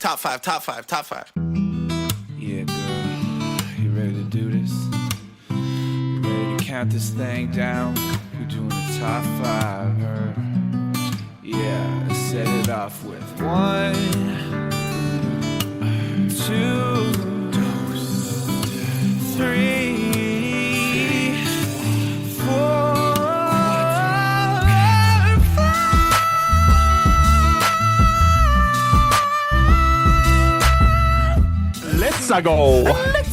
top five. Yeah, girl, you ready to do this? You ready to count this thing down? We're doing the top five, her. Yeah, let's set it off with 1, 2, 3, 4. Let's go! Mamma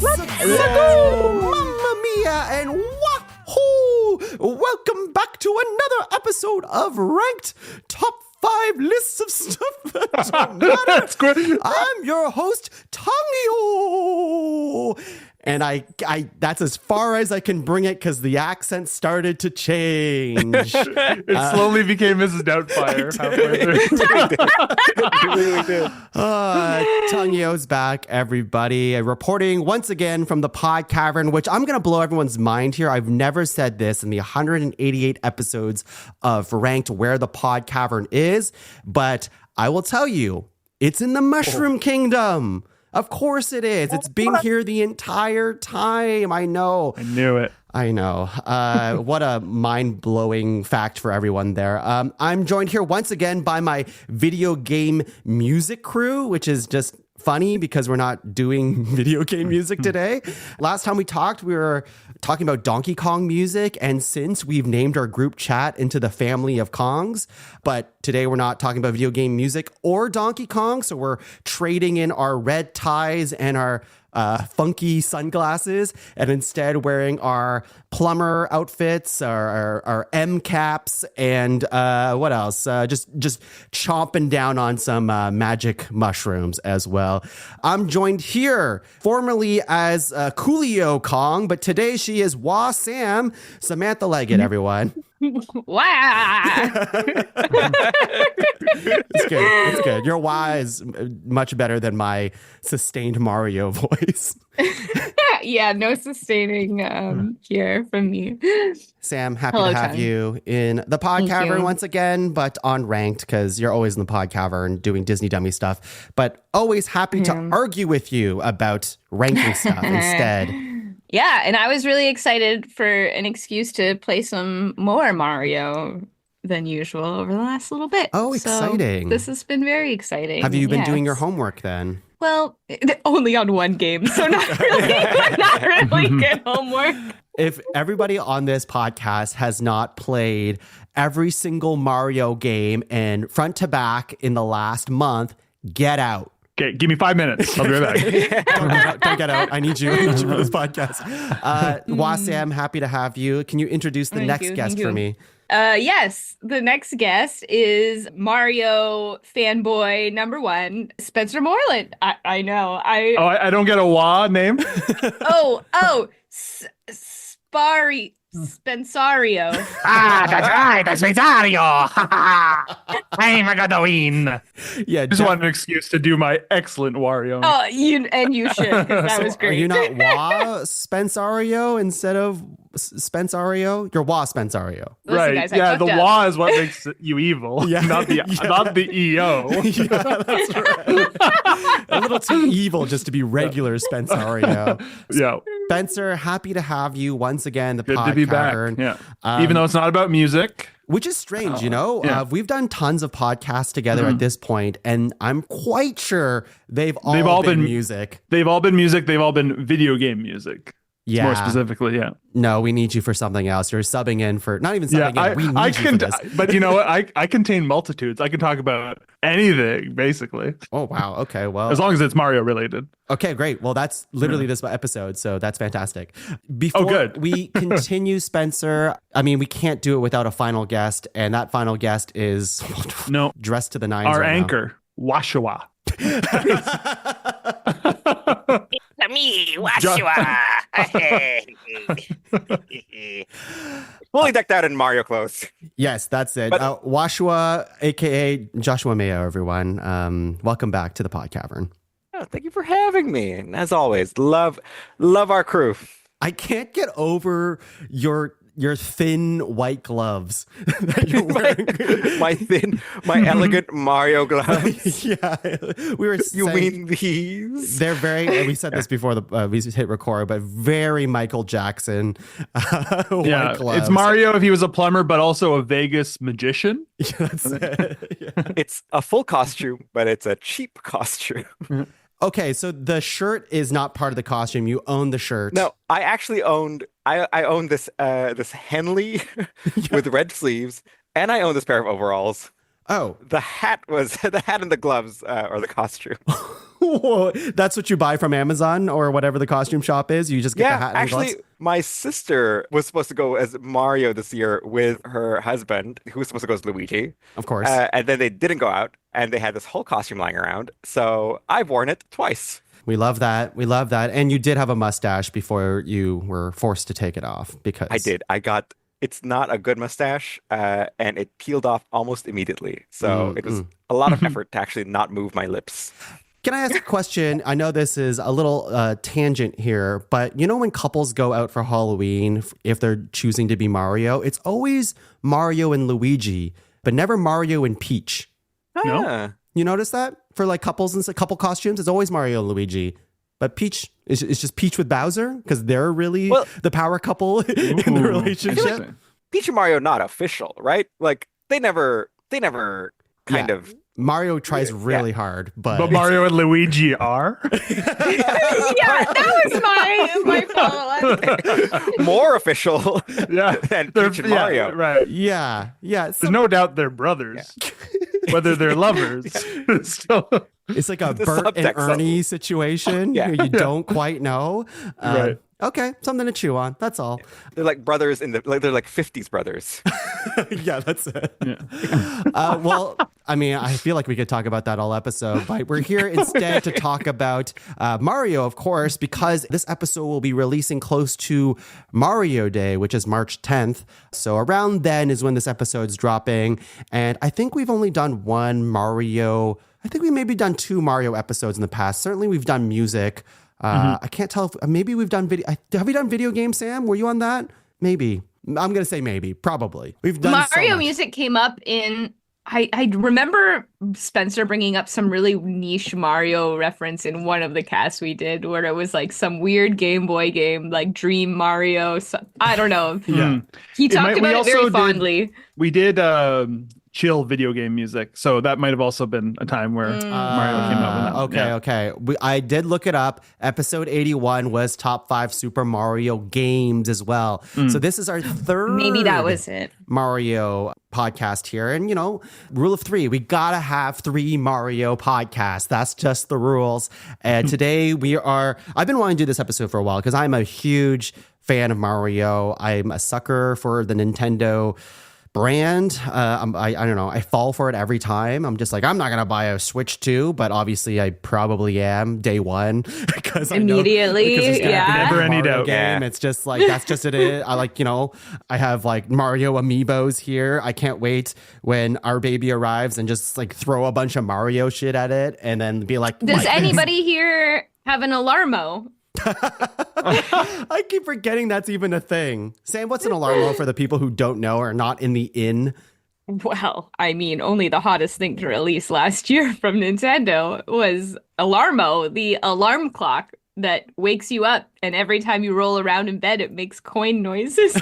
mia and wahoo! Welcome back to another episode of Ranked Top 5 Lists of Stuff That Don't Matter. That's great. I'm your host, Tongyo. And I that's as far as I can bring it because the accent started to change. It slowly became Mrs. Doubtfire. It really did. Tongyo's back, everybody. Reporting once again from the Pod Cavern, which I'm going to blow everyone's mind here. I've never said this in the 188 episodes of Ranked where the Pod Cavern is, but I will tell you, it's in the Mushroom Kingdom. Of course it is. It's been here the entire time. I know. I knew it. I know. What a mind-blowing fact for everyone there. I'm joined here once again by my video game music crew, which is just funny because we're not doing video game music today. Last time we talked, we were talking about Donkey Kong music, and since we've named our group chat into the family of Kongs, but today we're not talking about video game music or Donkey Kong, so we're trading in our red ties and our funky sunglasses and instead wearing our plumber outfits, our M caps, and what else? Just chomping down on some magic mushrooms as well. I'm joined here formerly as Coolio Kong, but today she is Wah Sam, Samantha Leggatt, everyone. Wow. It's good. Your wah is much better than my sustained Mario voice. Yeah, no sustaining here from me. Sam, happy Hello, to have Chen. you in the Pod Thank Cavern you. once again, but on Ranked because you're always in the Pod Cavern doing Disney dummy stuff, but always happy to argue with you about ranking stuff instead. Yeah, and I was really excited for an excuse to play some more Mario than usual over the last little bit. Oh, So exciting. this has been very exciting. Have you been doing your Yes. homework then? Well, only on one game, so not really good homework. If everybody on this podcast has not played every single Mario game and front to back in the last month, get out. Okay, give me 5 minutes. I'll be right back. Don't get out. I need you for this podcast. Wasam, happy to have you. Can you introduce the next guest for me? Yes, the next guest is Mario fanboy number 1, Spencer Moreland. I know. Oh, I don't get a wah name? Spensario. That's right, that's Mario. I'm gonna win. Yeah, Just want an excuse to do my excellent Wario. Oh, you should. 'Cause that was Are great. you not Wah Spensario instead of Spensario? You're Wah Spensario. Listen, Right. guys, I Yeah, the fucked up. wah is what makes you evil. Yeah. Not the EO. Yeah, that's right. A little too evil just to be regular Spensario. Yeah. Spencer, happy to have you once again. The Good Pod to be Cavern. back. Yeah. Even though it's not about music. Which is strange, you know? yeah. We've done tons of podcasts together at this point, and I'm quite sure they've all been music. They've all been music. They've all been video game music. Yeah. More specifically, yeah. No, we need you for something else. You're subbing in for, not even subbing in, we need you for this. But you know what? I contain multitudes. I can talk about anything, basically. Oh, wow. Okay, well. As long as it's Mario related. Okay, great. Well, that's literally this episode, so that's fantastic. Before good. we continue, Spencer, I mean, we can't do it without a final guest, and that final guest is No. dressed to the nines Our right now. anchor, Washawa. Me, Washua. Fully decked out in Mario clothes. Yes, that's it. But- Washua, a.k.a. Joshua Mayo, everyone. Welcome back to the Pod Cavern. Oh, thank you for having me. And as always, love our crew. I can't get over your your thin white gloves that you're wearing. my elegant Mario gloves. Yeah, we were. You saying mean these? they're very. We said this before we hit record, but very Michael Jackson. White gloves. It's Mario if he was a plumber, but also a Vegas magician. Yeah, that's it. Yeah. It's a full costume, but it's a cheap costume. Okay, so the shirt is not part of the costume. You own the shirt. No, I actually owned. I owned this Henley with red sleeves, and I own this pair of overalls. Oh, The hat and the gloves are the costume. whoa. That's what you buy from Amazon or whatever the costume shop is. You just get the hat and actually, gloves. my sister was supposed to go as Mario this year with her husband, who was supposed to go as Luigi. Of course. And then they didn't go out, and they had this whole costume lying around. So I've worn it twice. We love that. We love that. And you did have a mustache before you were forced to take it off because I did. It's not a good mustache, and it peeled off almost immediately. So it was a lot of effort to actually not move my lips. Can I ask a question? I know this is a little tangent here, but you know when couples go out for Halloween, if they're choosing to be Mario, it's always Mario and Luigi, but never Mario and Peach. No. You notice that? For like couples and couple costumes, it's always Mario and Luigi. But Peach is just Peach with Bowser because they're really the power couple in the relationship. Peach and Mario not official, right? Like they never kind of. Mario tries really hard, But Mario and Luigi are. Yeah, that was my follow-up. More official Yeah, than Peach and Mario. right. yeah. There's no doubt they're brothers, whether they're lovers. Still, It's like a The Bert and subtext of- Ernie situation. Yeah. You don't quite know. Right. Okay, something to chew on. That's all. They're like brothers they're like 50s brothers. Yeah, that's it. Well, I mean, I feel like we could talk about that all episode, but we're here instead to talk about Mario, of course, because this episode will be releasing close to Mario Day, which is March 10th. So around then is when this episode's dropping. And I think we've only done one Mario. I think we maybe done 2 Mario episodes in the past. Certainly we've done music. I can't tell if maybe we've done video. Have we done video games, Sam? Were you on that? Maybe. I'm going to say maybe, probably. We've done Mario so much. music came up in. I remember Spencer bringing up some really niche Mario reference in one of the casts we did, where it was like some weird Game Boy game, like Dream Mario. I don't know. yeah. He talked about it very fondly. We did chill video game music, so that might have also been a time where Mario came out with that. Okay. I did look it up. Episode 81 was top 5 Super Mario games as well. So this is our third Maybe that was it. Mario podcast here. And, you know, rule of 3, we gotta have 3 Mario podcasts. That's just the rules. And today I've been wanting to do this episode for a while because I'm a huge fan of Mario. I'm a sucker for the Nintendo brand. I don't know. I fall for it every time. I'm just like, I'm not going to buy a Switch 2, but obviously I probably am day one because Immediately, Never any doubt. Game. Yeah. It's just like, that's just it. I like, you know, I have like Mario amiibos here. I can't wait when our baby arrives and just like throw a bunch of Mario shit at it and then be like, Does anybody here have an Alarmo? I keep forgetting that's even a thing. Sam, what's an alarmo for the people who don't know or are not in the in? Well, I mean, only the hottest thing to release last year from Nintendo was Alarmo, the alarm clock that wakes you up, and every time you roll around in bed, it makes coin noises.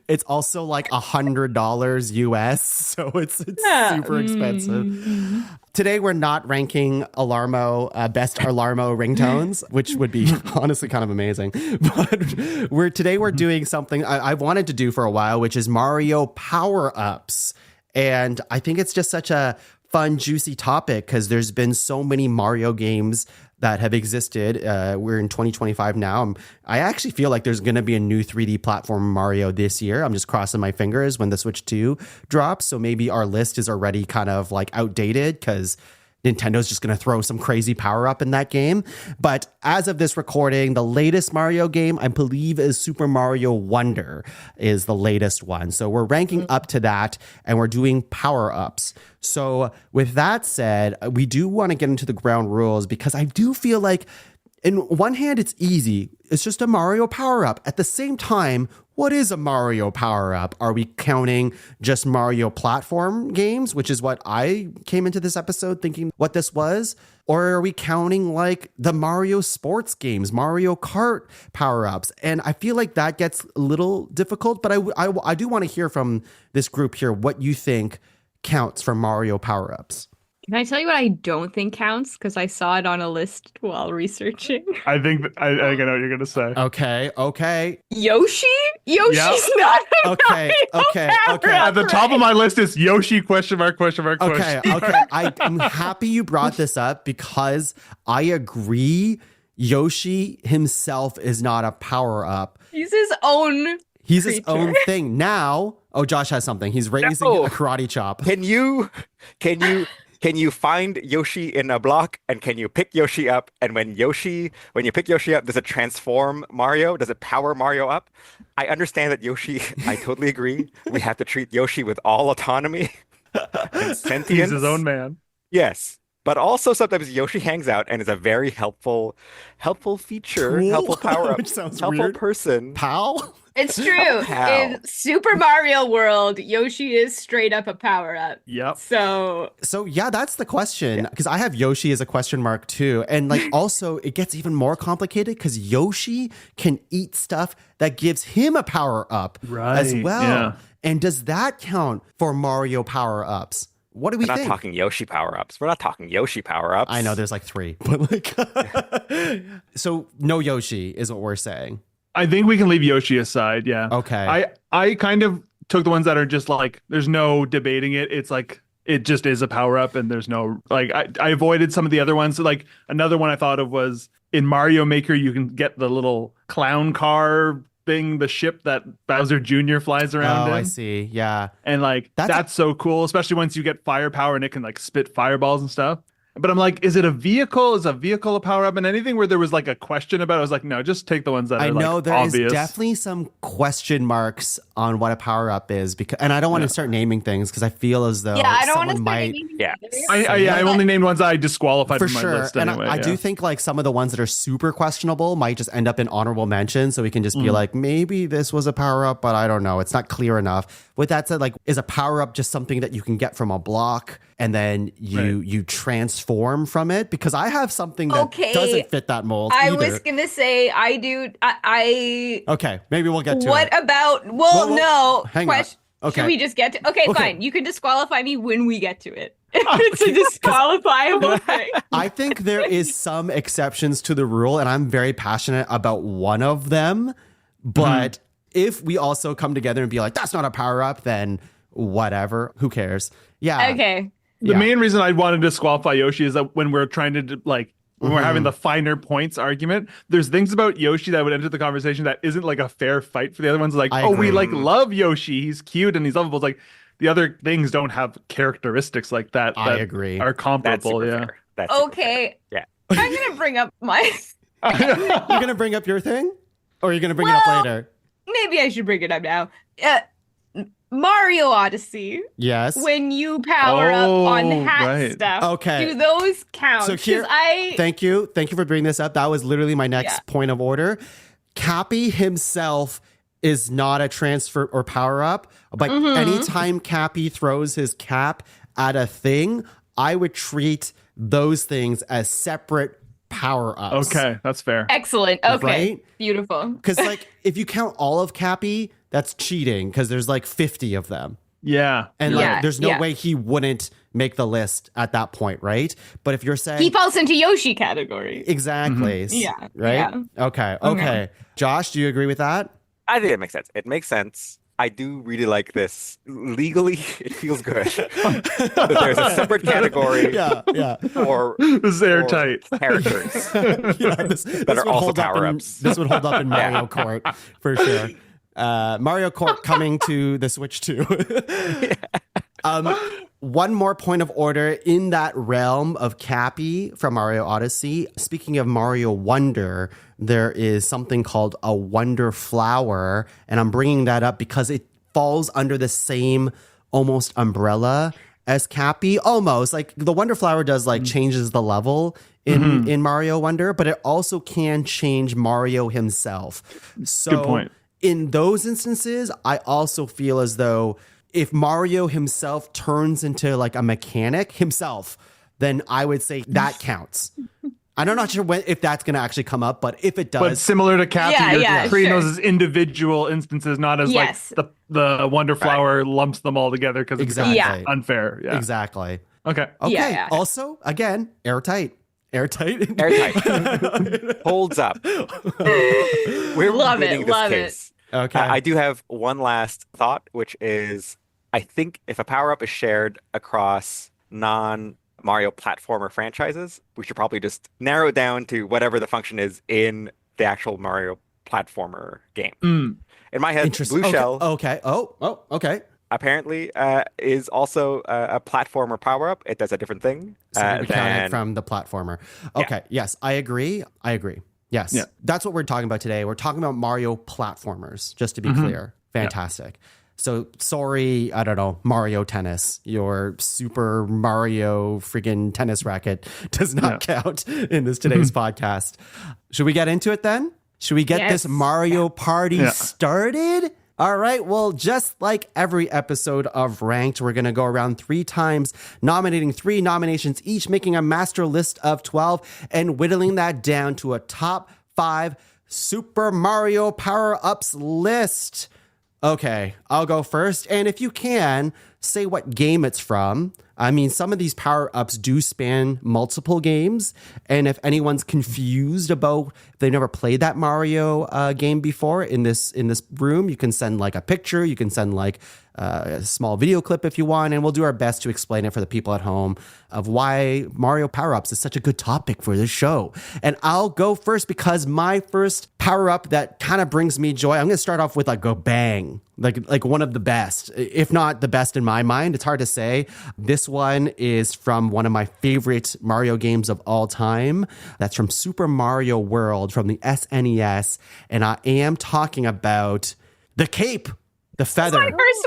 It's also like $100 US, so it's super expensive. Today we're not ranking Alarmo best Alarmo ringtones, which would be honestly kind of amazing. But we're doing something I wanted to do for a while, which is Mario power-ups. And I think it's just such a fun, juicy topic because there's been so many Mario games that have existed. We're in 2025 now. I actually feel like there's going to be a new 3D platform Mario this year. I'm just crossing my fingers when the Switch 2 drops. So maybe our list is already kind of like outdated because Nintendo's just going to throw some crazy power up in that game. But as of this recording, the latest Mario game, I believe, is Super Mario Wonder is the latest one. So we're ranking up to that and we're doing power ups. So with that said, we do want to get into the ground rules because I do feel like in one hand, it's easy. It's just a Mario power up. At the same time, what is a Mario power-up? Are we counting just Mario platform games, which is what I came into this episode thinking what this was? Or are we counting like the Mario sports games, Mario Kart power-ups? And I feel like that gets a little difficult, but I do want to hear from this group here what you think counts for Mario power-ups. Can I tell you what I don't think counts? Because I saw it on a list while researching. I think I know what you're gonna say. Okay. Yoshi? Yoshi's not a Okay. At the top of my list is Yoshi ? Question mark. Okay. I'm happy you brought this up because I agree. Yoshi himself is not a power up. He's his own. He's creature. his own thing. Now, Josh has something. He's raising a karate chop. Can you find Yoshi in a block and can you pick Yoshi up? And when you pick Yoshi up, does it transform Mario? Does it power Mario up? I understand that Yoshi, I totally agree. We have to treat Yoshi with all autonomy and sentience. He's his own man. Yes. But also sometimes Yoshi hangs out and is a very helpful feature, Cool. helpful power up, Which sounds helpful weird. person. Pal? It's true. How? In Super Mario World, Yoshi is straight up a power-up. Yep. So Yeah, that's the question. Because I have Yoshi as a question mark too. And like also it gets even more complicated because Yoshi can eat stuff that gives him a power up as Right, well. yeah. And does that count for Mario power ups? What do we We're not think? talking Yoshi power-ups. We're not talking Yoshi power-ups. I know there's like 3, but like so no Yoshi is what we're saying. I think we can leave Yoshi aside. Yeah. Okay. I kind of took the ones that are just like there's no debating it. It's like it just is a power up, and there's no like I avoided some of the other ones. So, like another one I thought of was in Mario Maker, you can get the little clown car thing, the ship that Bowser Jr. flies around in. I see. Yeah. And like that's so cool, especially once you get firepower and it can like spit fireballs and stuff. But I'm like, is it a vehicle? Is a vehicle a power up? And anything where there was like a question about it, I was like, no, just take the ones that I are know like there obvious. is definitely some question marks on what a power up is because, and I don't want to start naming things because I feel as though I don't want to someone might. I only named ones I disqualified for from my sure. list And anyway. I do think like some of the ones that are super questionable might just end up in honorable mention. So we can just be like, maybe this was a power up, but I don't know. It's not clear enough. With that said, like, is a power up just something that you can get from a block and then you transform from it? Because I have something that doesn't fit that mold. I either. was gonna say I do. I Okay, maybe we'll get to What it. about? Whoa, No. hang on. Okay. Should we just get to? Okay, Okay. fine. You can disqualify me when we get to it. It's a disqualifiable thing. I think there is some exceptions to the rule, and I'm very passionate about one of them. But if we also come together and be like, that's not a power up, then whatever. Who cares? Yeah. Okay. The main reason I wanted to disqualify Yoshi is that when we're trying to like when we're having the finer points argument, there's things about Yoshi that would enter the conversation that isn't like a fair fight for the other ones. Like, I we agree. like love Yoshi, he's cute and he's lovable. It's like the other things don't have characteristics like that. I that agree. Are That's comparable. super Yeah. fair. That's super Okay. fair. Yeah. I'm gonna bring up my. You're going to bring up your thing? Or are you going to bring it up Well- later? Maybe I should bring it up now. Mario Odyssey. Yes. When you power up on hat right. stuff. Okay. Do those count? So here, 'Cause I. thank you for bringing this up. That was literally my next Yeah. point of order. Cappy himself is not a transfer or power up, but anytime Cappy throws his cap at a thing, I would treat those things as separate power ups. Okay, that's fair. Excellent. Okay. Right? Beautiful. Because like if you count all of Cappy, that's cheating because there's like 50 of them. Yeah. And like, Yeah, there's no yeah. way he wouldn't make the list at that point, right? But if you're saying He falls into Yoshi category. exactly, Yeah, right? yeah. Okay. Josh, do you agree with that? I think it makes sense. It makes sense. I do really like this. Legally, it feels good. That there's a separate category Yeah. for This is airtight. characters. This are would also hold up in- power-ups. This would hold up in Mario Kart for sure. Mario Kart coming to the Switch too. One more point of order in that realm of Cappy from Mario Odyssey. Speaking of Mario Wonder, there is something called a Wonder Flower, and I'm bringing that up because it falls under the same almost umbrella as Cappy. Almost like the Wonder Flower does like changes the level in Mario Wonder, but it also can change Mario himself. So Good point. in those instances, I also feel as though if Mario himself turns into like a mechanic himself, then I would say that counts. I'm not sure if that's going to actually come up, but if it does. But similar to Kathy, you're treating sure. those as individual instances, not as Yes. like the Wonder Flower lumps them all together because it's Exactly. unfair. Yeah. Exactly. Okay. Okay. Yeah. Also, again, airtight. Airtight. Airtight. Holds up. We're Love winning it, this love case. Okay. I do have one last thought, which is I think if a power-up is shared across non-Mario platformer franchises, we should probably just narrow it down to whatever the function is in the actual Mario platformer game. In my head, Interesting. Blue Shell Okay. Oh, okay. apparently is also a platformer power-up. It does a different thing So we count it than from the platformer. Okay. Yes, I agree. Yes. Yeah. That's what we're talking about today. We're talking about Mario platformers, just to be clear. Fantastic. So sorry, I don't know, Mario Tennis. Your Super Mario freaking tennis racket does not count in today's podcast. Should we get into it then? Should we get this Mario Party started? All right, well, just like every episode of Ranked, we're going to go around 3 times, nominating 3 nominations each, making a master list of 12, and whittling that down to a top 5 Super Mario power-ups list. Okay, I'll go first. And if you can, say what game it's from. I mean, some of these power-ups do span multiple games. And if anyone's confused about if they've never played that Mario game before in this room, you can send like a picture. You can send like a small video clip if you want. And we'll do our best to explain it for the people at home of why Mario power-ups is such a good topic for this show. And I'll go first because my first power-up that kind of brings me joy, I'm going to start off with like a bang. Like one of the best, if not the best in my mind. It's hard to say. This one is from one of my favorite Mario games of all time. That's from Super Mario World from the SNES. And I am talking about the cape, the feather. My first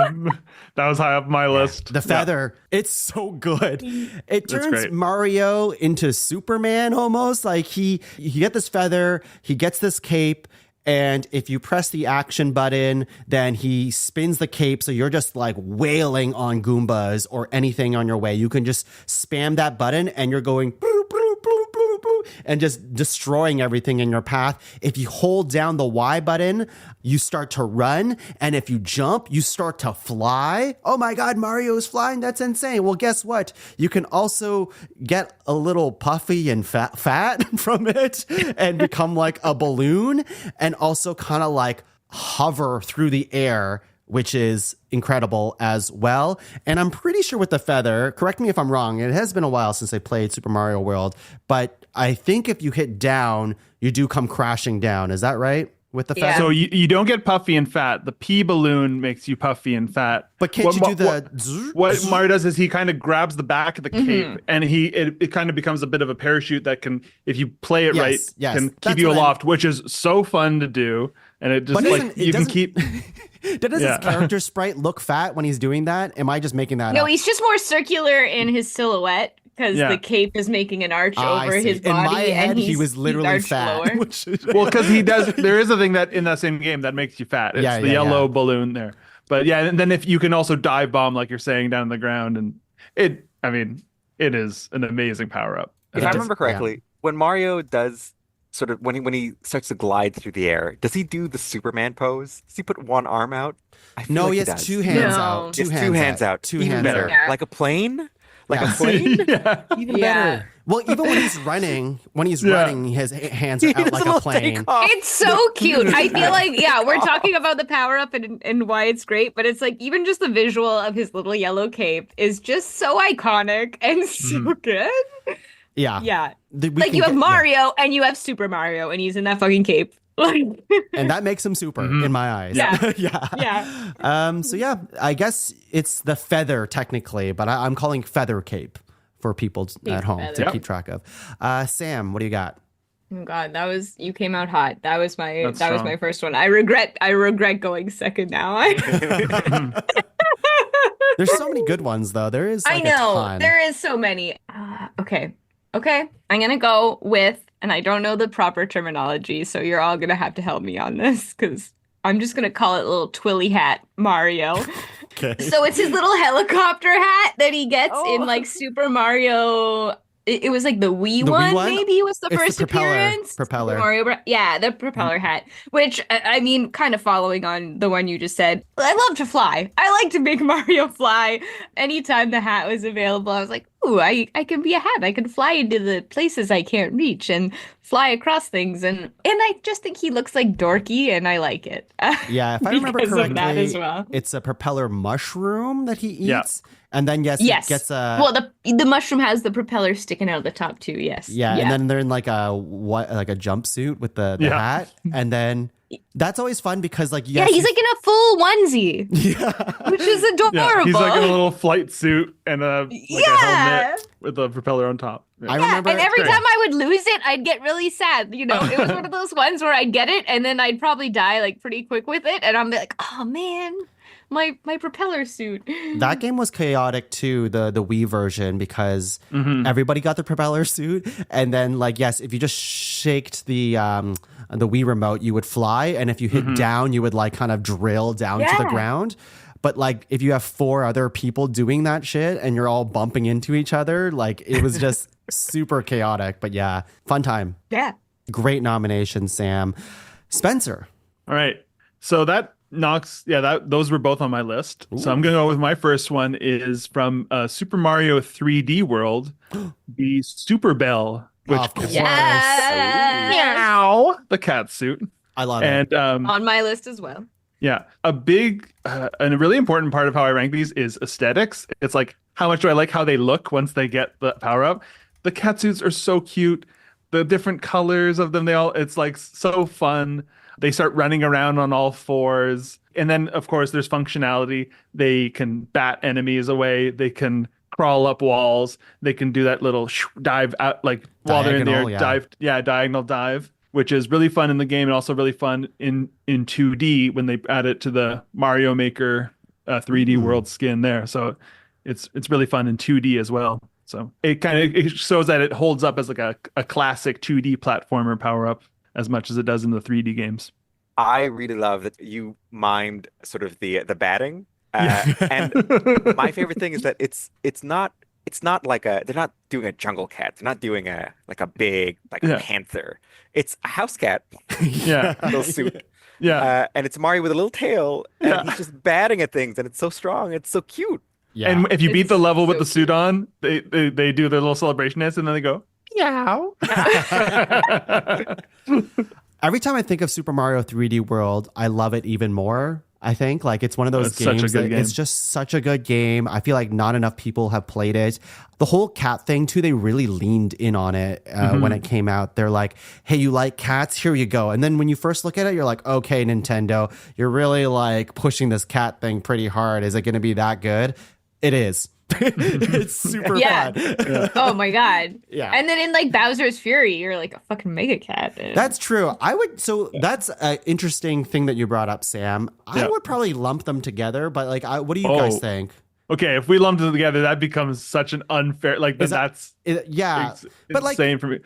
one too. That was high up my list. The feather. It's so good. It turns great. Mario into Superman almost. Like he get this feather, he gets this cape, and if you press the action button, then he spins the cape. So you're just like wailing on Goombas or anything on your way. You can just spam that button and you're going bloop, bloop, bloop, bloop, bloop, and just destroying everything in your path. If you hold down the Y button, you start to run. And if you jump, you start to fly. Oh my God, Mario is flying. That's insane. Well, guess what? You can also get a little puffy and fat from it and become like a balloon and also kind of like hover through the air, which is incredible as well. And I'm pretty sure with the feather, correct me if I'm wrong, it has been a while since I played Super Mario World, but I think if you hit down, you do come crashing down. Is that right? With the feather? So you don't get puffy and fat. The pea balloon makes you puffy and fat. But can't you do the... What Mario does is he kind of grabs the back of the cape and it kind of becomes a bit of a parachute that can, if you play it right, can keep you aloft, which is so fun to do. And it just like, you can keep... Does his character sprite look fat when he's doing that? Am I just making that up? No, he's just more circular in his silhouette because the cape is making an arch over his body. In my head, and he was literally fat. Well, because there is a thing that in that same game that makes you fat. It's the yellow balloon there. But yeah, and then if you can also dive bomb, like you're saying, down on the ground, and it is an amazing power up. If I remember correctly, when Mario does sort of when he starts to glide through the air, does he do the Superman pose? Does he put one arm out? I feel like he has does. 2 hands No. out. Two hands out. Two Even hands better. out. Yeah. Like a plane? Like Yeah. a plane? Even better. Well, even when he's running, his hands are out like a plane. It's so cute. I feel like, we're talking about the power up and why it's great, but it's like even just the visual of his little yellow cape is just so iconic and so good. Yeah. Yeah. Like you have Mario and you have Super Mario and he's in that fucking cape. And that makes him super in my eyes. Yeah. Yeah. So yeah, I guess it's the feather technically, but I'm calling feather cape for people at home to keep track of. Sam, what do you got? Oh God, you came out hot. That was my That's was my first one. I regret going second now. There's so many good ones though. There is like I know. a ton. There is so many. Okay. I'm gonna go with, and I don't know the proper terminology, so you're all gonna have to help me on this because I'm just gonna call it little Twilly hat Mario. Okay. So it's his little helicopter hat that he gets in like Super Mario. It was like the Wii The Wii one, one? maybe was the It's the first propeller. appearance. Propeller. Super Mario, yeah, the propeller hat. Which I mean, kind of following on the one you just said. I love to fly. I like to make Mario fly. Anytime the hat was available, I was like, ooh, I can be a hat. I can fly into the places I can't reach and fly across things. And I just think he looks like dorky, and I like it. Yeah, if I remember Because of that correctly, as well. it's a propeller mushroom that he eats. Yeah. And then, yes, Yes. he gets a... Well, the mushroom has the propeller sticking out of the top too. Yes. Yeah, and then they're in like a jumpsuit with the Yeah. hat. And then that's always fun because like, Yeah, yes, he's like in a full onesie, yeah. which is adorable. Yeah, he's like in a little flight suit and a Yeah. helmet with a propeller on top. I Yeah, remember... and every Great. time I would lose it, I'd get really sad. You know, it was one of those ones where I'd get it and then I'd probably die like pretty quick with it, and I'm like, oh man, my propeller suit. That game was chaotic too, the Wii version, because everybody got the propeller suit, and then like yes, if you just shaked the Wii remote, you would fly, and if you hit down, you would like kind of drill down to the Yeah. ground. But like if you have 4 other people doing that shit and you're all bumping into each other, like it was just super chaotic. But yeah, fun time. Yeah. Great nomination, Sam. Spencer. All right. So that knocks, those were both on my list. So I'm going to go with my first one is from Super Mario 3D World, the Super Bell, which Of course. Yeah. meow, the cat suit. I love it. And On my list as well. yeah, a big and a really important part of how I rank these is aesthetics. It's like, how much do I like how they look once they get the power up? The cat suits are so cute. The different colors of them, it's like so fun. They start running around on all 4s. And then, of course, there's functionality. They can bat enemies away. They can crawl up walls. They can do that little dive out, like while they're in there, Diagonal, yeah. diagonal dive, which is really fun in the game and also really fun in 2D when they add it to the Mario Maker 3D World skin there. So it's really fun in 2D as well. So it shows that it holds up as like a classic 2D platformer power up as much as it does in the 3D games. I really love that you mimed sort of the batting. And my favorite thing is that it's not like they're not doing a jungle cat. They're not doing a big a panther. It's a house cat. Yeah. Little suit. Yeah. And it's Mario with a little tail, and he's just batting at things, and it's so strong. It's so cute. Yeah. And if you beat the It's level with so the suit on, they do their little celebration dance and then they go, meow. Every time I think of Super Mario 3D World, I love it even more. I think like it's one of those It's such a games good that game. it's just such a good game. I feel like not enough people have played it. The whole cat thing too, they really leaned in on it when it came out. They're like, hey, you like cats? Here you go. And then when you first look at it, you're like, okay, Nintendo, you're really like pushing this cat thing pretty hard. Is it going to be that good? It is. It's super Yeah. fun. Oh my god. Yeah. And then in like Bowser's Fury, you're like a fucking mega cat. That's true. So that's an interesting thing that you brought up, Sam. I would probably lump them together, but like, what do you guys think? Okay, if we lumped them together, that becomes such an unfair, like that's Yeah, but like, insane for me.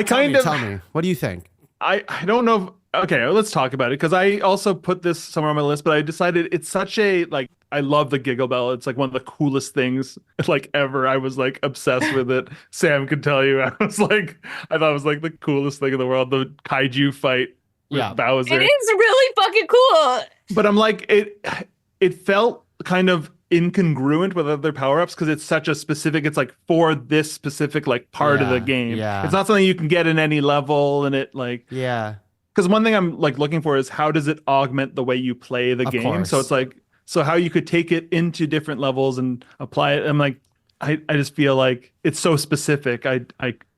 tell me, what do you think? I don't know. Okay, let's talk about it because I also put this somewhere on my list, but I decided it's such a I love the Giggle Bell. It's like one of the coolest things like ever. I was like obsessed with it. Sam could tell you. I thought it was like the coolest thing in the world. The kaiju fight with Bowser. It is really fucking cool. But I'm like it felt kind of incongruent with other power-ups because it's such a specific, it's like for this specific like part of the game. Yeah. It's not something you can get in any level, and it like because one thing I'm like looking for is how does it augment the way you play the Of game. course. So it's like how you could take it into different levels and apply it. I'm like I just feel like it's so specific. I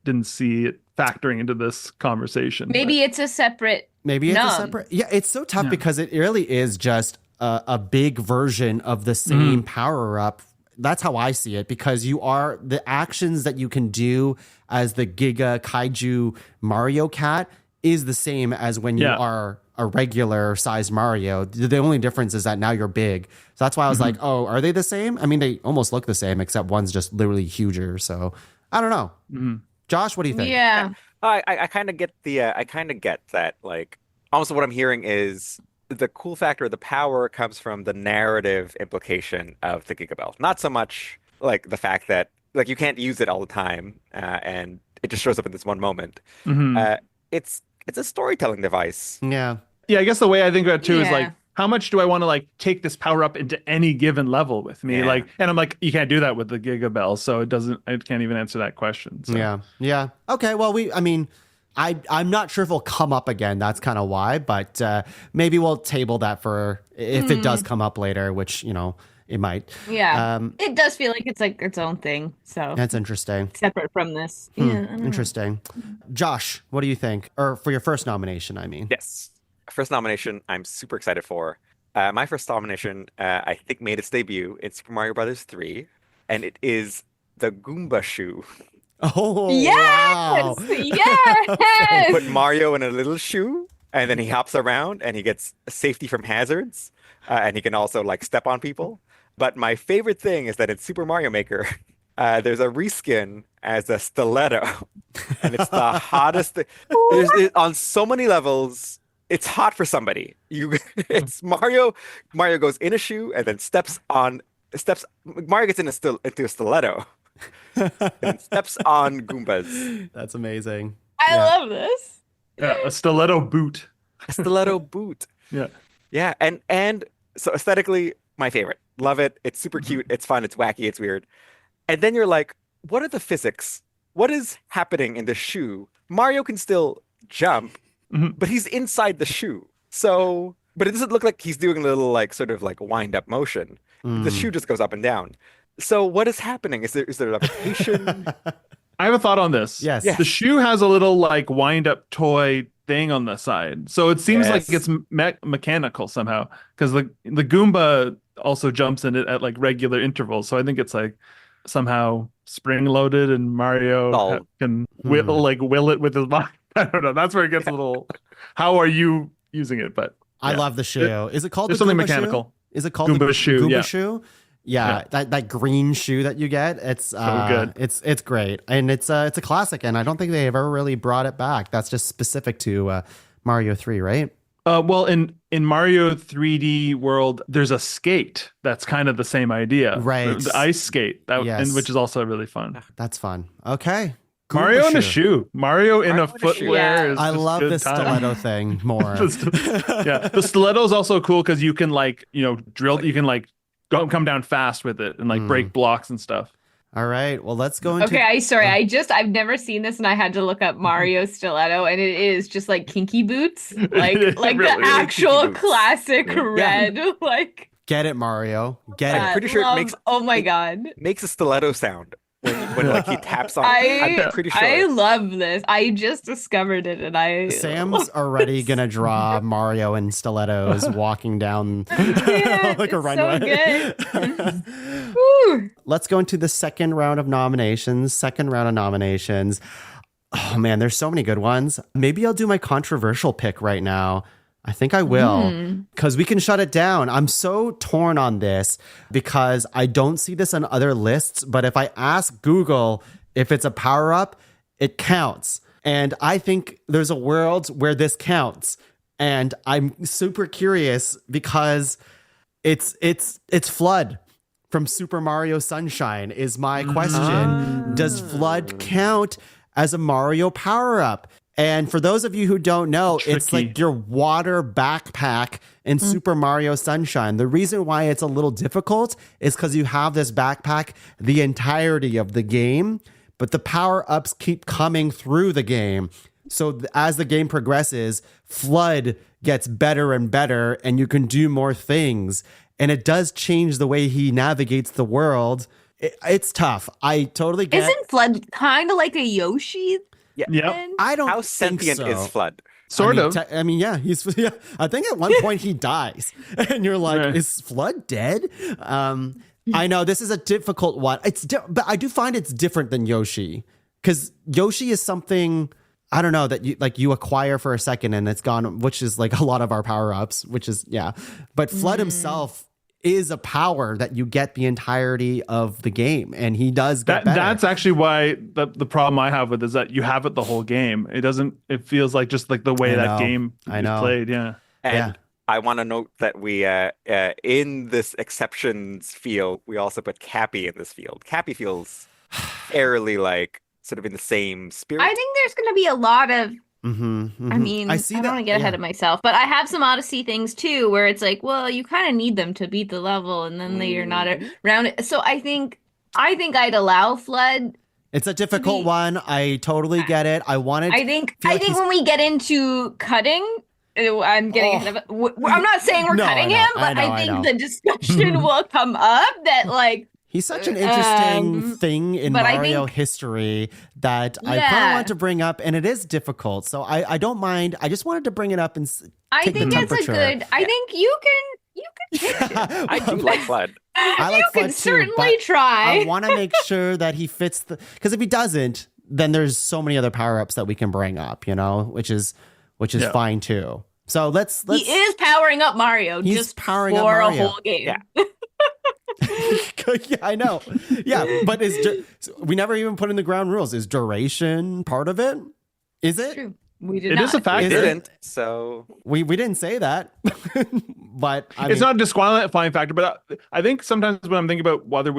didn't see it factoring into this conversation. Maybe it's a separate. Maybe it's Numb. a separate. Yeah, it's so tough because it really is just a big version of the same power up. That's how I see it, because the actions that you can do as the Giga Kaiju Mario Cat is the same as when you are a regular sized Mario. The only difference is that now you're big. So that's why I was like, oh, are they the same? I mean, they almost look the same, except one's just literally huger. So I don't know. Josh, what do you think? Yeah. I kind of get I kind of get that. Like, almost what I'm hearing is the cool factor of the power comes from the narrative implication of the Gigabell. Not so much like the fact that like you can't use it all the time, and it just shows up in this one moment. Mhm. It's a storytelling device. Yeah. Yeah, I guess the way I think about it too is like, Yeah. how much do I want to like take this power up into any given level with me? Yeah. Like, and I'm like, you can't do that with the Gigabell, so I can't even answer that question. So. Yeah. Yeah. Okay. Well, I mean, I'm not sure if it'll come up again. That's kind of why, but maybe we'll table that for if it does come up later, which, it might. Yeah. It does feel like it's like its own thing. So That's interesting. separate from this. Yeah. I don't know. Interesting. Josh, what do you think? Or for your first nomination, I mean. Yes. First nomination, I'm super excited for. My first nomination, I think, made its debut in Super Mario Brothers 3, and it is the Goomba shoe. Oh, Yes! wow. You Yes! put Mario in a little shoe, and then he hops around, and he gets safety from hazards, and he can also like step on people. But my favorite thing is that in Super Mario Maker, there's a reskin as a stiletto, and it's the hottest thing. On so many levels. It's hot for somebody. It's Mario. Mario goes in a shoe and then Mario gets into a stiletto and steps on Goombas. That's amazing. I Yeah. love this. Yeah, a stiletto boot. A stiletto boot. Yeah. Yeah, and so aesthetically, my favorite. Love it. It's super cute. It's fun. It's wacky. It's weird. And then you're like, what are the physics? What is happening in the shoe? Mario can still jump, but he's inside the shoe. So, but it doesn't look like he's doing a little like sort of like wind up motion. The shoe just goes up and down. So what is happening? Is there levitation? I have a thought on this. Yes. Yeah. The shoe has a little like wind up toy thing on the side. So it seems like Yes. it's mechanical somehow because the Goomba also jumps in it at like regular intervals. So I think it's like somehow spring loaded and Mario Oh. can will it with his body. I don't know. That's where it gets a little. How are you using it? But I yeah. love the shoe. Is it called There's the something Goomba mechanical. shoe? Is it called Goomba the shoe, Goomba yeah. shoe? Yeah, that green shoe that you get, it's good. It's great, and it's a classic, and I don't think they ever really brought it back. That's just specific to Mario 3, right? Well, in Mario 3D World, there's a skate that's kind of the same idea, Right. The ice skate, Yes. which is also really fun. That's fun. Okay, Mario Goomba in a shoe, Mario in Mario a in a shoe. footwear. Yeah. Is I just love good this time. stiletto thing more. Yeah, the stiletto is also cool because you can like drill. You can like come down fast with it and like break blocks and stuff. All right, well, let's go into. Okay, I've never seen this and I had to look up Mario Stiletto and it is just like kinky boots. Like It like really the is actual kinky boots. classic red. Like Get it, Mario. Get I'm it. pretty sure it makes oh my god. makes a stiletto sound when like he taps on. I I'm pretty sure. I love this. I just discovered it and I Sam's already gonna draw Mario in stilettos walking down Yeah, like a it's runway. So good. Woo. Let's go into the second round of nominations. Oh man, there's so many good ones. Maybe I'll do my controversial pick right now. I think I will, because we can shut it down. I'm so torn on this because I don't see this on other lists, but if I ask Google if it's a power up, it counts. And I think there's a world where this counts. And I'm super curious because it's Flood from Super Mario Sunshine is my question. Does Flood count as a Mario power up? And for those of you who don't know, it's Tricky. like your water backpack in Super Mario Sunshine. The reason why it's a little difficult is because you have this backpack the entirety of the game, but the power-ups keep coming through the game. So as the game progresses, Flood gets better and better, and you can do more things. And it does change the way he navigates the world. It's tough. I totally get. Isn't Flood kind of like a Yoshi? Yep. I don't How think sentient so. is Flood? Sort of. I mean, yeah, he's. Yeah, I think at one point he dies, and you're like, Right. "Is Flood dead?" I know this is a difficult one. But I do find it's different than Yoshi because Yoshi is something I don't know that you acquire for a second and it's gone, which is like a lot of our power ups. Which is but Flood himself is a power that you get the entirety of the game, and he does get better. That's actually why the problem I have with it is that you have it the whole game. It doesn't. It feels like just like the way I that know. game I is know. played. Yeah. And Yeah. I want to note that we in this exceptions field, we also put Cappy in this field. Cappy feels fairly like sort of in the same spirit. I think there's going to be a lot of. I mean, I see I don't that. want to get ahead yeah. of myself, but I have some Odyssey things too, where it's like, well, you kind of need them to beat the level, and then they are not around it. So I think I'd allow Flood. It's a difficult one. I totally get it. I wanted. I think feel like he's- when we get into cutting, I'm getting ahead of it. I'm not saying we're No, I cutting know, him, I but know, I I know. think the discussion will come up that like He's such an interesting thing in but I Mario think- history that I kind of Yeah. want to bring up, and it is difficult. So I don't mind. I just wanted to bring it up and I take think the it's a temperature. good. I think you can I do like Flood. I like you can Flood too, certainly but try. I want to make sure that he fits the. Because if he doesn't, then there's so many other power ups that we can bring up. Which is Yeah. fine too. So let's. He is powering up Mario He's just powering up for Mario. a whole game. Yeah. Yeah, I know. Yeah, but we never even put in the ground rules. Is duration part of it? Is it? True. We did It not. is a We factor. didn't, so We didn't say that. But I It's mean, not a disqualifying factor, but I think sometimes when I'm thinking about whether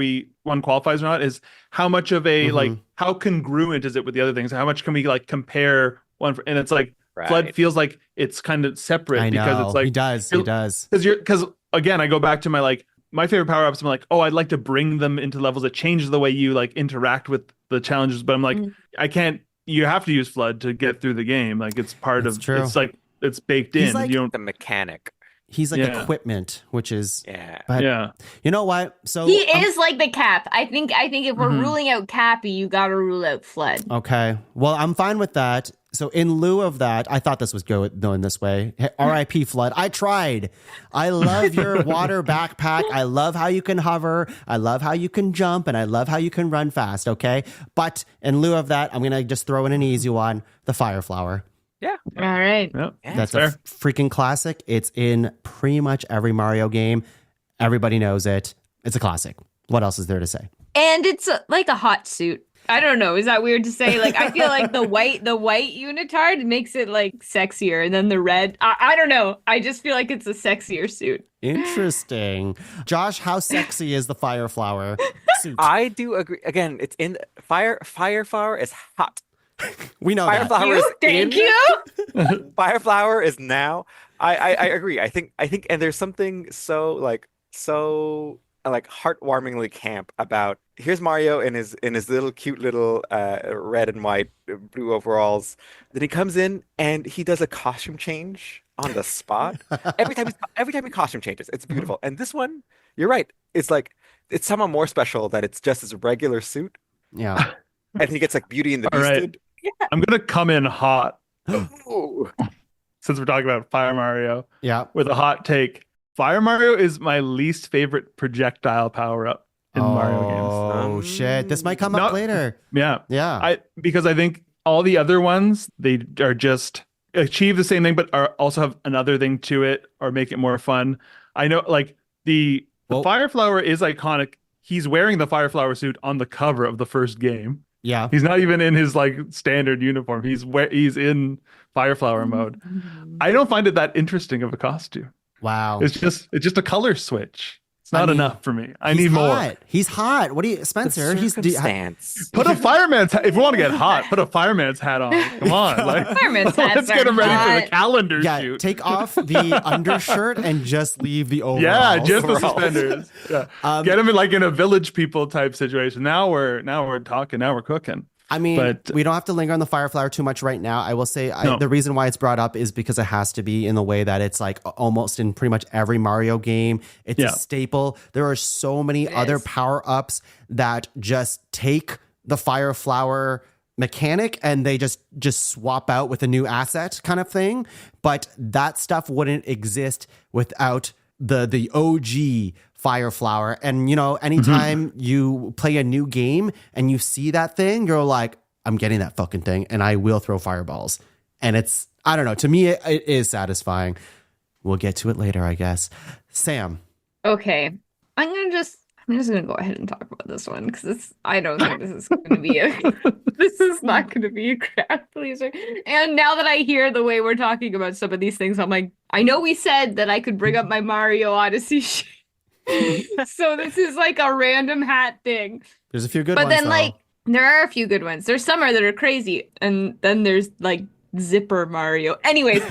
one qualifies or not is how much of a like how congruent is it with the other things? How much can we like compare one? And it's like Flood right. feels like it's kind of separate I know. because it's like he does. because again I go back to my favorite power ups. I'm like, oh, I'd like to bring them into levels that change the way you like interact with the challenges, but I'm like, I can't. You have to use Flood to get through the game. Like it's part That's of. true. It's like it's baked He's in. like- You don't. The mechanic. He's like Yeah. equipment, which is Yeah. but Yeah. you know what? So He is like the Cap. I think if we're Mhm. ruling out Cappy, you got to rule out Flood. okay. Well, I'm fine with that. So in lieu of that, I thought this was going this way. R.I.P. Flood. I tried. I love your water backpack. I love how you can hover. I love how you can jump, and I love how you can run fast. Okay, but in lieu of that, I'm gonna just throw in an easy one: the fire flower. Yeah. All right. Yeah. That's fair. a freaking classic. It's in pretty much every Mario game. Everybody knows it. It's a classic. What else is there to say? And it's like a hot suit. I don't know. Is that weird to say? Like, I feel like the white unitard makes it like sexier, and then the red. I don't know. I just feel like it's a sexier suit. Interesting. Josh, how sexy is the fire flower suit? I do agree. Again, it's in fire. Fire flower is hot. We know Fire that. flower is Thank in. you. Fire flower is now. I agree. I think, and there's something so like heartwarmingly camp about here's Mario in his little cute little red and white blue overalls. Then he comes in and he does a costume change on the spot. Every time he costume changes, it's beautiful. And this one, you're right. It's like it's somehow more special that it's just his regular suit, Yeah. and he gets like Beauty and the All right. Beasted. I'm gonna come in hot Ooh. since we're talking about Fire Mario Yeah. with a hot take. Fire Mario is my least favorite projectile power up in Mario games. Oh shit. This might come up Not- later. Yeah. Yeah. Because I think all the other ones, they are just achieve the same thing, but also have another thing to it or make it more fun. I know like the Well- Fire Flower is iconic. He's wearing the Fire Flower suit on the cover of the first game. Yeah. He's not even in his like standard uniform. He's in Fire Flower mode. I don't find it that interesting of a costume. Wow. It's just a color switch. It's I not mean, enough for me. I He's need more. hot. He's hot. What do you, Spencer? The He's circumstance. Put a fireman's hat. If we want to get hot, put a fireman's hat on. Come on. Like, Fireman's hats let's get are him ready for hot. the calendar yeah. shoot. Take off the undershirt and just leave the overalls. Yeah, just the Overalls. suspenders. Yeah. Get him in like in a village people type situation. Now we're talking. Now we're cooking. I mean, But- we don't have to linger on the fire flower too much right now. I will say No. the reason why it's brought up is because it has to be in the way that it's like almost in pretty much every Mario game. It's Yeah. a staple. There are so many other is. power-ups that just take the fire flower mechanic and they just swap out with a new asset kind of thing. But that stuff wouldn't exist without the OG fire flower. And anytime you play a new game and you see that thing, you're like, I'm getting that fucking thing and I will throw fireballs. And it's, I don't know, to me it is satisfying. We'll get to it later, I guess. Sam. Okay. I'm I'm just gonna go ahead and talk about this one because I don't think this is gonna be this is not gonna be a crowd pleaser. And now that I hear the way we're talking about some of these things, I'm like, I know we said that I could bring up my Mario Odyssey shit. So this is like a random hat thing. There's a few good But ones. then though. like there are a few good ones. There's some that are crazy, and then there's like Zipper Mario. Anyways,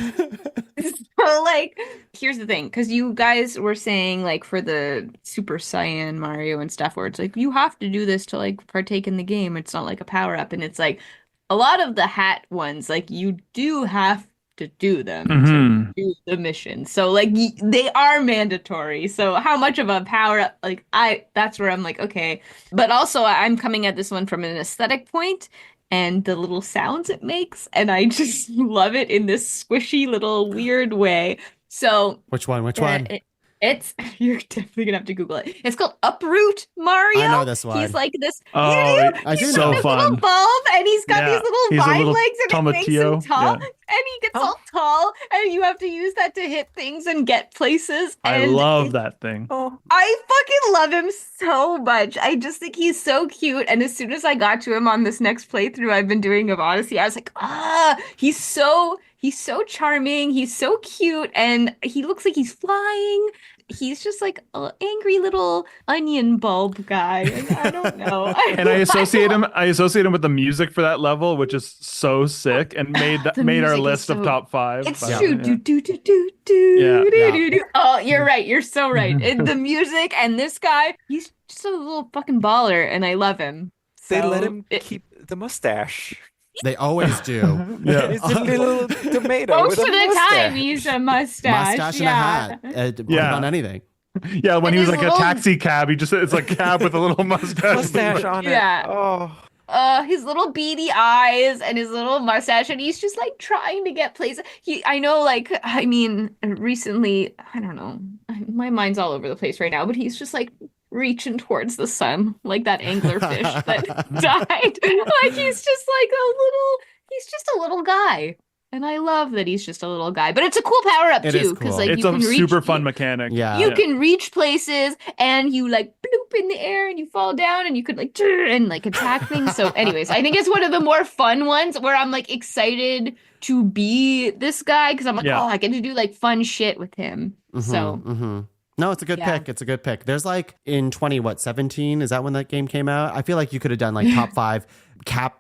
so like here's the thing, because you guys were saying like for the Super Saiyan Mario and stuff, where it's like you have to do this to like partake in the game. It's not like a power up, and it's like a lot of the hat ones, like you do have to do them to do the mission. So like they are mandatory. So how much of a power up, like that's where I'm like, okay. But also I'm coming at this one from an aesthetic point and the little sounds it makes, and I just love it in this squishy little weird way. So Which one? Which one? It's you're definitely gonna have to Google it. It's called Uproot Mario. I know this one. He's like this. Oh, you do? I do He's know. got So this fun. little bulb, and he's got Yeah. these little He's a vine little legs, and it makes him tomatillo. tall. Yeah. And he gets all tall, and you have to use that to hit things and get places. I And love that thing. Oh, I fucking love him so much. I just think he's so cute. And as soon as I got to him on this next playthrough I've been doing of Odyssey, I was like, he's so charming. He's so cute, and he looks like he's flying. He's just like an angry little onion bulb guy. I don't know. And I associate him with the music for that level, which is so sick, and made The our music is list of so- top 5. It's but, true. yeah. Do do do do do Yeah. do Yeah. do do. Oh, you're right. You're so right. The music and this guy, he's just a little fucking baller, and I love him. they So let him it- keep the mustache. They always do. Yeah. He's a little tomato Most with of a the mustache. time, he's a mustache. Mustache yeah. and a hat. Yeah. On anything. Yeah, when And he was his like little- a taxi cab, it's like cab with a little mustache. Mustache on it. Yeah. Oh, His little beady eyes and his little mustache, and he's just like trying to get places. I know, like, I mean, recently, I don't know, my mind's all over the place right now, but he's just like reaching towards the sun, like that anglerfish that died. Like he's just a little guy. And I love that he's just a little guy. But it's a cool power up It too, is because cool. like It's you a can reach super fun mechanic. Yeah. you can reach places, and you like bloop in the air and you fall down, and you could like and like attack things. So anyways, I think it's one of the more fun ones where I'm like excited to be this guy, because I'm like, Yeah. oh, I get to do like fun shit with him. So No, it's a good Yeah. pick. It's a good pick. There's like in 17? Is that when that game came out? I feel like you could have done like top 5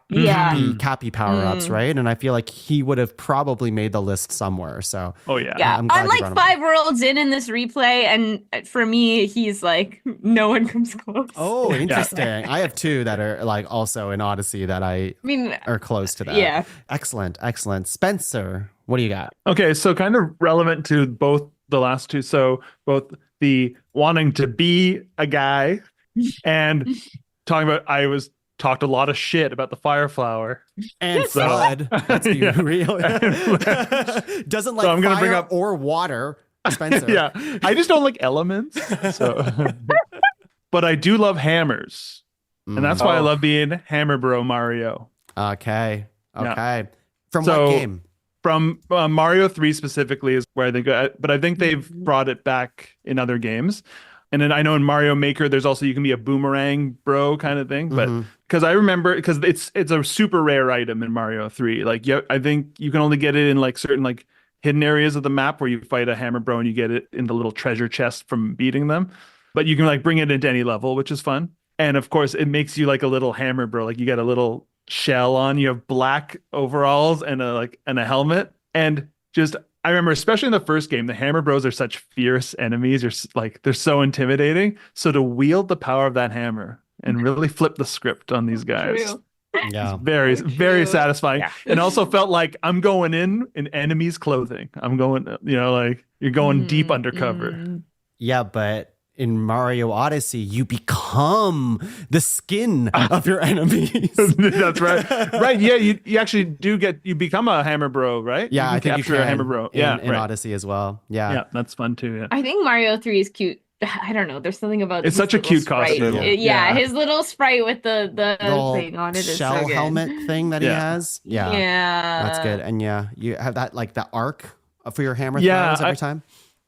Yeah. Cappy power-ups, right? And I feel like he would have probably made the list somewhere. So Oh yeah. yeah, I'm glad I'm you like brought him 5 worlds in this replay, and for me, he's like no one comes close. Oh, interesting. I have 2 that are like also in Odyssey that I mean, are close to that. yeah. Excellent. Spencer, what do you got? Okay, so kind of relevant to both the last 2. So both the wanting to be a guy and talking about talked a lot of shit about the fire flower. And So- flood. Let's be Yeah. real. Doesn't like So I'm gonna fire bring up- or water, Spencer. Yeah, I just don't like elements. So, but I do love hammers, and that's why I Oh. love being Hammer Bro Mario. Okay. Yeah. From So- what game? From Mario 3 specifically is where I think, but I think they've brought it back in other games. And then I know in Mario Maker, there's also you can be a boomerang bro kind of thing. But because I remember, because it's a super rare item in Mario 3. Like I think you can only get it in like certain like hidden areas of the map where you fight a hammer bro and you get it in the little treasure chest from beating them. But you can like bring it into any level, which is fun. And of course, it makes you like a little hammer bro. Like you get a little shell on. You have black overalls and a helmet. And just I remember, especially in the first game, the Hammer Bros are such fierce enemies. They're so intimidating. So to wield the power of that hammer and really flip the script on these guys, True. Yeah. very, very True. satisfying. Yeah. And also felt like I'm going in enemy's clothing. I'm going, like you're going deep undercover. Yeah, but in Mario Odyssey, you become the skin of your enemies. That's right. Right. Yeah. You actually you become a Hammer Bro, right? Yeah, I you can think you capture can a Hammer Bro. in, Yeah. in right. Odyssey as well. Yeah. Yeah. That's fun too. Yeah. I think Mario 3 is cute. I don't know. There's something about It's his such a little cute sprite. costume. Yeah, Yeah. his little sprite with the Little thing on it is shell so good. helmet thing that he Yeah. has. Yeah. Yeah. That's good. And yeah, you have that like the arc for your hammer Yeah, throws every time.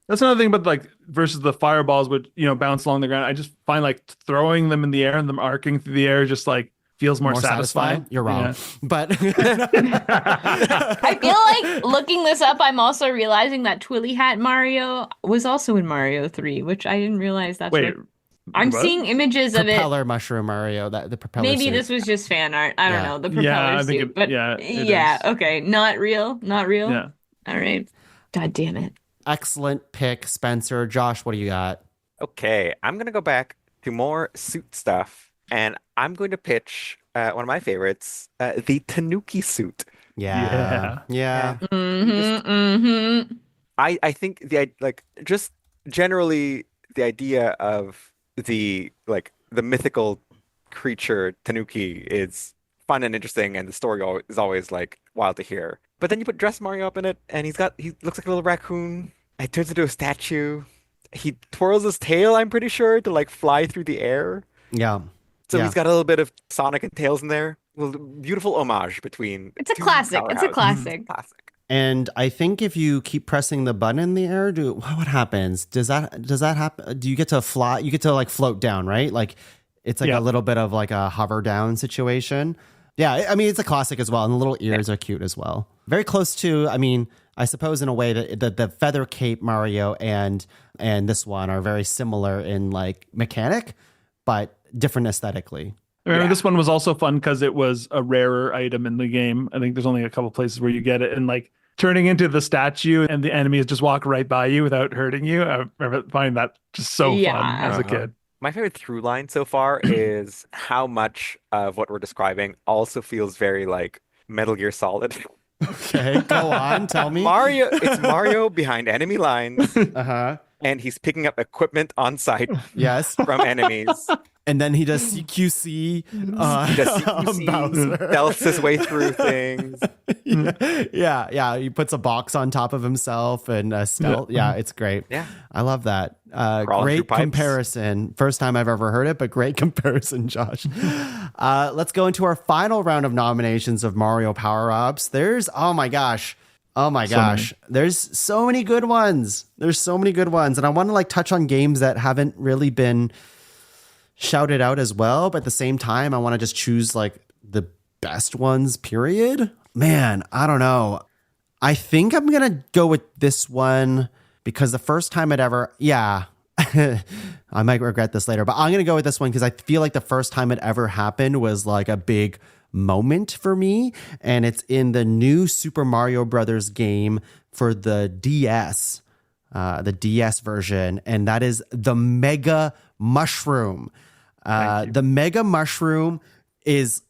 That's another thing, but like versus the fireballs, which bounce along the ground. I just find like throwing them in the air and them arcing through the air just like feels more satisfying. You're wrong, Yeah. but I feel like looking this up, I'm also realizing that Twilly Hat Mario was also in Mario 3, which I didn't realize that's Wait, what. I'm what? seeing images of it. propeller mushroom Mario, that the propeller. Maybe suit. this was just fan art. I don't Yeah. know. The Yeah, propeller I think suit. it- But yeah, it yeah, is. okay. Not real. Not real. Yeah. All right. God damn it. Excellent pick, Spencer. Josh, what do you got? Okay, I'm gonna go back to more suit stuff, and I'm going to pitch one of my favorites, the Tanuki suit. Yeah. Mm-hmm. Mm-hmm. I think like just generally the idea of the mythical creature Tanuki is fun and interesting, and the story is always like wild to hear. But then you put Dress Mario up in it, and he looks like a little raccoon. It turns into a statue. He twirls his tail, I'm pretty sure, to like fly through the air. Yeah. So Yeah. he's got a little bit of Sonic and Tails in there. Well, beautiful homage between It's a two classic. It's a powerhouses. classic. Classic. And I think if you keep pressing the button in the air, what happens? Does that happen? Do you get to fly? You get to like float down, right? Like it's like Yeah. a little bit of like a hover down situation. Yeah, I mean it's a classic as well, and the little ears are cute as well. Very close to, I mean, I suppose in a way that the Feather Cape Mario and this one are very similar in like mechanic, but different aesthetically. I remember Yeah. this one was also fun because it was a rarer item in the game. I think there's only a couple places where you get it, and like turning into the statue and the enemies just walk right by you without hurting you. I remember finding that just so fun Yeah. as a Uh-huh. kid. My favorite through line so far is how much of what we're describing also feels very like Metal Gear Solid. Okay, go on, tell me. It's Mario behind enemy lines, Uh-huh. and he's picking up equipment on site Yes. from enemies. And then he does CQC. He does CQC, Bowser. stealths his way through things. yeah. He puts a box on top of himself and stealth. Yeah, it's great. Yeah. I love that. Crawling through Great pipes. comparison. First time I've ever heard it, but great comparison, Josh. Let's go into our final round of nominations of Mario Power Ups. Oh my gosh. There's so many good ones. And I want to like touch on games that haven't really been shouted out as well, but at the same time, I want to just choose like the best ones, period. Man, I don't know. I think I'm going to go with this one because the first time I might regret this later, but I'm going to go with this one because I feel like the first time it ever happened was like a big moment for me. And it's in the new Super Mario Brothers game for the DS version. And that is the Mega Mushroom. The Mega Mushroom is,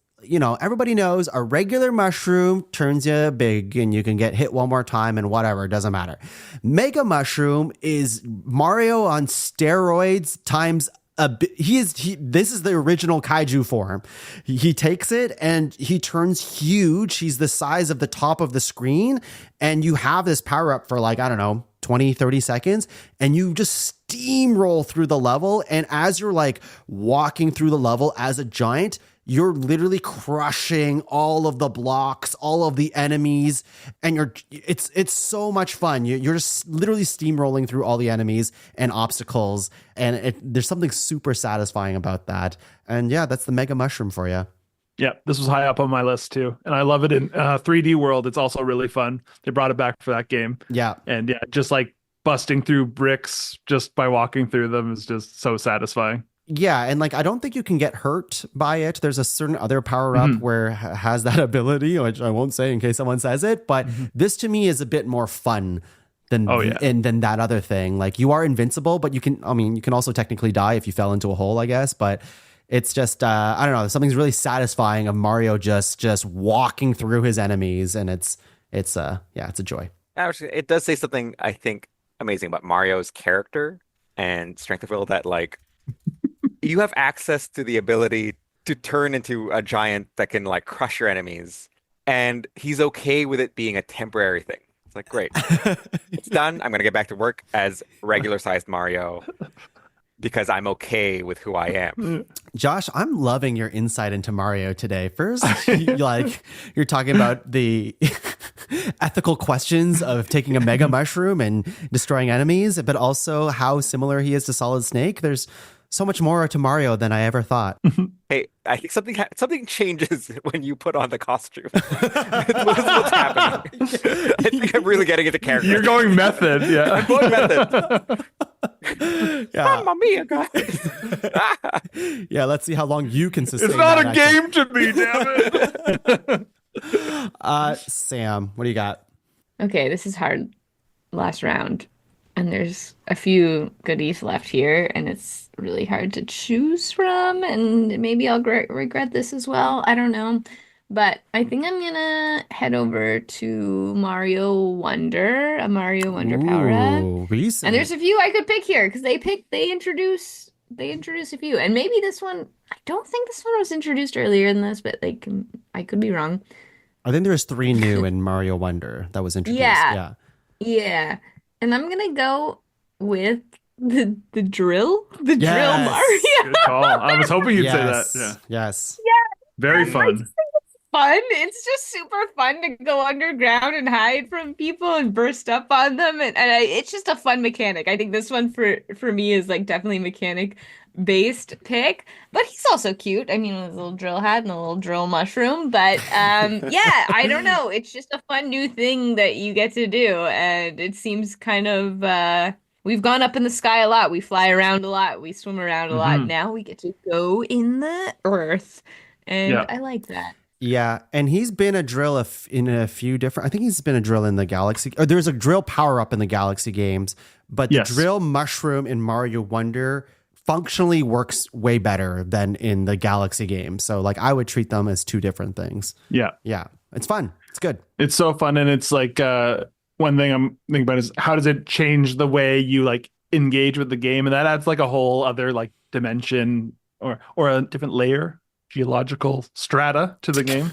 everybody knows a regular mushroom turns you big and you can get hit one more time and whatever, it doesn't matter. Mega Mushroom is Mario on steroids times this is the original kaiju form. He takes it and he turns huge. He's the size of the top of the screen, and you have this power up for like, I don't know, 20, 30 seconds, and you just steamroll through the level. And as you're like walking through the level as a giant, you're literally crushing all of the blocks, all of the enemies, and it's so much fun. You're just literally steamrolling through all the enemies and obstacles, and there's something super satisfying about that. And yeah, that's the Mega Mushroom for you. Yeah, this was high up on my list too, and I love it in 3D World. It's also really fun. They brought it back for that game, Yeah. and yeah, just like busting through bricks just by walking through them is just so satisfying. Yeah, and like I don't think you can get hurt by it. There's a certain other power up where it has that ability, which I won't say in case someone says it, but this to me is a bit more fun than than that other thing. Like you are invincible, but you can also technically die if you fell into a hole, I guess, but it's just I don't know, something's really satisfying of Mario just walking through his enemies, and it's a joy. Actually, it does say something I think amazing about Mario's character and strength of will, that like you have access to the ability to turn into a giant that can like crush your enemies, and he's okay with it being a temporary thing. It's like, great, it's done. I'm gonna get back to work as regular sized Mario because I'm okay with who I am. Josh, I'm loving your insight into Mario today. First, you're talking about the ethical questions of taking a mega mushroom and destroying enemies, but also how similar he is to Solid Snake. There's so much more to Mario than I ever thought. Hey, I think something changes when you put on the costume. What's happening? I think I'm really getting into character. You're going method, yeah. I'm going method. Yeah. Mamma mia, guys. Yeah, let's see how long you can sustain. It's not that a accent. game to me, damn it. Sam, what do you got? Okay, this is hard. Last round. And there's a few goodies left here, and it's really hard to choose from. And maybe I'll regret this as well. I don't know. But I think I'm gonna head over to Mario Wonder, a Mario Wonder power up. Ooh, recent. And there's a few I could pick here because they introduce a few. And maybe this one, I don't think this one was introduced earlier in this, but like I could be wrong. I think there's 3 new in Mario Wonder that was introduced. Yeah. Yeah. And I'm gonna go with the drill. The drill Yes. Mario. Good call. I was hoping you'd say that. Yes. Yeah. Yes. Very I just fun. think it's fun. It's just super fun to go underground and hide from people and burst up on them, and it's just a fun mechanic. I think this one for me is like definitely mechanic based pick, but he's also cute. I mean, with his little drill hat and a little drill mushroom. But yeah, I don't know. It's just a fun new thing that you get to do, and it seems kind of. We've gone up in the sky a lot. We fly around a lot. We swim around a lot. Now we get to go in the earth. And Yeah. I like that. Yeah, and he's been a drill in a few different. I think he's been a drill in the Galaxy. Or there's a drill power up in the Galaxy games, but Yes. the drill mushroom in Mario Wonder functionally works way better than in the Galaxy games. So like I would treat them as 2 different things. Yeah. Yeah, it's fun. It's good. It's so fun. And it's like one thing I'm thinking about is how does it change the way you like engage with the game? And that adds like a whole other like dimension or a different layer, geological strata to the game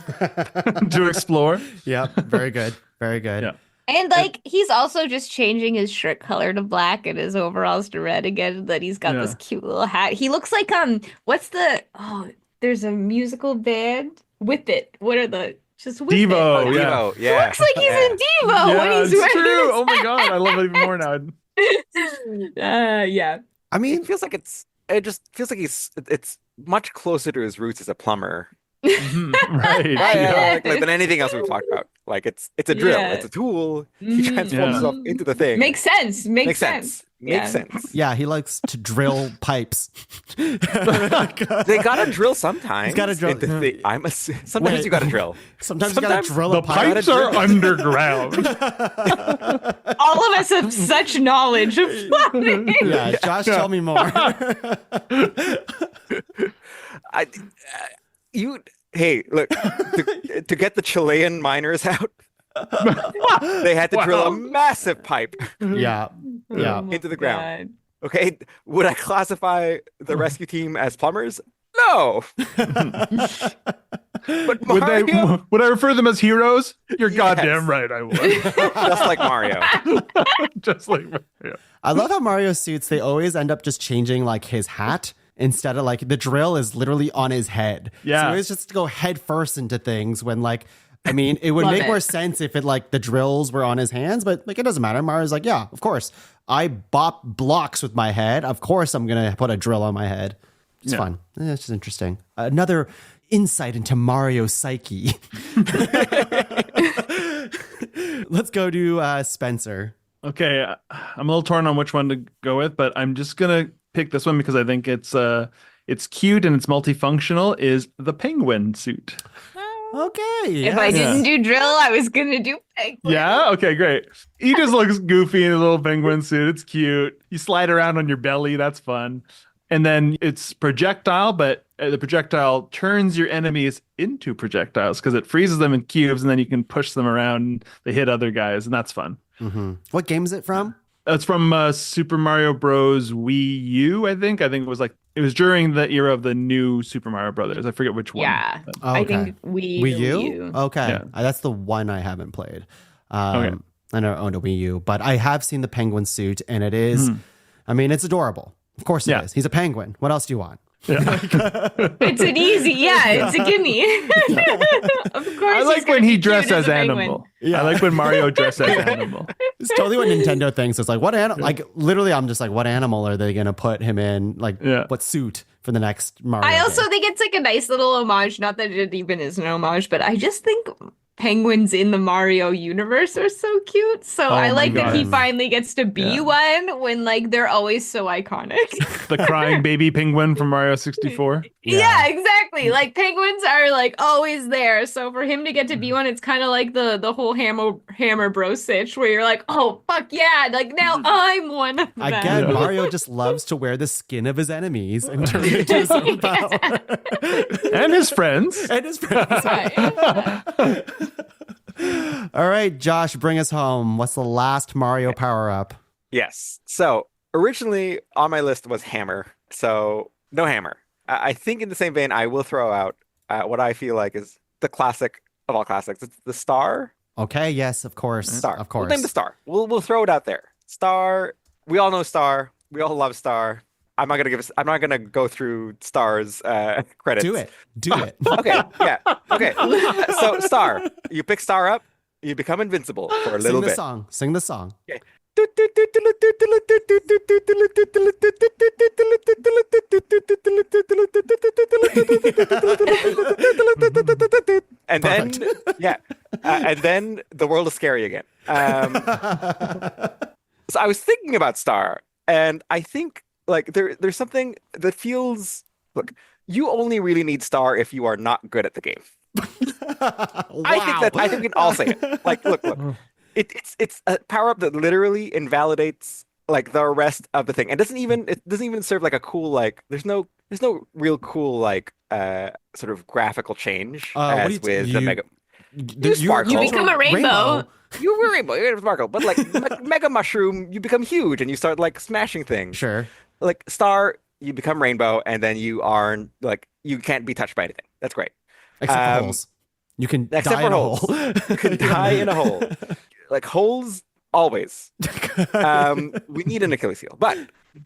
to explore. Yeah, very good. Very good. Yeah. And like he's also just changing his shirt color to black and his overalls to red again. That he's got Yeah. this cute little hat. He looks like there's a musical band. Whip It. What are the just Whip It. Devo, yeah. Devo, yeah. Looks like he's Yeah. in Devo when he's it's wearing true. his Oh my god, I love it even more now. yeah. I mean, It feels like it just feels like it's much closer to his roots as a plumber. Mhm. Right. Yeah. Like than anything else we've talked about. Like it's a drill, Yeah. it's a tool. He Mhm. transforms Yeah. himself into the thing. Makes sense. Makes sense. Makes Yeah. sense. yeah, he likes to drill pipes. They gotta drill sometimes. He's gotta drill- into the- sometimes Wait. you gotta drill. Sometimes you gotta Sometimes drill The a pipe. pipes are underground. All of us have such knowledge of plumbing. Yeah, Josh, tell me more. Hey, look, to get the Chilean miners out, they had to drill a Wow. massive pipe yeah, yeah. Oh my into the ground. God. Okay, would I classify the rescue team as plumbers? No. But Mario, Would I refer them as heroes? You're Yes. goddamn right I would. just like Mario. Just like yeah. I love how Mario suits, they always end up just changing like his hat instead of like the drill is literally on his head. Yeah. So he always just go head first into things when like, I mean, it would Love make it. more sense if it like the drills were on his hands, but like it doesn't matter. Mario's like, yeah, of course. I bop blocks with my head. Of course I'm going to put a drill on my head. It's Yeah. fun. It's just interesting. Another insight into Mario's psyche. Let's go to Spencer. Okay, I'm a little torn on which one to go with, but I'm just gonna pick this one because I think it's cute and it's multifunctional. Is the penguin suit? Okay. If I yes. didn't do drill, I was gonna do penguin. Yeah. Okay. Great. He just looks goofy in a little penguin suit. It's cute. You slide around on your belly. That's fun. And then it's projectile, but the projectile turns your enemies into projectiles because it freezes them in cubes, and then you can push them around. And they hit other guys, and that's fun. Mhm. What game is it from? That's from Super Mario Bros. Wii U, I think. I think it was during the era of the new Super Mario Brothers. I forget which one. Yeah. But- Oh, I okay. think we Wii U? Okay. Yeah. That's the one I haven't played. Okay. I never owned a Wii U, but I have seen the penguin suit, and it is, I mean, it's adorable. Of course it Yeah. is. He's a penguin. What else do you want? Yeah. It's an easy, it's a gimme. Of I he's like gonna when he be dressed cute as a penguin. animal. Yeah. I like when Mario dressed as animal. It's totally what Nintendo thinks. It's like, what animal? Like, literally, I'm just like, what animal are they going to put him in? Like, what suit for the next Mario I also game? think it's like a nice little homage. Not that it even is an homage, but I just think penguins in the Mario universe are so cute. So I my like that he God. finally gets to be Yeah. one when like they're always so iconic. The crying baby penguin from Mario 64. Yeah, exactly. Like penguins are like always there. So for him to get to be one, it's kind of like the whole hammer bro sitch where you're like, oh fuck yeah, like now I'm one of them. Again, Mario just loves to wear the skin of his enemies and turn it into his own power. And his friends. And his friends. All right, Josh, bring us home. What's the last Mario power up? Yes. So originally on my list was hammer. So no hammer. I think in the same vein, I will throw out what I feel like is the classic of all classics. It's the star. Okay, yes, of course. Star. Of course. We'll name the star. We'll throw it out there. Star. We all know Star. We all love Star. I'm not gonna go through Star's credits. Do it. Do it. Okay. Yeah. Okay. So Star. You pick Star up. You become invincible for a little Sing the bit. song. Sing the song. Okay. And then, and then the world is scary again. So I was thinking about Star, and I think like there's something that feels. Look, you only really need Star if you are not good at the game. I think we can all say it. Like, look. It's a power up that literally invalidates like the rest of the thing. It doesn't even serve like a cool like. There's no real cool like sort of graphical change as with the mega. You sparkle. You become a rainbow. You were rainbow. You sparkle, but like mega mushroom, you become huge and you start like smashing things. Sure. Like Star, you become rainbow, and then you are like you can't be touched by anything. That's great. Except for holes. You can Except die for in a holes. hole. You can die in a hole. Like holes, always. We need an Achilles heel. But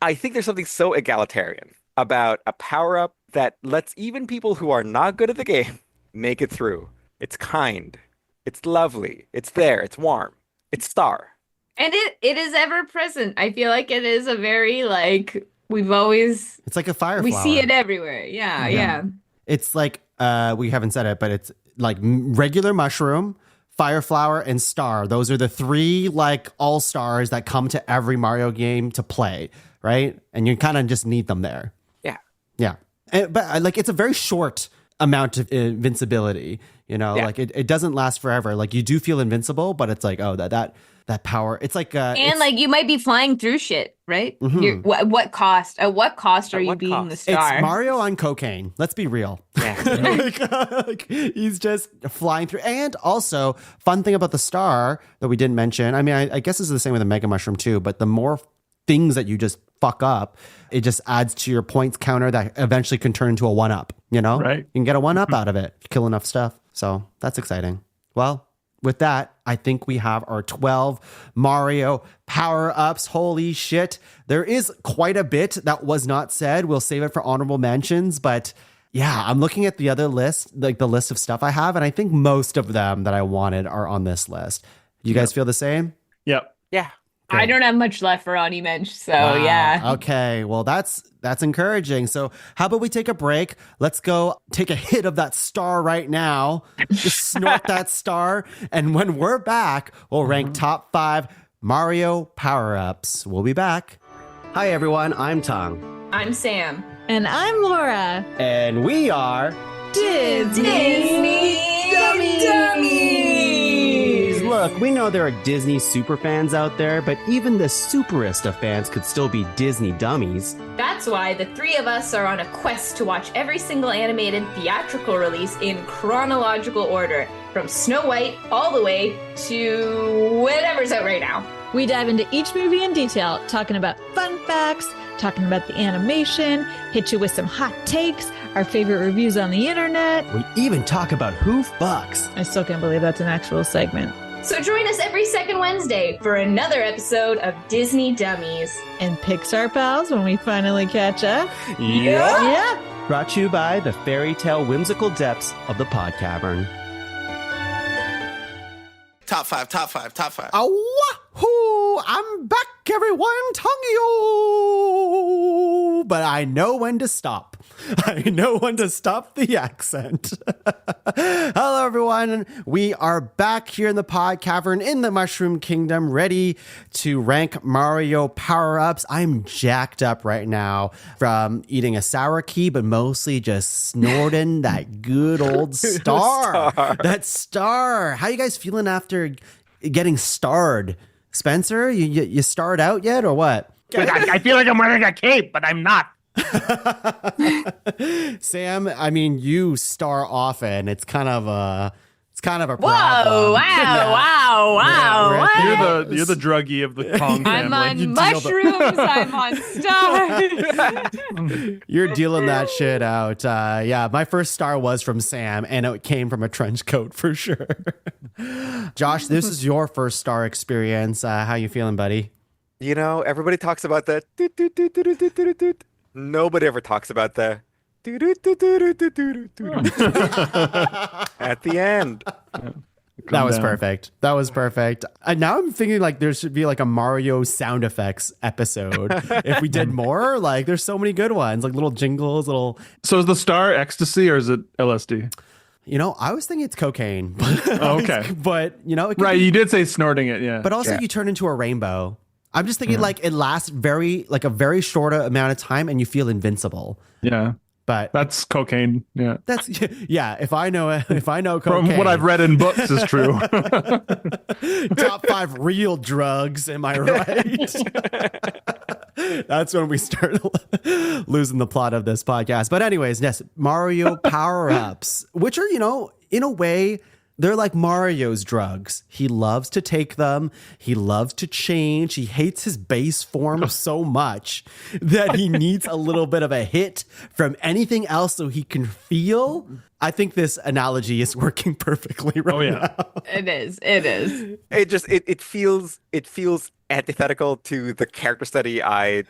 I think there's something so egalitarian about a power-up that lets even people who are not good at the game make it through. It's kind. It's lovely. It's there. It's warm. It's Star. And it is ever present. I feel like it is a very like we've always It's like a fire we flower. see it everywhere. Yeah. It's like we haven't said it, but it's like regular mushroom, fire flower, and star. Those are the three like all stars that come to every Mario game to play, right? And you kind of just need them there. Yeah. But like it's a very short amount of invincibility. You know, like it doesn't last forever. Like you do feel invincible, but it's like that power. It's like and like you might be flying through shit, right? Mm-hmm. What cost? At what cost are you being the star? It's Mario on cocaine. Let's be real. Yeah. like, he's just flying through. And also, fun thing about the star that we didn't mention. I mean, I guess this is the same with the Mega Mushroom too. But the more things that you just fuck up, it just adds to your points counter that eventually can turn into a 1-up. You know, right? You can get a 1-up out of it. Kill enough stuff. So that's exciting. Well. With that, I think we have our 12 Mario power-ups. Holy shit. There is quite a bit that was not said. We'll save it for honorable mentions. But yeah, I'm looking at the other list, like the list of stuff I have. And I think most of them that I wanted are on this list. You guys feel the same? Yep. Yeah. I don't have much left for Ani Mensch, so yeah. Okay, well that's encouraging. So how about we take a break? Let's go take a hit of that star right now. Just snort that star, and when we're back, we'll rank top 5 Mario power-ups. We'll be back. Hi everyone, I'm Tuong. I'm Sam. And I'm Laura. And we are Disney Dummies. Look, we know there are Disney superfans out there, but even the superest of fans could still be Disney dummies. That's why the three of us are on a quest to watch every single animated theatrical release in chronological order, from Snow White all the way to whatever's out right now. We dive into each movie in detail, talking about fun facts, talking about the animation, hit you with some hot takes, our favorite reviews on the internet. We even talk about who fucks. I still can't believe that's an actual segment. So join us every second Wednesday for another episode of Disney Dummies. And Pixar pals when we finally catch up. Yeah. Brought to you by the fairy tale whimsical depths of the pod cavern. Top five, top five, top five. Wahoo! I'm back, everyone. Tongyo! But I know when to stop. I know when to stop the accent. Hello, everyone. We are back here in the Pod Cavern in the Mushroom Kingdom, ready to rank Mario power-ups. I'm jacked up right now from eating a sour key, but mostly just snorting that good old star. That star. How you guys feeling after getting starred? Spencer, you starred out yet or what? I feel like I'm wearing a cape, but I'm not. Sam, I mean, you star often. It's kind of a problem. Whoa! Wow! right. You're the druggie of the Kong I'm family. on mushrooms. I'm on stars. You're dealing that shit out. Yeah, my first star was from Sam, and it came from a trench coat for sure. Josh, this is your first star experience. How you feeling, buddy? You know, everybody talks about the nobody ever talks about the at the end. That was down. perfect. That was perfect. And now I'm thinking like there should be like a Mario sound effects episode. If we did more, like there's so many good ones, like little jingles, little. So is the star ecstasy or is it LSD? You know, I was thinking it's cocaine. Oh, okay. But you know, it could Right, be- you did say snorting it, yeah. But also, you turn into a rainbow. I'm just thinking like it lasts a very short amount of time, and you feel invincible. Yeah, But that's cocaine. Yeah, that's yeah. If I know cocaine, from what I've read in books is true. top 5 real drugs. Am I right? That's when we start losing the plot of this podcast. But anyways, yes, Mario power-ups, which are, you know, in a way, they're like Mario's drugs. He loves to take them. He loves to change. He hates his base form so much that he needs a little bit of a hit from anything else so he can feel. I think this analogy is working perfectly right now. It is. It feels antithetical to the character study I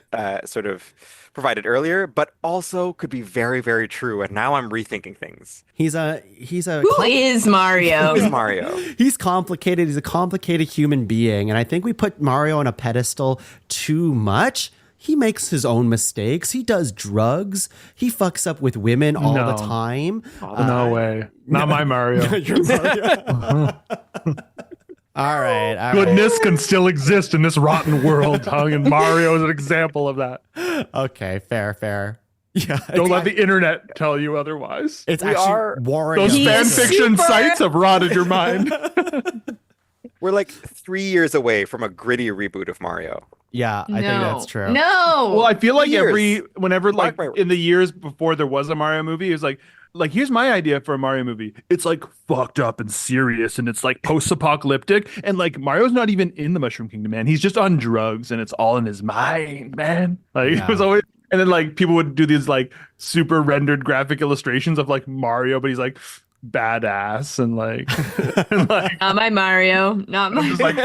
sort of provided earlier, but also could be very, very true. And now I'm rethinking things. He's a Who is Mario? Who is Mario? He's complicated. He's a complicated human being. And I think we put Mario on a pedestal too much. He makes his own mistakes. He does drugs. He fucks up with women all the time. No way. Not my Mario. Your Mario. All right. Goodness can still exist in this rotten world, and Mario is an example of that. Okay, fair. Yeah. Don't let the internet tell you otherwise. It's We actually are- Wario. Those He fan is fiction super- sites have rotted your mind. We're like 3 years away from a gritty reboot of Mario. Yeah, I think that's true. No. Well, I feel like Years. whenever like Mark my- in the years before there was a Mario movie, it was like here's my idea for a Mario movie. It's like fucked up and serious, and it's like post-apocalyptic, and like Mario's not even in the Mushroom Kingdom, man. He's just on drugs, and it's all in his mind, man. Like it was always, and then like people would do these like super rendered graphic illustrations of like Mario, but he's like badass and like Not my Mario. Not my. just like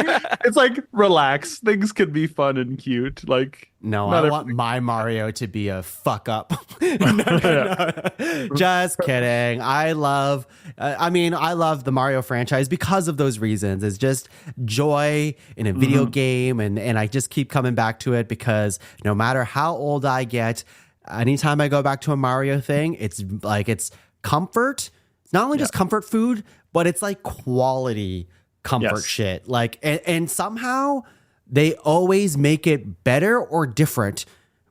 it's like relax. Things could be fun and cute. Like No, not I want my Mario to be a fuck up. No. Just kidding. I love the Mario franchise because of those reasons. It's just joy in a video game. And I just keep coming back to it because no matter how old I get, anytime I go back to a Mario thing, it's comfort. It's not only just comfort food, but it's like quality comfort shit. Like, and somehow they always make it better or different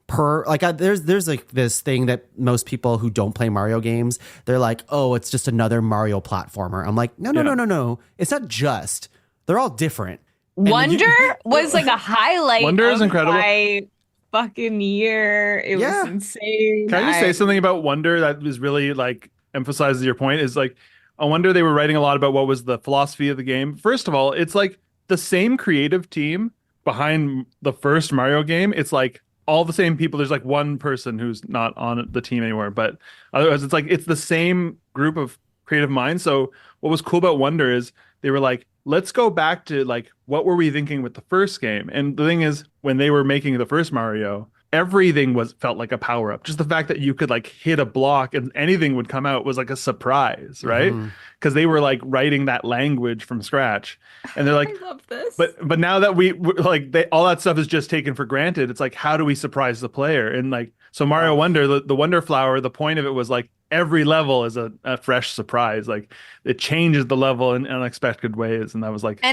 per like there's like this thing that most people who don't play Mario games, they're like, oh, it's just another Mario platformer. I'm like, no. It's not just. They're all different. And Wonder was like a highlight. Wonder is of incredible. My fucking year. It was insane. Can I just say something about Wonder that was really like emphasizes your point? Is like I wonder they were writing a lot about what was the philosophy of the game. First of all, it's like the same creative team behind the first Mario game. It's like all the same people. There's like one person who's not on the team anymore, but otherwise it's like it's the same group of creative minds. So what was cool about Wonder is they were like, let's go back to like what were we thinking with the first game? And the thing is, when they were making the first Mario, everything felt like a power up. Just the fact that you could like hit a block and anything would come out was like a surprise, right? Because they were like writing that language from scratch, and they're like, I love this. but now that all that stuff is just taken for granted. It's like, how do we surprise the player? And like, so Mario Wonder, the Wonder Flower, the point of it was like every level is a fresh surprise. Like it changes the level in unexpected ways, and that was like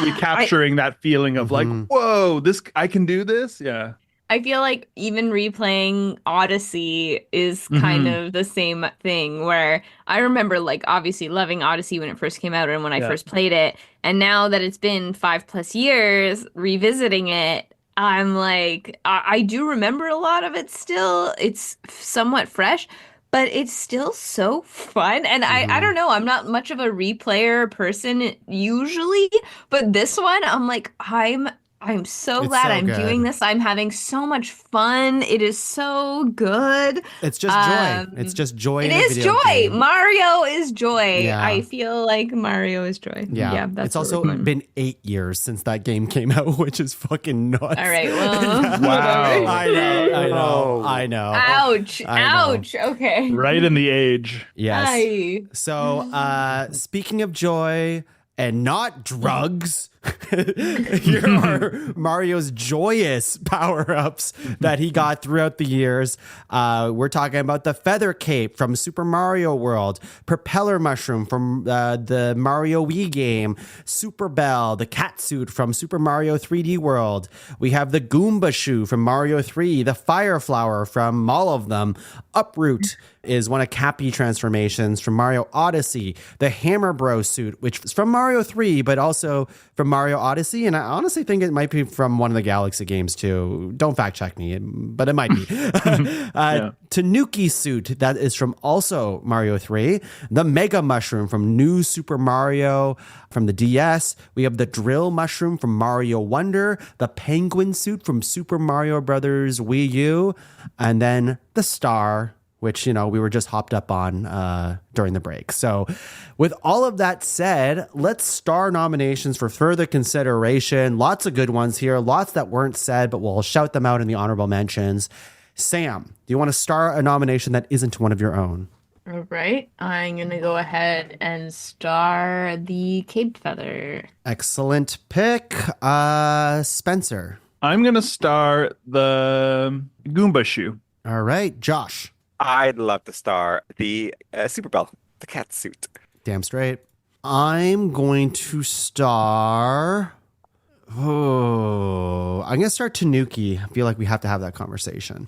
recapturing that feeling of like, whoa, I can do this. Yeah. I feel like even replaying Odyssey is kind of the same thing, where I remember like obviously loving Odyssey when it first came out and when I first played it. And now that it's been 5+ years, revisiting it, I'm like, I do remember a lot of it still. It's somewhat fresh, but it's still so fun. And I don't know, I'm not much of a replayer person usually, but this one, I'm like, I'm so glad so I'm good. doing this. I'm having so much fun. It is so good. It's just joy. It's just joy. It in a is video joy. game. Mario is joy. Yeah. I feel like Mario is joy. Yeah, that's it's what also we're doing. been 8 years since that game came out, which is fucking nuts. All right, well, Wow. I know. ouch, I know. ouch. Okay. Right in the age. Yes. Aye. So, speaking of joy and not drugs, here are Mario's joyous power-ups that he got throughout the years. We're talking about the Feather Cape from Super Mario World, Propeller Mushroom from the Mario Wii game, Super Bell, the cat suit from Super Mario 3D World. We have the Goomba shoe from Mario 3, the Fire Flower from all of them, Uproot is one of Cappy transformations from Mario Odyssey, the Hammer Bro suit, which is from Mario 3, but also from Mario Odyssey, and I honestly think it might be from one of the Galaxy games too. Don't fact check me, but it might be. Tanuki suit, that is from also Mario 3. The Mega Mushroom from New Super Mario from the DS. We have the Drill Mushroom from Mario Wonder. The Penguin suit from Super Mario Brothers Wii U. And then the Star, which, you know, we were just hopped up on during the break. So with all of that said, let's star nominations for further consideration. Lots of good ones here, lots that weren't said, but we'll shout them out in the honorable mentions. Sam, do you want to star a nomination that isn't one of your own? All right. I'm going to go ahead and star the Caped Feather. Excellent pick. Spencer. I'm going to star the Goomba shoe. All right. Josh. I'd love to star the Super Bell, the cat suit. Damn straight. I'm going to star... Oh, I'm going to start Tanuki. I feel like we have to have that conversation.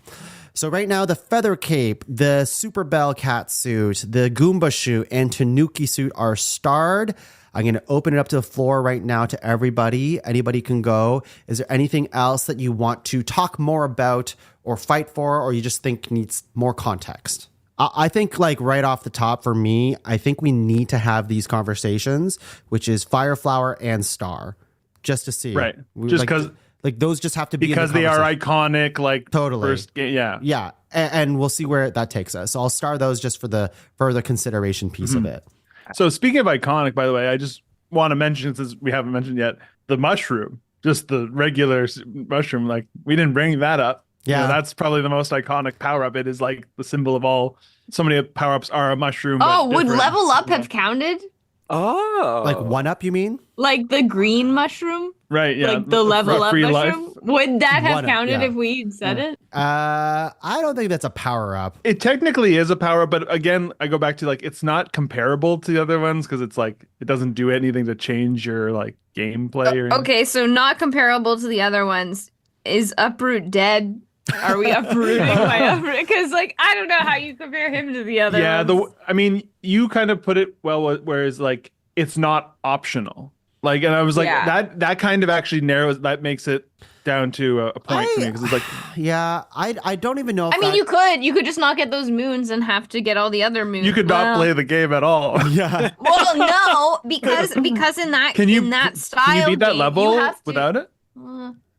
So right now, the Feather Cape, the Super Bell cat suit, the Goomba shoe, and Tanuki suit are starred. I'm going to open it up to the floor right now to everybody. Anybody can go. Is there anything else that you want to talk more about or fight for, or you just think needs more context? I think, like, right off the top for me, I think we need to have these conversations, which is Fire Flower and Star, just to see. Right. Just because... Like, those just have to be because in the they are conversation. iconic, like, Totally. first game. Yeah. Yeah. And we'll see where that takes us. So I'll star those just for the further consideration piece of it. So speaking of iconic, by the way, I just want to mention, since we haven't mentioned yet, the mushroom, just the regular mushroom. Like, we didn't bring that up. Yeah. You know, that's probably the most iconic power up. It is like the symbol of all. So many power ups are a mushroom. Oh, but would different. level up have counted? Oh. Like 1-up, you mean? Like the green mushroom? Right. Yeah. Like the level up free mushroom? life. Would that have 1-up, counted yeah. if we'd said it? I don't think that's a power up. It technically is a power up, but again, I go back to, like, it's not comparable to the other ones because it's like it doesn't do anything to change your, like, gameplay or anything. Okay, so not comparable to the other ones. Is Uproot dead? Are we uprooting my Uproot? Because, like, I don't know how you compare him to the other ones. I mean, you kind of put it well, whereas, like, it's not optional. Like, and I was like, Yeah. that kind of actually narrows, that makes it down to a point for me because it's like, Yeah, I don't even know if I mean, that- you could just not get those moons and have to get all the other moons. you could not Well- play the game at all. Yeah. Well, no, because in that Can you in that can style you beat that game, level you have to, without it?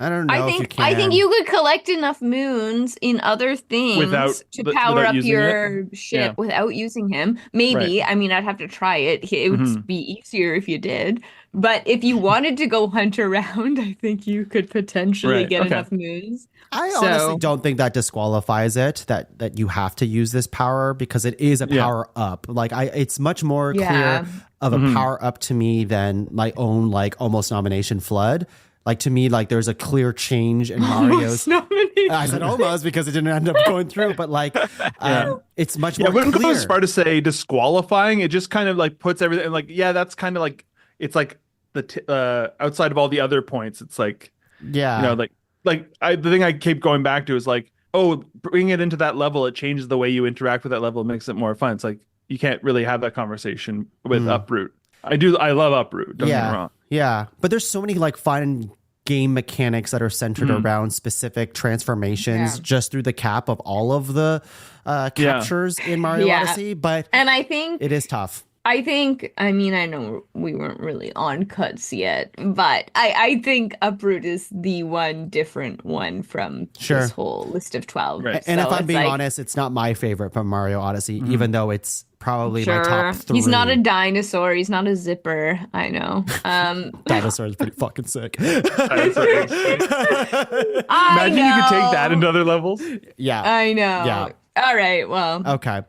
I don't know if you can. I think you could collect enough moons in other things to power without up using your it? ship Yeah. without using him. Maybe. Right. I mean, I'd have to try it. It would Mhm. be easier if you did. But if you wanted to go hunt around, I think you could potentially Right, get okay. enough moons. I So- honestly don't think that disqualifies it, that you have to use this power, because it is a Yeah. power up. Like it's much more Yeah. clear of a power up to me than my own like almost nomination flood. Like to me, like there's a clear change in Mario's. Nomination. I said almost because it didn't end up going through, but like it's much Yeah, more wouldn't go clear. as far to say disqualifying. It just kind of like puts everything like, yeah, that's kind of like, it's like the outside of all the other points. It's like, Yeah. you know, the thing I keep going back to is like, oh, bring it into that level. It changes the way you interact with that level. It makes it more fun. It's like, you can't really have that conversation with Uproot. I love Uproot. Don't get me wrong. Yeah, but there's so many like fun game mechanics that are centered around specific transformations just through the cap of all of the captures in Mario Yeah. Odyssey. But And I think it is tough. I mean, I know we weren't really on cuts yet, but I think Uproot is the one different one from Sure. this whole list of 12. Right. And So if I'm it's being like, honest, it's not my favorite from Mario Odyssey, even though it's probably my top three. He's not a dinosaur. He's not a zipper. I know. Dinosaur is pretty fucking sick. Imagine I you could take know. that into other levels. Yeah. I know. Yeah. All right. Well, Okay.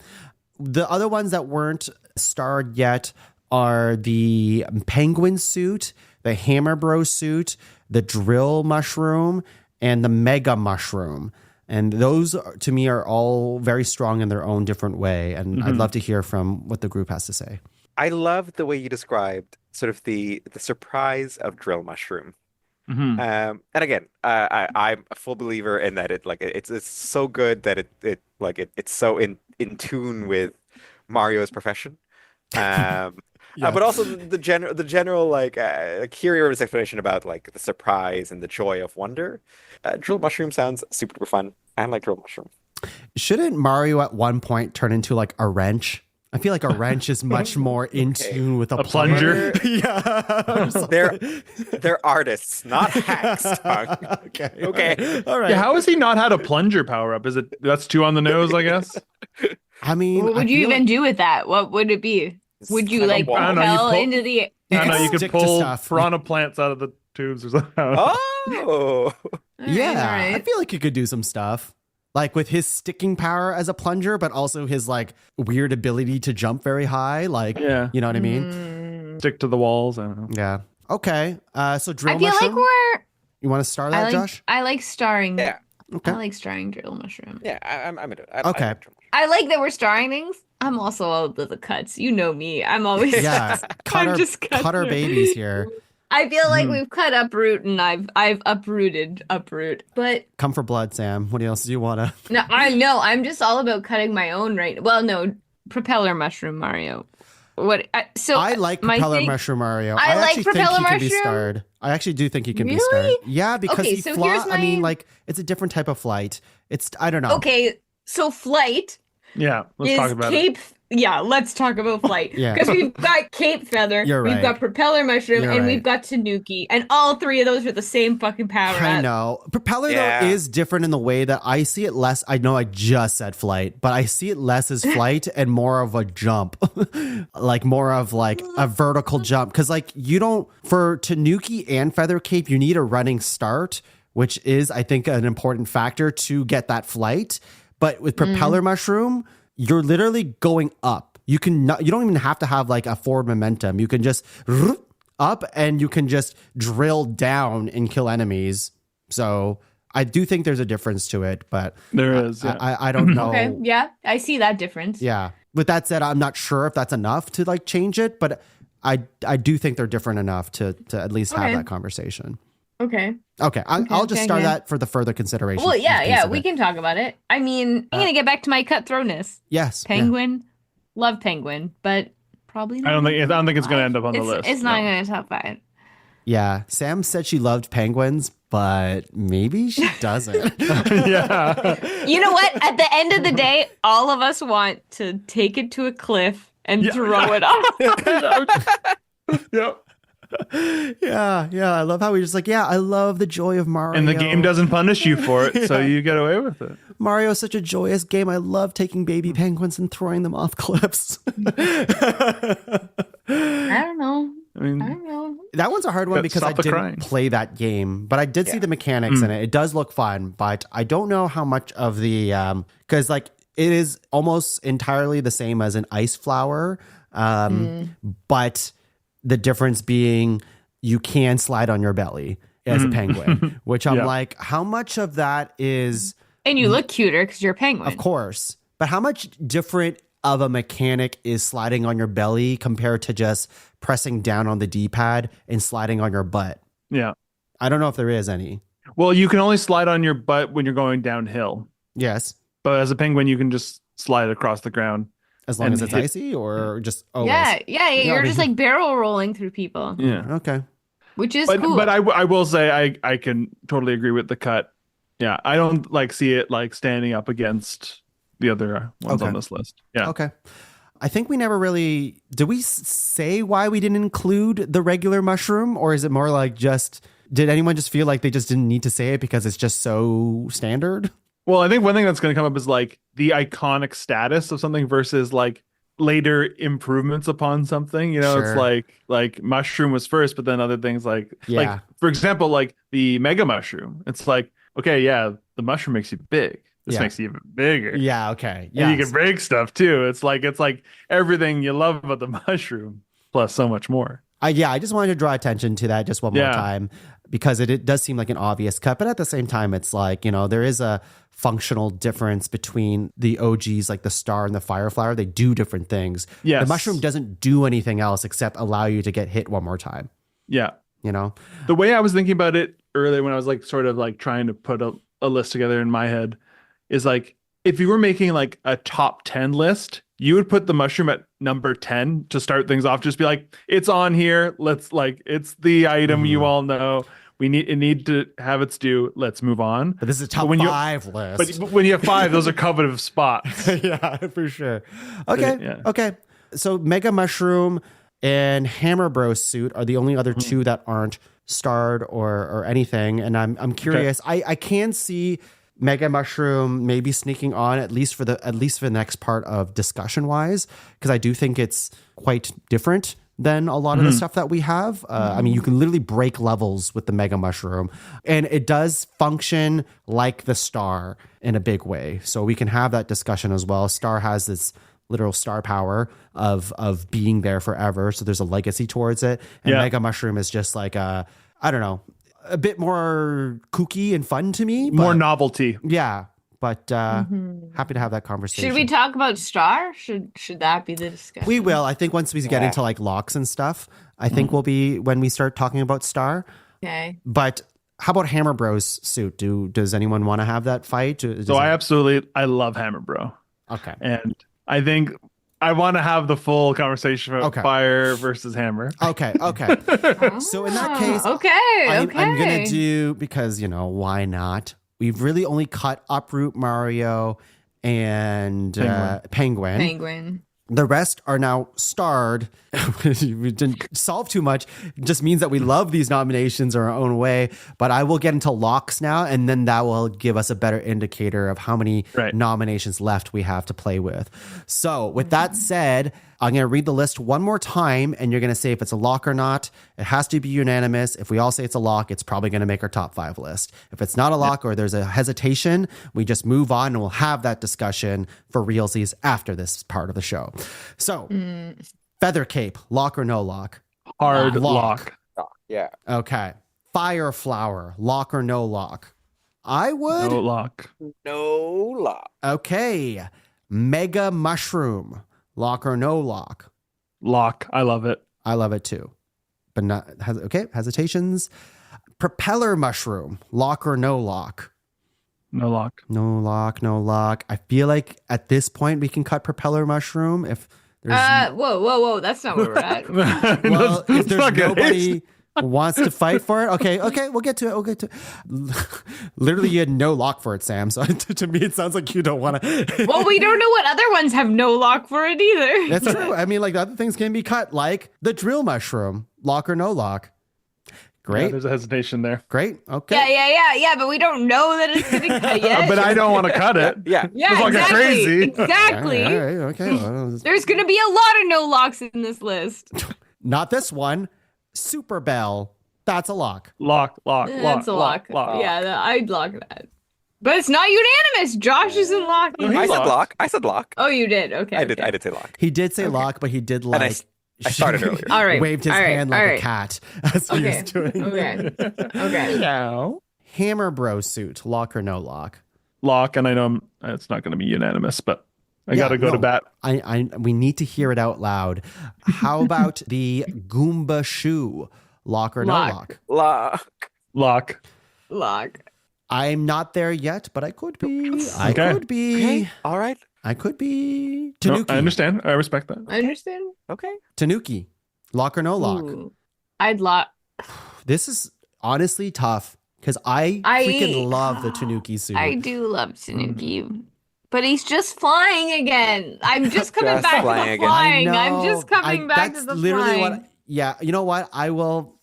The other ones that weren't starred yet are the penguin suit, the hammer bro suit, the drill mushroom, and the mega mushroom. And those to me are all very strong in their own different way. And I'd love to hear from what the group has to say. I love the way you described sort of the surprise of drill mushroom. And again, I'm a full believer in that it's so good that it's so in tune with Mario's profession. But also the general like curious explanation about like the surprise and the joy of wonder. Drill mushroom sounds super fun. I like drill mushroom. Shouldn't Mario at one point turn into like a wrench? I feel like a wrench is much more in tune with a plunger. Yeah. They're artists, not hacks. Okay. All right. Yeah, how has he not had a plunger power up? Is it that's 2 on the nose, I guess? I mean, what would you even do with that? What would it be? Would you like I don't know, you propel pull- into the I don't know, you could Stick to pull stuff. piranha plants out of the tubes or something. Oh, Yeah, all right. I feel like you could do some stuff. Like with his sticking power as a plunger, but also his like weird ability to jump very high. Like, Yeah. you know what I mean? Mm. Stick to the walls. I don't know. Yeah. Okay. So drill I feel mushroom. like we're. You want to star that, Josh? I like starring. Yeah. Okay. I like starring drill mushroom. yeah. I'm into it. Okay. like drill mushroom. I like that we're starring things. I'm also all about the cuts. You know me. I'm always. Yeah. I'm just cut our cutting. babies here. I feel like Mm-hmm. we've cut Uproot and I've uprooted Uproot, but Come for blood, Sam. What else do you want to? no, I know I'm just all about cutting my own right. Well, no, propeller mushroom Mario. So I like my Propeller thing- Mushroom Mario. I like actually think Propeller he can be Mushroom. starred. I actually do think he can be Really? starred. Yeah, because Okay, he so fly. here's I mean, my- like it's a different type of flight. It's I don't know. Okay, so flight Yeah, let's is talk about Cape. Yeah, let's talk about flight. Yeah. Because we've got Cape Feather, You're we've right. got Propeller Mushroom, You're and right. we've got Tanuki, and all three of those are the same fucking power. I up. know. Propeller Yeah. though is different in the way that I see it less. I know I just said flight, but I see it less as flight and more of a jump, like more of like a vertical jump. Because like you don't for Tanuki and Feather Cape, you need a running start, which is I think an important factor to get that flight. But with Propeller Mushroom, you're literally going up. You can not, you don't even have to have like a forward momentum. You can just up and you can just drill down and kill enemies. So I do think there's a difference to it, but There is. Yeah. I don't know. Okay, yeah, I see that difference. Yeah. With that said, I'm not sure if that's enough to like change it, but I do think they're different enough to at least have Okay. that conversation. Okay. Okay, I'll just okay, start yeah. that for the further consideration. Well, yeah, piece yeah, of we it. can talk about it. I mean, I'm gonna get back to my cutthroatness. Yes. yeah. Penguin, love Penguin, but probably not. I don't think it's going to end up on the It's, list. it's not no. gonna top 5. Yeah. Sam said she loved penguins, but maybe she doesn't. Yeah. You know what? At the end of the day, all of us want to take it to a cliff and Yeah. throw it off. Yep. Yeah, I love how we just like, yeah, I love the joy of Mario. And the game doesn't punish you for it, so you get away with it. Mario is such a joyous game. I love taking baby penguins and throwing them off cliffs. I don't know. I mean, I don't know. That one's a hard one But because I stop the didn't crying. play that game, but I did see the mechanics in it. It does look fun, but I don't know how much of the because like it is almost entirely the same as an ice flower, but the difference being you can slide on your belly as a penguin, which I'm Yeah. like, how much of that is, And you look cuter because you're a penguin. of course, but how much different of a mechanic is sliding on your belly compared to just pressing down on the D-pad and sliding on your butt? Yeah. I don't know if there is any. Well, you can only slide on your butt when you're going downhill. Yes. But as a penguin, you can just slide across the ground. As long And as it's hit- icy or just always? yeah, you're just like barrel rolling through people, Yeah. Okay. which is But cool. but I will say I can totally agree with the cut. Yeah, I don't like see it like standing up against the other ones Okay. on this list. Yeah. Okay. I think we never really, did we say why we didn't include the regular mushroom? Or is it more like just, did anyone just feel like they just didn't need to say it because it's just so standard? Well, I think one thing that's going to come up is like the iconic status of something versus like later improvements upon something. You know, Sure. it's like mushroom was first, but then other things like Yeah. for example, like the mega mushroom. It's like, okay, yeah, the mushroom makes you big. This Yeah. makes you even bigger. Yeah. Okay. And Yeah. you can break stuff too. It's like everything you love about the mushroom plus so much more. I just wanted to draw attention to that just one more Yeah. time because it does seem like an obvious cut, but at the same time, it's like, you know, there is a functional difference between the OGs, like the star and the fire flower. They do different things. Yes. The mushroom doesn't do anything else except allow you to get hit one more time, Yeah. you know? The way I was thinking about it earlier when I was like sort of like trying to put a list together in my head is like if you were making like a top 10 list, you would put the mushroom at number 10 to start things off. Just be like, it's on here. Let's like, it's the item you all know. We need to have its due. Let's move on. But this is a top when you- 5 list. But when you have 5, those are coveted spots. Yeah, for sure. Okay. Yeah. Okay. So Mega Mushroom and Hammer Bros suit are the only other two that aren't starred or anything. And I'm curious. I can see Mega Mushroom maybe sneaking on at least for the next part of discussion wise, because I do think it's quite different than a lot of the stuff that we have. I mean, you can literally break levels with the Mega Mushroom, and it does function like the star in a big way. So we can have that discussion as well. Star has this literal star power of being there forever. So there's a legacy towards it. And Yeah. Mega Mushroom is just like I don't know, a bit more kooky and fun to me. More but- novelty. yeah. But happy to have that conversation. Should we talk about Star? Should that be the discussion? We will. I think once we get into like locks and stuff, I think we'll be when we start talking about Star. Okay. But how about Hammer Bros suit? Does anyone want to have that fight? So I love Hammer Bro. Okay. And I think I want to have the full conversation about Okay. fire versus hammer. Okay. So in that case, okay, I'm okay. gonna do, because why not? We've really only cut Uproot, Mario, and Penguin. Penguin. The rest are now starred. We didn't solve too much. It just means that we love these nominations in our own way. But I will get into locks now, and then that will give us a better indicator of how many Right. nominations left we have to play with. So with that said, I'm going to read the list one more time, and you're going to say if it's a lock or not. It has to be unanimous. If we all say it's a lock, it's probably going to make our top 5 list. If it's not a lock or there's a hesitation, we just move on, and we'll have that discussion for realsies after this part of the show. So, Feather Cape, lock or no lock? Hard Lock. lock. Yeah. Okay. Fire Flower, lock or no lock? I would. No lock. No lock. Okay. Mega Mushroom, lock or no lock? Lock. I love it. I love it too. But not okay, hesitations. Propeller Mushroom, lock or no lock? No lock. No lock, no lock. I feel like at this point we can cut Propeller Mushroom if there's Whoa. That's not where we're at. well, if Let's there's not get nobody hasty. wants to fight for it. Okay, we'll get to it. Literally, you had no lock for it, Sam. So to me, it sounds like you don't want to. Well, we don't know what other ones have no lock for it either. That's true. I mean, like the other things can be cut, like the drill mushroom, lock or no lock. Great. Yeah, there's a hesitation there. Great. Okay. Yeah, but we don't know that it's getting cut yet. But I don't want to cut it. Yeah. Yeah, It's like exactly. crazy. Exactly. All right. Okay. Well, There's going to be a lot of no locks in this list. not this one. Super Bell. That's a lock. Lock. That's a lock. Yeah, I'd lock that. But it's not unanimous. Josh isn't locking. No, I he said locked. lock. I said lock. Oh, you did? Okay. I did okay. say lock. He did say lock, but he did And like. I started earlier. All right. Waved his all right, hand all like a right. cat as he Okay. was doing. Okay. No. Hammer Bro suit. Lock or no lock? Lock, and I know it's not going to be unanimous, but I got to go to bat. We need to hear it out loud. How about the Goomba shoe? Lock or Lock. no Lock. Lock. Lock. I'm not there yet, but I could be. I Okay. could be. Okay. All right. I could be. No, Tanuki. I understand. I respect that. I understand. Okay. Tanuki. Lock or no lock? Ooh. I'd lock. This is honestly tough because I freaking love the Tanuki suit. I do love Tanuki. But he's just flying again. I'm just coming Just back to flying the again. flying. I I'm know. just coming back that's to the literally flying. Yeah, you know what? I will.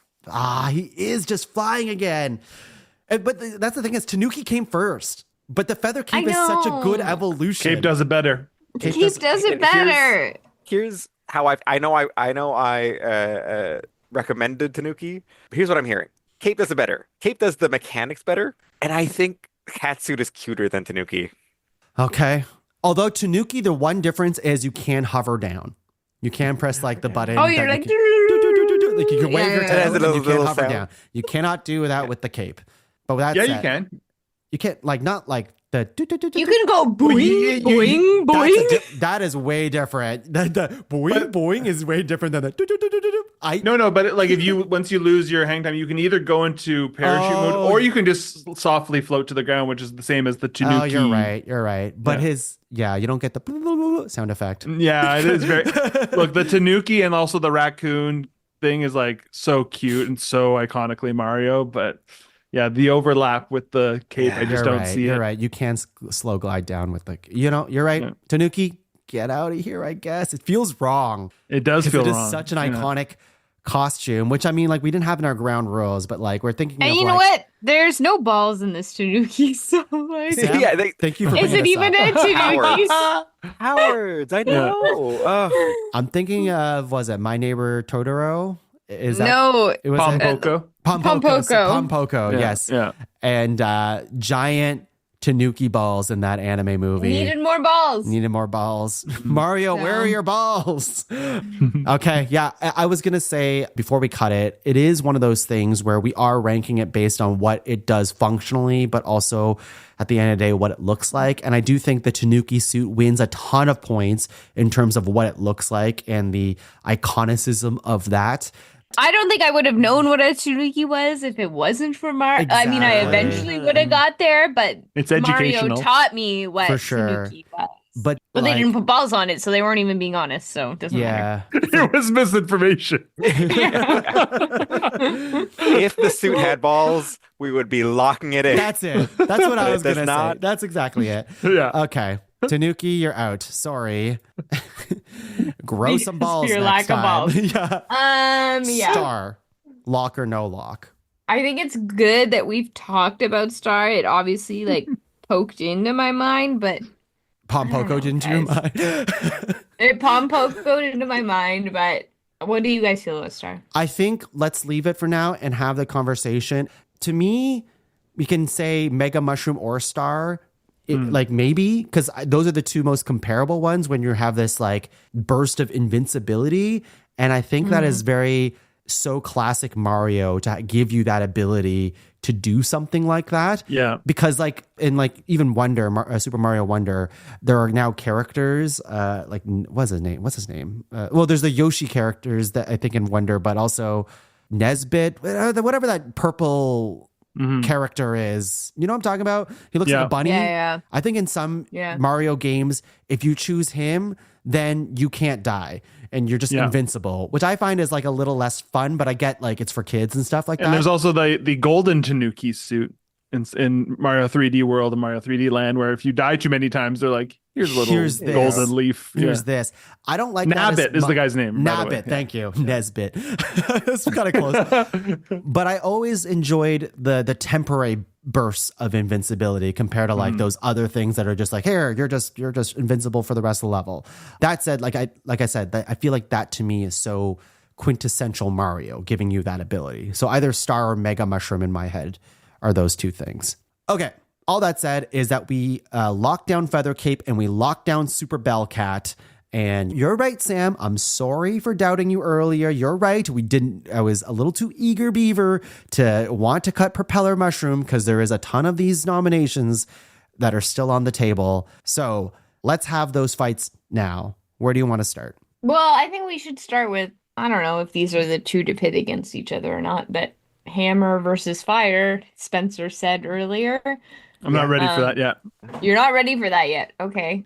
He is just flying again. But that's the thing is, Tanuki came first. But the feather cape is such a good know. evolution. Cape does it better. Cape Keith does it better. Here's how I know I recommended Tanuki. Here's what I'm hearing. Cape does it better. Cape does the mechanics better, and I think Catsuit is cuter than Tanuki. Okay. Although Tanuki, the one difference is you can hover down. You can press like the button. Oh, that you're you like, can- like you can wave your Yeah, yeah, yeah. tail It has a and you little- can't little hover sound. down. You cannot do that with the cape. But with that Yeah, said, you can. You can't like not like the. you can go boing, boing, boing. That is way different. The boing boing is way different than the. No, but like if you once you lose your hang time, you can either go into parachute mode or you can just softly float to the ground, which is the same as the Tanuki. Oh, you're right. But you don't get the sound effect. Yeah, it is very. Look, the Tanuki and also the raccoon thing is like so cute and so iconically Mario, but yeah, the overlap with the cape, I just don't see it. You're right. You can slow glide down with you're right. Yeah. Tanuki, get out of here, I guess. It feels wrong. It does feel It is wrong. such an Yeah. iconic costume, which I mean, like we didn't have in our ground rules, but like we're thinking And of you know what? There's no balls in this Tanuki, so like, Sam, Yeah, thank you for is bringing it this even up. a Tanuki? Howards, I know. I'm thinking of, was it My Neighbor Totoro? Is that No, it was Pompoko. Pompoko, Yeah, yes. Yeah. And giant Tanuki balls in that anime movie. needed more balls. Needed more balls. Mario, where are your balls? Okay, yeah. I was going to say before we cut it, it is one of those things where we are ranking it based on what it does functionally, but also at the end of the day, what it looks like. And I do think the Tanuki suit wins a ton of points in terms of what it looks like and the iconicism of that. I don't think I would have known what a Tanuki was if it wasn't for Mario. I mean, I Exactly. eventually would have got there, but It's Mario educational. taught me what For sure. Tanuki was. But But like, they didn't put balls on it, so they weren't even being honest. So it doesn't matter. yeah. It was misinformation. If the suit had balls, we would be locking it in. That's it. That's what I It was going does to say. not. That's exactly it. Yeah. Okay. Tanuki, you're out. Sorry. Grow some balls Your next lack of time. balls. yeah. Yeah. Star. Lock or no lock? I think it's good that we've talked about Star. It obviously like poked into my mind, but Pompoko didn't you guys. mind? it poked into my mind. But what do you guys feel about Star? I think let's leave it for now and have the conversation. To me, we can say Mega Mushroom or Star. Like maybe because those are the two most comparable ones when you have this like burst of invincibility. And I think that is very so classic Mario to give you that ability to do something like that. Yeah. Because like in like even Super Mario Wonder, there are now characters like what's his name? Well, there's the Yoshi characters that I think in Wonder, but also Nesbit, whatever that purple character is. You know what I'm talking about? He looks like a bunny. Yeah. I think in some Yeah. Mario games, if you choose him, then you can't die and you're just invincible, which I find is like a little less fun, but I get like it's for kids and stuff like that. And there's also the golden Tanuki suit in Mario 3D World and Mario 3D Land, where if you die too many times, they're like, here's a little golden leaf. Here's this. I don't like Nabbit is the guy's name. Nabbit, thank you. Nesbit. It's kind of close. But I always enjoyed the temporary bursts of invincibility compared to like those other things that are just like, here, you're just invincible for the rest of the level. That said, like I said, I feel like that to me is so quintessential Mario, giving you that ability. So either Star or Mega Mushroom in my head are those two things. Okay. All that said is that we locked down Feather Cape and we locked down Super Bellcat. And you're right, Sam. I'm sorry for doubting you earlier. You're right. I was a little too eager beaver to want to cut Propeller Mushroom because there is a ton of these nominations that are still on the table. So let's have those fights now. Where do you want to start? Well, I think we should start with, I don't know if these are the two to pit against each other or not, but hammer versus fire, Spencer said earlier. I'm not ready for that yet. You're not ready for that yet. Okay.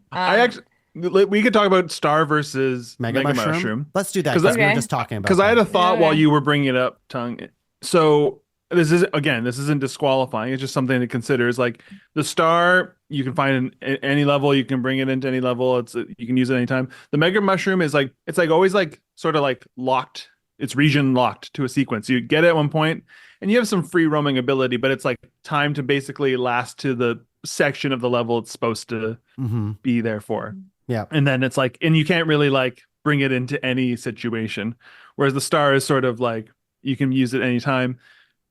We could talk about Star versus Mega Mushroom. Let's do that because we were just talking about. Because I had a thought while you were bringing it up, Tuong. So this isn't disqualifying. It's just something to consider. It's like the Star you can find in any level. You can bring it into any level. You can use it anytime. The Mega Mushroom is like it's like always like sort of like locked. It's region locked to a sequence. You get it at one point, and you have some free roaming ability, but it's like time to basically last to the section of the level it's supposed to be there for. Yeah. And then it's like, and you can't really like bring it into any situation. Whereas the Star is sort of like, you can use it anytime.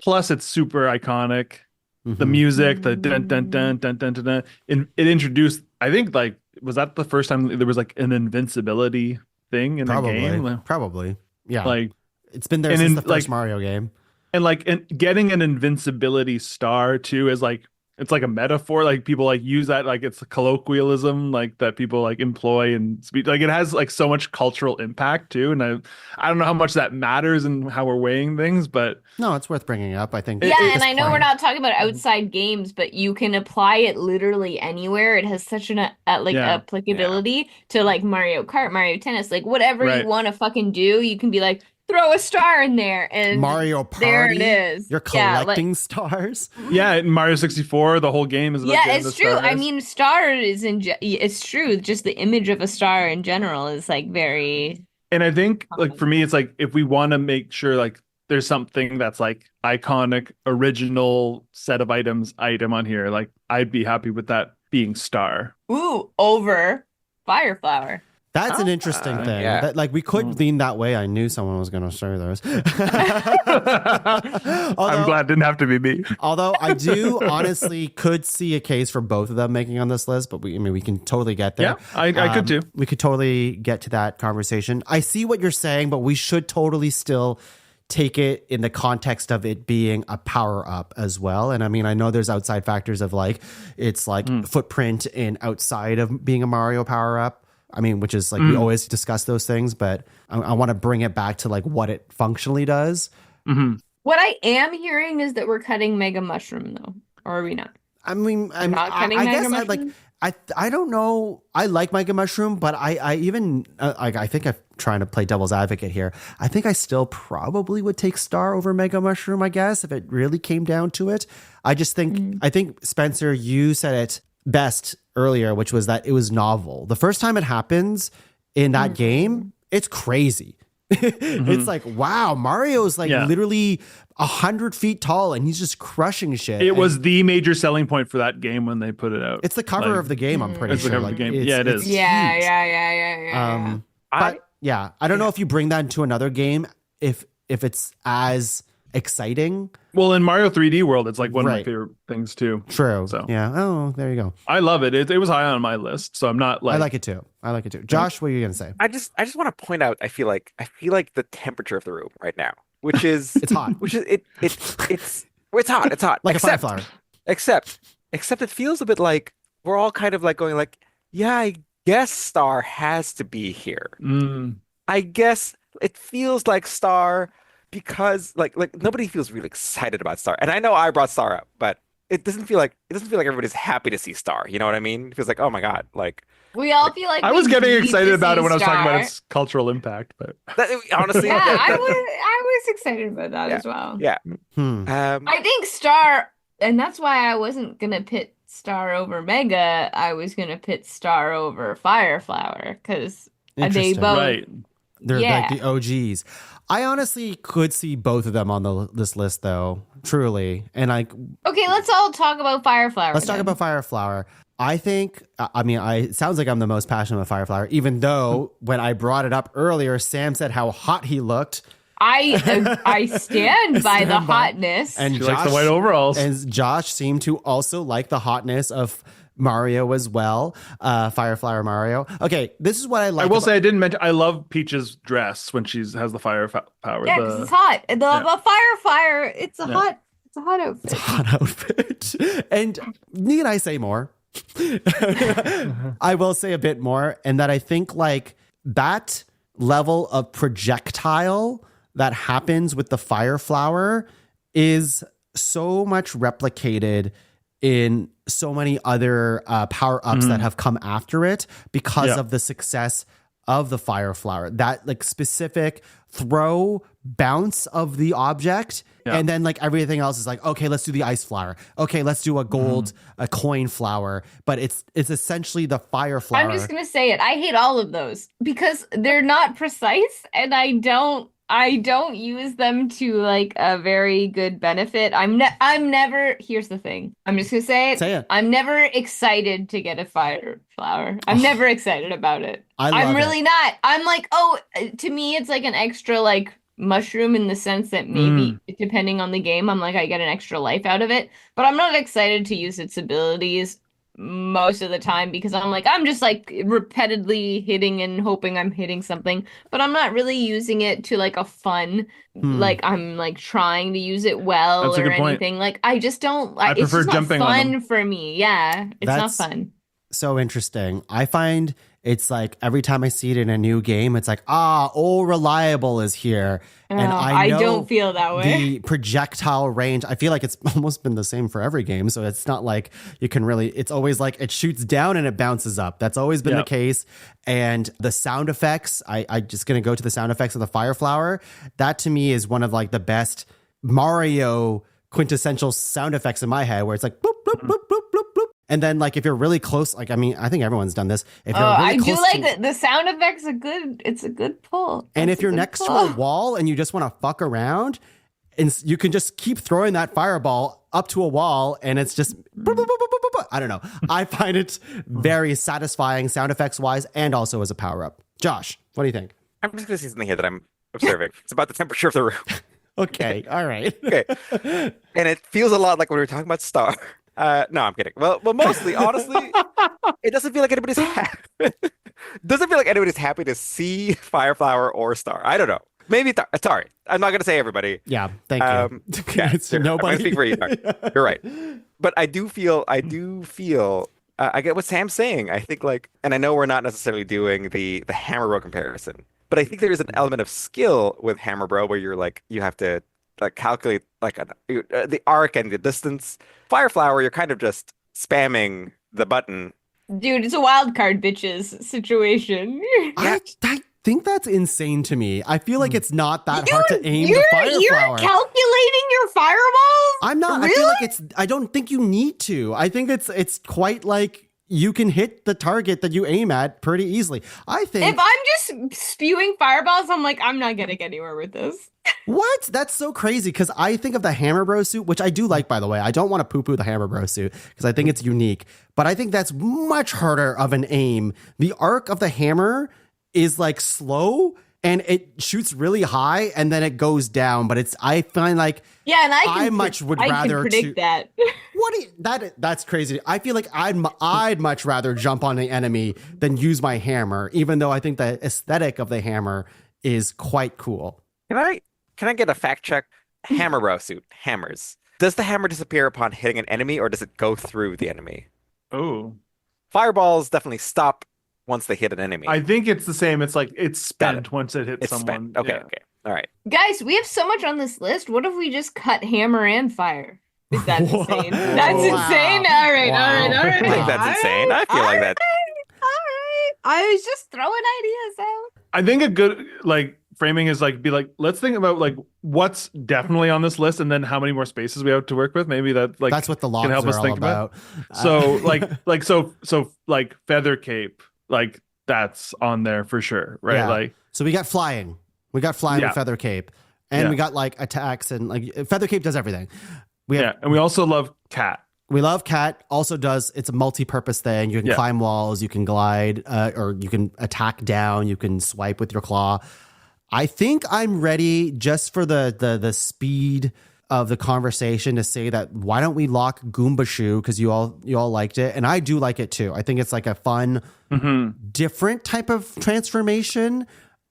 Plus it's super iconic. The music, the dun dun dun dun dun dun dun. It introduced, I think like, was that the first time there was like an invincibility thing in the game? Probably. Yeah. Like it's been there since the first Mario game. And getting an invincibility star too is like, it's like a metaphor. Like people like use that, like it's a colloquialism, like that people like employ and speak. Like it has like so much cultural impact too. And I don't know how much that matters and how we're weighing things, but no, it's worth bringing up. I think. Yeah, and I know we're not talking about outside games, but you can apply it literally anywhere. It has such an applicability to like Mario Kart, Mario Tennis, like whatever you want to fucking do. You can be like, throw a star in there, and Mario Party. There it is. You're collecting stars. Yeah, in Mario 64, the whole game is about it's true. I mean, star is it's true. Just the image of a star in general is like very. And I think like for me, it's like if we want to make sure like there's something that's like iconic, original set of item on here, like I'd be happy with that being star. Ooh, over Fire Flower. That's an interesting thing. Yeah. That, like we could lean that way. I knew someone was going to share those. I'm glad it didn't have to be me. Although I do honestly could see a case for both of them making on this list, but we can totally get there. Yeah, I could too. We could totally get to that conversation. I see what you're saying, but we should totally still take it in the context of it being a power up as well. And I mean, I know there's outside factors of like, it's like footprint in outside of being a Mario power up. I mean, which is like, we always discuss those things, but I want to bring it back to like what it functionally does. What I am hearing is that we're cutting Mega Mushroom though, or are we not? I mean, I guess I don't know. I like Mega Mushroom, but I even I think I'm trying to play devil's advocate here. I think I still probably would take Star over Mega Mushroom, I guess, if it really came down to it. I just think, I think Spencer, you said it best earlier, which was that it was novel. The first time it happens in that game, it's crazy. It's like, wow, Mario's like literally 100 feet tall and he's just crushing shit. It was the major selling point for that game when they put it out. It's the cover of the game, I'm pretty It's the sure. cover of the Like, game. Yeah, it is. Yeah. But yeah, I don't know if you bring that into another game, if it's as exciting. Well, in Mario 3D World, it's like one of my Right. favorite things too. True. So Yeah. Oh, there you go. I love it. It was high on my list, so I'm not like. I like it too. Josh, what are you gonna say? I just want to point out. I feel like the temperature of the room right now, which is It's hot. which is it's hot. It's hot. Like except, a fire flower. Except it feels a bit like we're all kind of like going like, yeah, I guess Star has to be here. I guess it feels like Star because like nobody feels really excited about Star. And I know I brought Star up, but it doesn't feel like everybody's happy to see Star. You know what I mean? It feels like, oh my God, like We all feel like I we was getting need excited to about it see when I was talking about Star. its cultural impact, but that, honestly, Yeah, that- I that- was excited about that Yeah. as well. yeah. Hmm. I think Star, and that's why I wasn't gonna pit Star over Mega. I was gonna pit Star over Fireflower because they Interesting. both. right. They're Yeah. like the OGs. I honestly could see both of them on this list, though. Truly, and like, Okay, let's all talk about Fireflower. let's talk then. about Fireflower. I think, I mean, it sounds like I'm the most passionate about Fireflower, even though when I brought it up earlier, Sam said how hot he looked. I stand by the Stand by. hotness. And She likes the white overalls. And Josh seemed to also like the hotness of Mario as well. Fireflower Mario. Okay, this is what I like. I will say I didn't mention I love Peach's dress when she has the fire power. Yeah, because it's hot. The fire. It's a Yeah. hot. It's a hot outfit. hot outfit. And need I say more? I will say a bit more, and that I think like that level of projectile that happens with the fire flower is so much replicated in so many other power-ups that have come after it because Yeah. of the success of the fire flower. That like specific throw bounce of the object, Yeah. and then like everything else is like, okay, let's do the ice flower. Okay, let's do a gold a coin flower. But it's essentially the fire flower. I'm just gonna say it. I hate all of those because they're not precise, and I don't use them to like a very good benefit. I'm never. Here's the thing. I'm just gonna say it. Say it. I'm never excited to get a fire flower. I'm never excited about it. I love I'm it. really not. I'm like, oh, to me, it's like an extra like mushroom in the sense that maybe depending on the game, I'm like I get an extra life out of it. But I'm not excited to use its abilities most of the time because I'm like I'm just like repeatedly hitting and hoping I'm hitting something, but I'm not really using it to like a fun like I'm like trying to use it well That's a or good point. anything. Like I just don't I it's prefer just not jumping on fun them. for me. Yeah, it's That's- not fun. So interesting. I find it's like every time I see it in a new game, it's like, old reliable is here. And Oh, I know don't feel that way. the projectile range, I feel like it's almost been the same for every game. So it's not like you can really, it's always like it shoots down and it bounces up. That's always been the Yep. case. And the sound effects, I just going to go to the sound effects of the fire flower. That to me is one of like the best Mario quintessential sound effects in my head, where it's like boop, boop, boop, boop, boop, boop. And then like if you're really close, like I mean, I think everyone's done this. If you're really I do close like to- the sound effects are good. It's a good pull. and That's if you're good next to pull. a wall and you just want to fuck around, and you can just keep throwing that fireball up to a wall, and it's just boop, boop, boop, boop, boop, boop. I don't know. I find it very satisfying sound effects wise, and also as a power up. Josh, what do you think? I'm just gonna say something here that I'm observing. It's about the temperature of the room. Okay, all right. Okay. And it feels a lot like when we were talking about Star. No, I'm kidding. Well, mostly, honestly, it doesn't feel like anybody's happy. Doesn't feel like anybody's happy to see Fireflower or Star. I don't know. Maybe sorry. I'm not gonna say everybody. Yeah, thank you. Yeah, It's sure. I'm gonna nobody. speak for you. Doug. You're right. But I do feel. I get what Sam's saying. I think like, and I know we're not necessarily doing the Hammer Bro comparison, but I think there is an element of skill with Hammer Bro where you're like you have to like calculate like the arc and the distance. Fireflower, you're kind of just spamming the button. Dude, it's a wild card bitches situation. I think that's insane to me. I feel like it's not that Dude, hard to aim the you're fire flower. calculating your fireballs? I'm not. Really? I feel like I don't think you need to. I think it's quite like you can hit the target that you aim at pretty easily. I think. If I'm just spewing fireballs, I'm like, I'm not getting anywhere with this. What? That's so crazy because I think of the Hammer Bro suit, which I do like, by the way. I don't want to poo-poo the Hammer Bro suit because I think it's unique, but I think that's much harder of an aim. The arc of the hammer is like slow and it shoots really high and then it goes down, but I find like Yeah, and I much would I rather can predict that. what do you, that's crazy. I feel like I'd much rather jump on the enemy than use my hammer, even though I think the aesthetic of the hammer is quite cool. Can I get a fact check? Hammer Bro suit, hammers. Does the hammer disappear upon hitting an enemy or does it go through the enemy? Oh, Fireballs definitely stop once they hit an enemy. I think it's the same. It's like it's Got spent once it hits it's someone. spent. Okay, Yeah. okay. All right. Guys, we have so much on this list. What if we just cut hammer and fire? Is that Wow. insane? That's Wow. insane. All right, Wow. all right, all right. I think that's insane. I feel like that. All right. I was just throwing ideas out. I think a good like framing is like be like, let's think about like what's definitely on this list and then how many more spaces we have to work with. Maybe that like That's what the logs can help are us all think about. So like feather cape, like that's on there for sure, right? Yeah. Like So we got flying. We got flying Yeah. with feather cape. And Yeah. we got like attacks and like feather cape does everything. We have, yeah, and we also love cat. we love cat also does, it's a multi-purpose thing. You can Yeah. climb walls, you can glide, or you can attack down, you can swipe with your claw. I think I'm ready just for the speed of the conversation to say that why don't we lock Goomba Shoe, because you all liked it and I do like it too. I think it's like a fun different type of transformation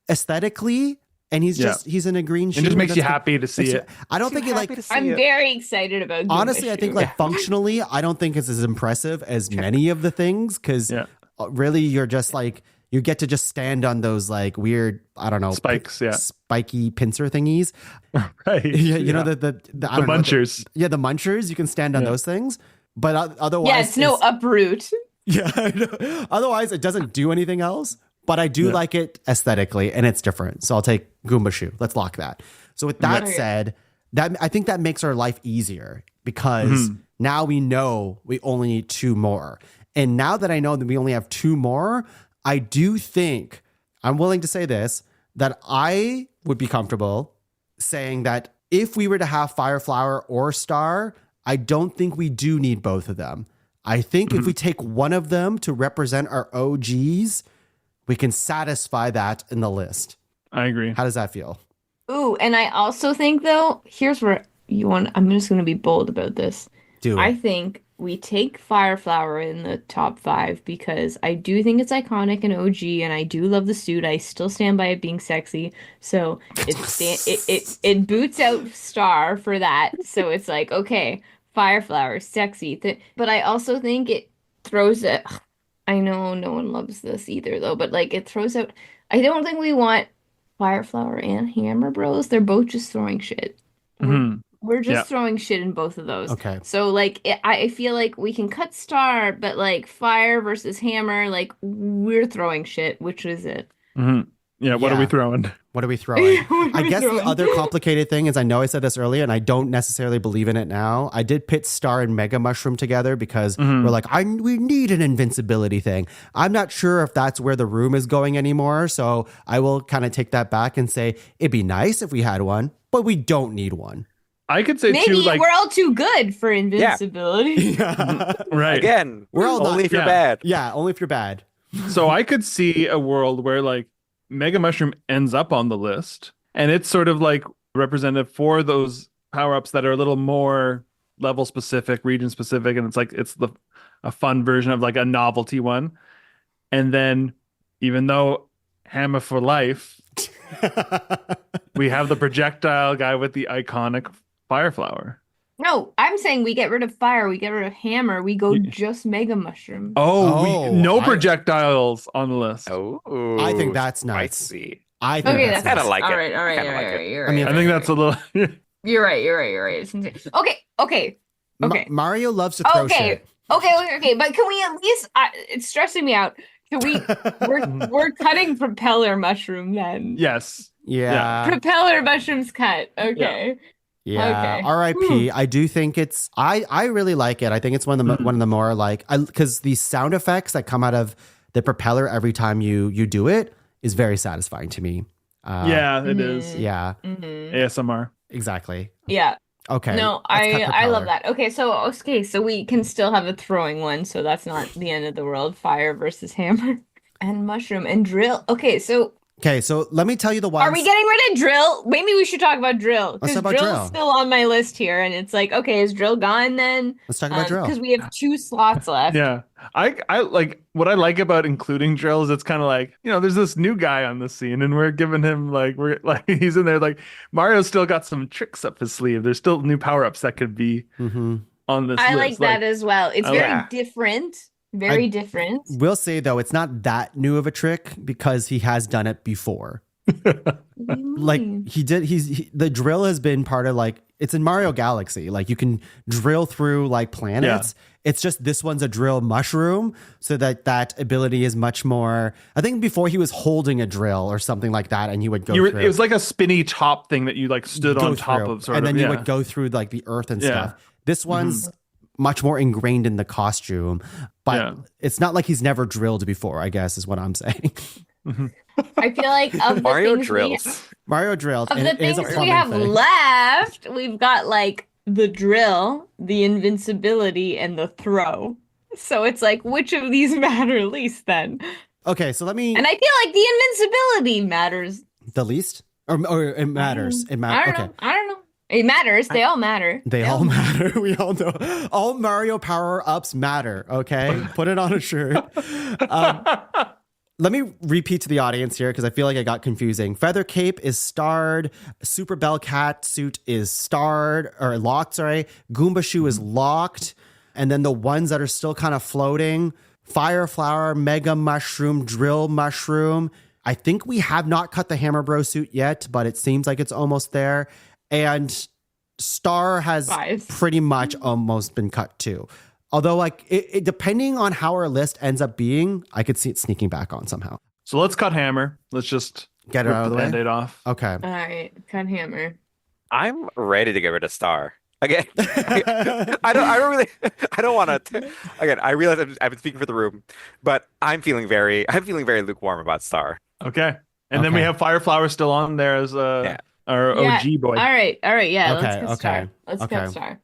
aesthetically, and he's in a green shoe. It just makes you That's- happy to see it. I don't think it like I'm very excited about Goomba honestly, I think Shoe. like functionally, I don't think it's as impressive as many of the things because Yeah. really you're just like you get to just stand on those like weird, I don't know, Spikes, yeah. spiky pincer thingies. Right. Yeah, you know the I don't know, munchers. the munchers. You can stand on those things, but otherwise, Yeah, it's no uproot. Yeah, I know. Otherwise, it doesn't do anything else. But I do like it aesthetically, and it's different. So I'll take Goomba Shoe. Let's lock that. So with that said, that I think that makes our life easier because now we know we only need 2 more. And now that I know that we only have 2 more, I do think I'm willing to say this, that I would be comfortable saying that if we were to have Fire Flower or Star, I don't think we do need both of them. I think if we take one of them to represent our OGs, we can satisfy that in the list. I agree. How does that feel? Ooh, and I also think though, here's where I'm just gonna be bold about this. Do I it. think we take Fire Flower in the top 5 because I do think it's iconic and OG, and I do love the suit. I still stand by it being sexy. So it boots out Star for that. So it's like, okay, Fire Flower, sexy. But I also think it throws it. I know no one loves this either though, but like it throws out. I don't think we want Fire Flower and Hammer Bros. They're both just throwing shit. We're just throwing shit in both of those. Okay. So like I feel like we can cut Star, but like Fire versus Hammer, like we're throwing shit. Which is it? Yeah, what are we throwing? What are we throwing? What are I we guess throwing? the other complicated thing is, I know I said this earlier and I don't necessarily believe in it now. I did pit Star and Mega Mushroom together because we're like, we need an invincibility thing. I'm not sure if that's where the room is going anymore. So I will kind of take that back and say it'd be nice if we had one, but we don't need one. I could say Maybe too, like we're all too good for invincibility. right. Again, We're all only not- if you're yeah. bad. Yeah, only if you're bad. So I could see a world where like Mega Mushroom ends up on the list and it's sort of like representative for those power-ups that are a little more level specific, region specific, and it's like a fun version of like a novelty one. And then even though Hammer for life, we have the projectile guy with the iconic Fire Flower. No, I'm saying we get rid of Fire, we get rid of Hammer, we go just Mega Mushroom. Oh, no I- projectiles on the list. Oh, I think that's nuts. spicy. I think Okay, that's I kind of nuts. like it. all right, I kinda like it. you're I mean, I think that's a little You're right. It's insane. Okay. Mario loves to throw shit. Okay. But can we at least? It's stressing me out. Can we? We're cutting propeller mushroom then. yes. Yeah. Propeller mushrooms cut. Okay. Yeah. Okay. R.I.P. I do think it's. I really like it. I think it's one of the more like, because the sound effects that come out of the propeller every time you do it is very satisfying to me. Yeah, it is. Yeah. ASMR. Exactly. Yeah. Okay. No, let's cut I love propeller. that. Okay, so we can still have a throwing one, so that's not the end of the world. Fire versus Hammer and Mushroom and Drill. Okay, so Okay, so let me tell you the ones. are we getting rid of Drill? Maybe we should talk about Drill. Let's Because talk about Drill's Drill. still on my list here, and it's like, okay, is Drill gone then? Let's talk about Drill. Because we have 2 slots left. Yeah. I like what I like about including Drill is it's kind of like, there's this new guy on the scene and we're giving him he's in there like Mario's still got some tricks up his sleeve. There's still new power-ups that could be on this I list. like that as well. It's I very like- different. Very different. We'll say though, it's not that new of a trick because he has done it before. Like the drill has been part of like it's in Mario Galaxy. Like you can drill through like planets. It's just this one's a drill mushroom, so that ability is much more. I think before he was holding a drill or something like that, and he would go through. It was like a spinny top thing that you like stood go on top through, of, sort and of. then you would go through like the earth and stuff. This one's much more ingrained in the costume, but it's not like he's never drilled before, I guess is what I'm saying. I feel like of the Mario things drills. Mario drilled. of and the it is a things we plumbing have thing. left, we've got like the drill, the invincibility, and the throw. So it's like, which of these matter least then? Okay, so let me. And I feel like the invincibility matters. The least, or it matters. It I matters. don't Okay, know. I don't know. It matters. They all matter. they all matter. We all know. All Mario power ups matter. Okay, put it on a shirt. Let me repeat to the audience here because I feel like I got confusing. Feather Cape is starred. Super Bell Cat suit is starred or locked. Sorry, Goomba Shoe is locked, and then the ones that are still kind of floating: Fire Flower, Mega Mushroom, Drill Mushroom. I think we have not cut the Hammer Bro suit yet, but it seems like it's almost there. And Star has 5. pretty much almost been cut too. Although, like, it depending on how our list ends up being, I could see it sneaking back on somehow. So let's cut Hammer. Let's just Get it rip out of the way? Band-Aid off. Okay. All right, cut hammer. I'm ready to get rid of Star. Again, I don't really, I don't want to. Again, I realize I've been speaking for the room, but I'm feeling very lukewarm about Star. Okay. And then we Okay. have Fire Flower still on there as our Yeah. OG boy. All right, yeah. Okay, Let's cut okay, Star. Let's okay. cut Star.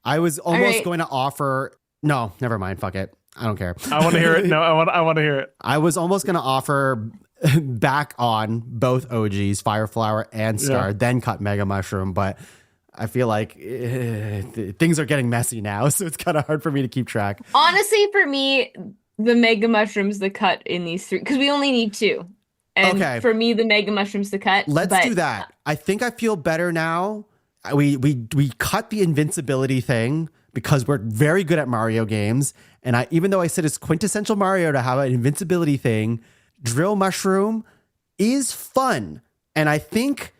I was almost right. going to offer. No, never mind. Fuck it. I don't care. I want to hear it. No, I want to hear it. I was almost going to offer back on both OGs, Fire Flower and Star, then cut Mega Mushroom, but I feel like things are getting messy now, so it's kind of hard for me to keep track. Honestly, for me, the Mega Mushroom's the cut in these 3 because we only need 2. And Okay. for me, the Mega Mushroom's the cut. Let's but do that. I think I feel better now. We cut the invincibility thing because we're very good at Mario games, and even though I said it's quintessential Mario to have an invincibility thing, Drill Mushroom is fun, and I think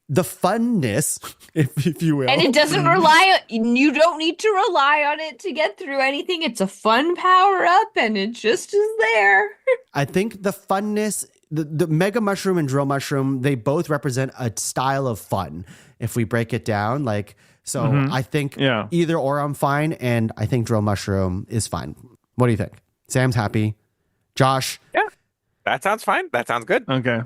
the funness, if you will, And it doesn't rely on, you don't need to rely on it to get through anything. It's a fun power up and it just is there. I think the funness, the Mega Mushroom and Drill Mushroom, they both represent a style of fun. If we break it down, like, so I think either or I'm fine. And I think Drill Mushroom is fine. What do you think? Sam's happy. Josh? Yeah, that sounds fine. That sounds good. Okay.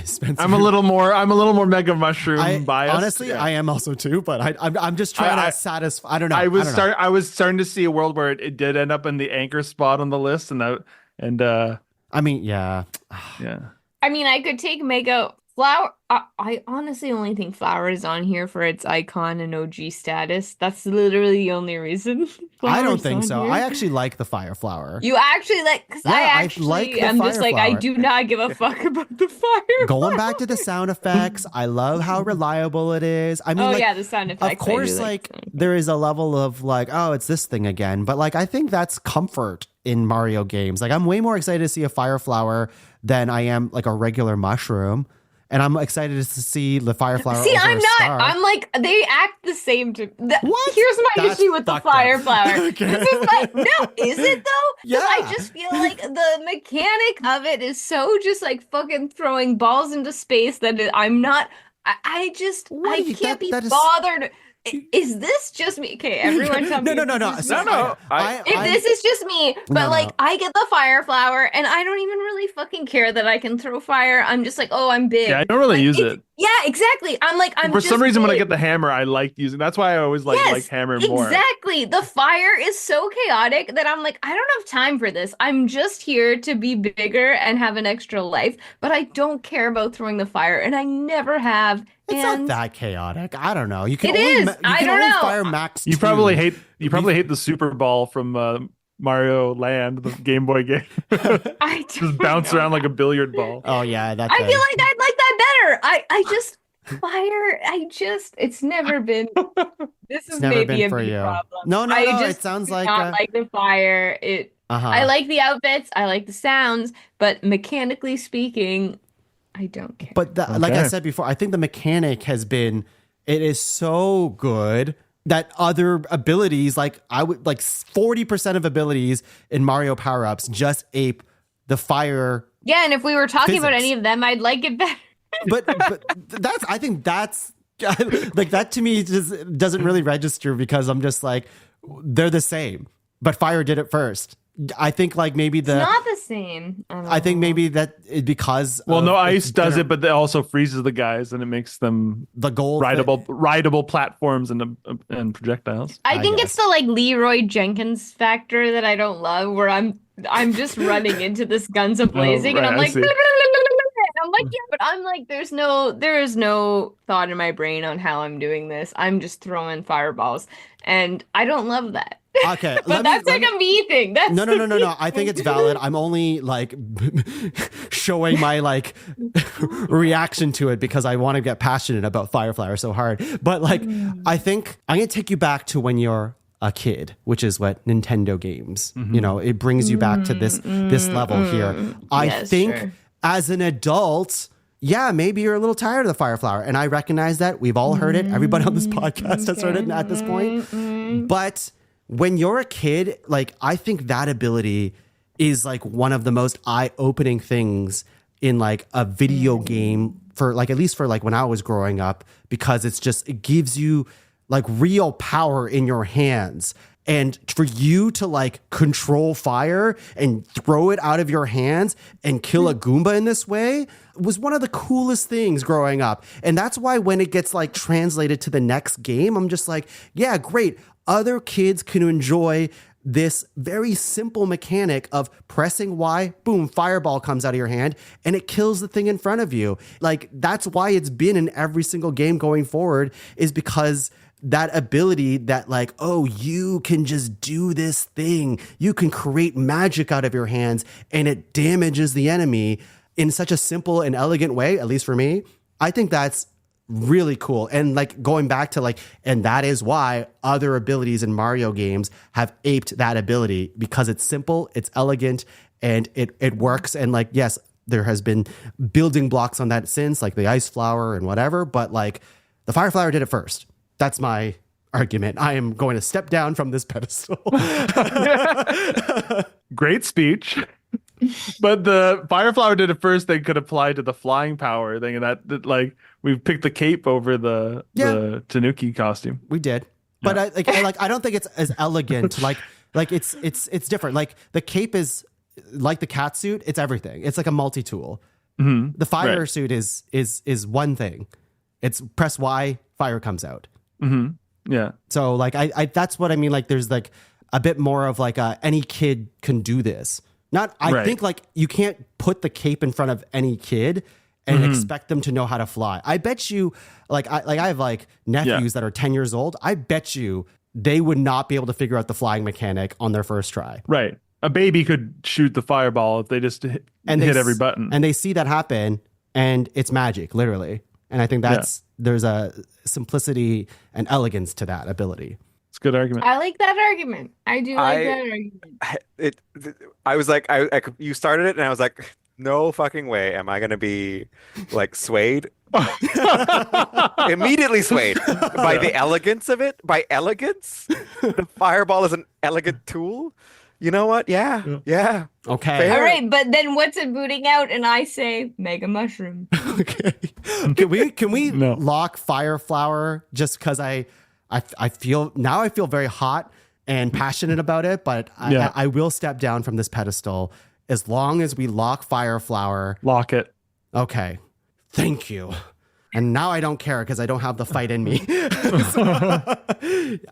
Spencer? I'm a little more Mega Mushroom biased. Honestly, I am also too, but I'm just trying to satisfy. I don't know. I was don't know. I was starting to see a world where it did end up in the anchor spot on the list, and I mean, yeah. I mean, I could take Mega Flower. I honestly only think Flower is on here for its icon and OG status. That's literally the only reason. I don't Flower's think on so. here. I actually like the Fire Flower. You actually like, because I Yeah, I actually like the am just Fire like, I Flower. do not give a fuck about the fire. Going back to the sound effects, I love how reliable it is. I mean, Oh like, yeah, the sound effects. of course, I do like the sound there is a level of like, oh, it's this thing again. But like, I think that's comfort in Mario games. Like, I'm way more excited to see a Fire Flower than I am like a regular mushroom. And I'm excited to see the Fire Flower. See, over I'm a not. Star. I'm like, they act the same to. What? Here's my That's issue with the fucked up. Fire Flower. Okay. This is like, no, is it though? Yeah. I just feel like the mechanic of it is so just like fucking throwing balls into space that I'm not. I just What? I can't be That is- bothered. Is this just me? Okay, everyone tell me. No. if this is No, just no. me. I- If this is just me, but No, like no. I get the Fire Flower and I don't even really fucking care that I can throw fire. I'm just like, oh, I'm big. I don't really Like, use it's- it. Yeah, exactly. I'm For some just reason, when I big. get the hammer, I like using. That's why I always like hammer more. Exactly. The fire is so chaotic that I'm like, I don't have time for this. I'm just here to be bigger and have an extra life, but I don't care about throwing the fire, and I never have. It's and not that chaotic. I don't know. You can It only is. you I can don't only know. fire max. You 2. probably hate the Super Ball from Mario Land, the Game Boy game. I Just don't bounce know. around like a billiard ball. Oh yeah, that. I thing. feel like I'd like that better. I just fire. It's never been. This is never maybe been a for big you. problem. No, I no. just It sounds do like. not like the fire. Uh-huh. I like the outfits. I like the sounds, but mechanically speaking, I don't care. But like I Okay. said before, I think the mechanic it is so good that other abilities, like 40% of abilities in Mario power-ups just ape the fire. Yeah, and if we were talking about Physics. any of them, I'd like it better. But I think that's like that to me just doesn't really register because I'm just like, they're the same, but fire did it first. I think like maybe It's not the same. I think maybe that is because Well, no, ice it's does it, but it also freezes the guys, and it makes them the gold rideable platforms and projectiles. I think guess. it's the like Leroy Jenkins factor that I don't love, where I'm just running into this guns a blazing, and right, I'm I like, see. "Blah, blah, blah, blah, blah," and I'm like, yeah, but I'm like, there is no thought in my brain on how I'm doing this. I'm just throwing fireballs, and I don't love that. Okay, But that's like a me thing. That's no. I think it's valid. I'm only like showing my like reaction to it because I want to get passionate about Fireflower so hard. But like, I think I'm gonna take you back to when you're a kid, which is what Nintendo games. You know, it brings you back to this level here. I Yes, think sure. as an adult. Yeah, maybe you're a little tired of the Fireflower. And I recognize that. We've all heard it. Everybody on this podcast has heard it at this point. But when you're a kid, like, I think that ability is like one of the most eye-opening things in like a video game for like, at least for like when I was growing up, because it gives you like real power in your hands. And for you to like control fire and throw it out of your hands and kill a Goomba in this way was one of the coolest things growing up. And that's why when it gets like translated to the next game, I'm just like, yeah, great. Other kids can enjoy this very simple mechanic of pressing Y, boom, fireball comes out of your hand and it kills the thing in front of you. Like, that's why it's been in every single game going forward, is because that ability that like, oh, you can just do this thing. You can create magic out of your hands and it damages the enemy in such a simple and elegant way, at least for me. I think that's really cool. And like going back to like, and that is why other abilities in Mario games have aped that ability, because it's simple, it's elegant, and it works. And like, yes, there has been building blocks on that since, like the ice flower and whatever, but like the fire flower did it first. That's my argument. I am going to step down from this pedestal. Great speech. But the Fireflower did it first. They could apply to the flying power thing, and that like we've picked the cape over the Tanuki costume. We did, but I don't think it's as elegant. like it's different. Like the cape is like the cat suit. It's everything. It's like a multi-tool. The fire suit is one thing. It's press Y, fire comes out. Yeah. So like I that's what I mean. Like there's like a bit more of like any kid can do this. I think like you can't put the cape in front of any kid and expect them to know how to fly. I bet you I have like nephews that are 10 years old. I bet you they would not be able to figure out the flying mechanic on their first try. Right. A baby could shoot the fireball if they just hit every button. And they see that happen and it's magic, literally. And I think there's a simplicity and elegance to that ability. It's a good argument. I like that argument. I do like that argument. I was like, you started it, and I was like, no fucking way am I gonna be like swayed. Immediately swayed by the elegance of it. By elegance, the fireball is an elegant tool. You know what? Yeah. Okay. Fair. All right, but then what's it booting out? And I say Mega Mushroom. Okay. Can we No. lock Fire Flower just because I feel very hot and passionate about it, but I will step down from this pedestal as long as we lock Fire Flower. Lock it. Okay. Thank you. And now I don't care because I don't have the fight in me.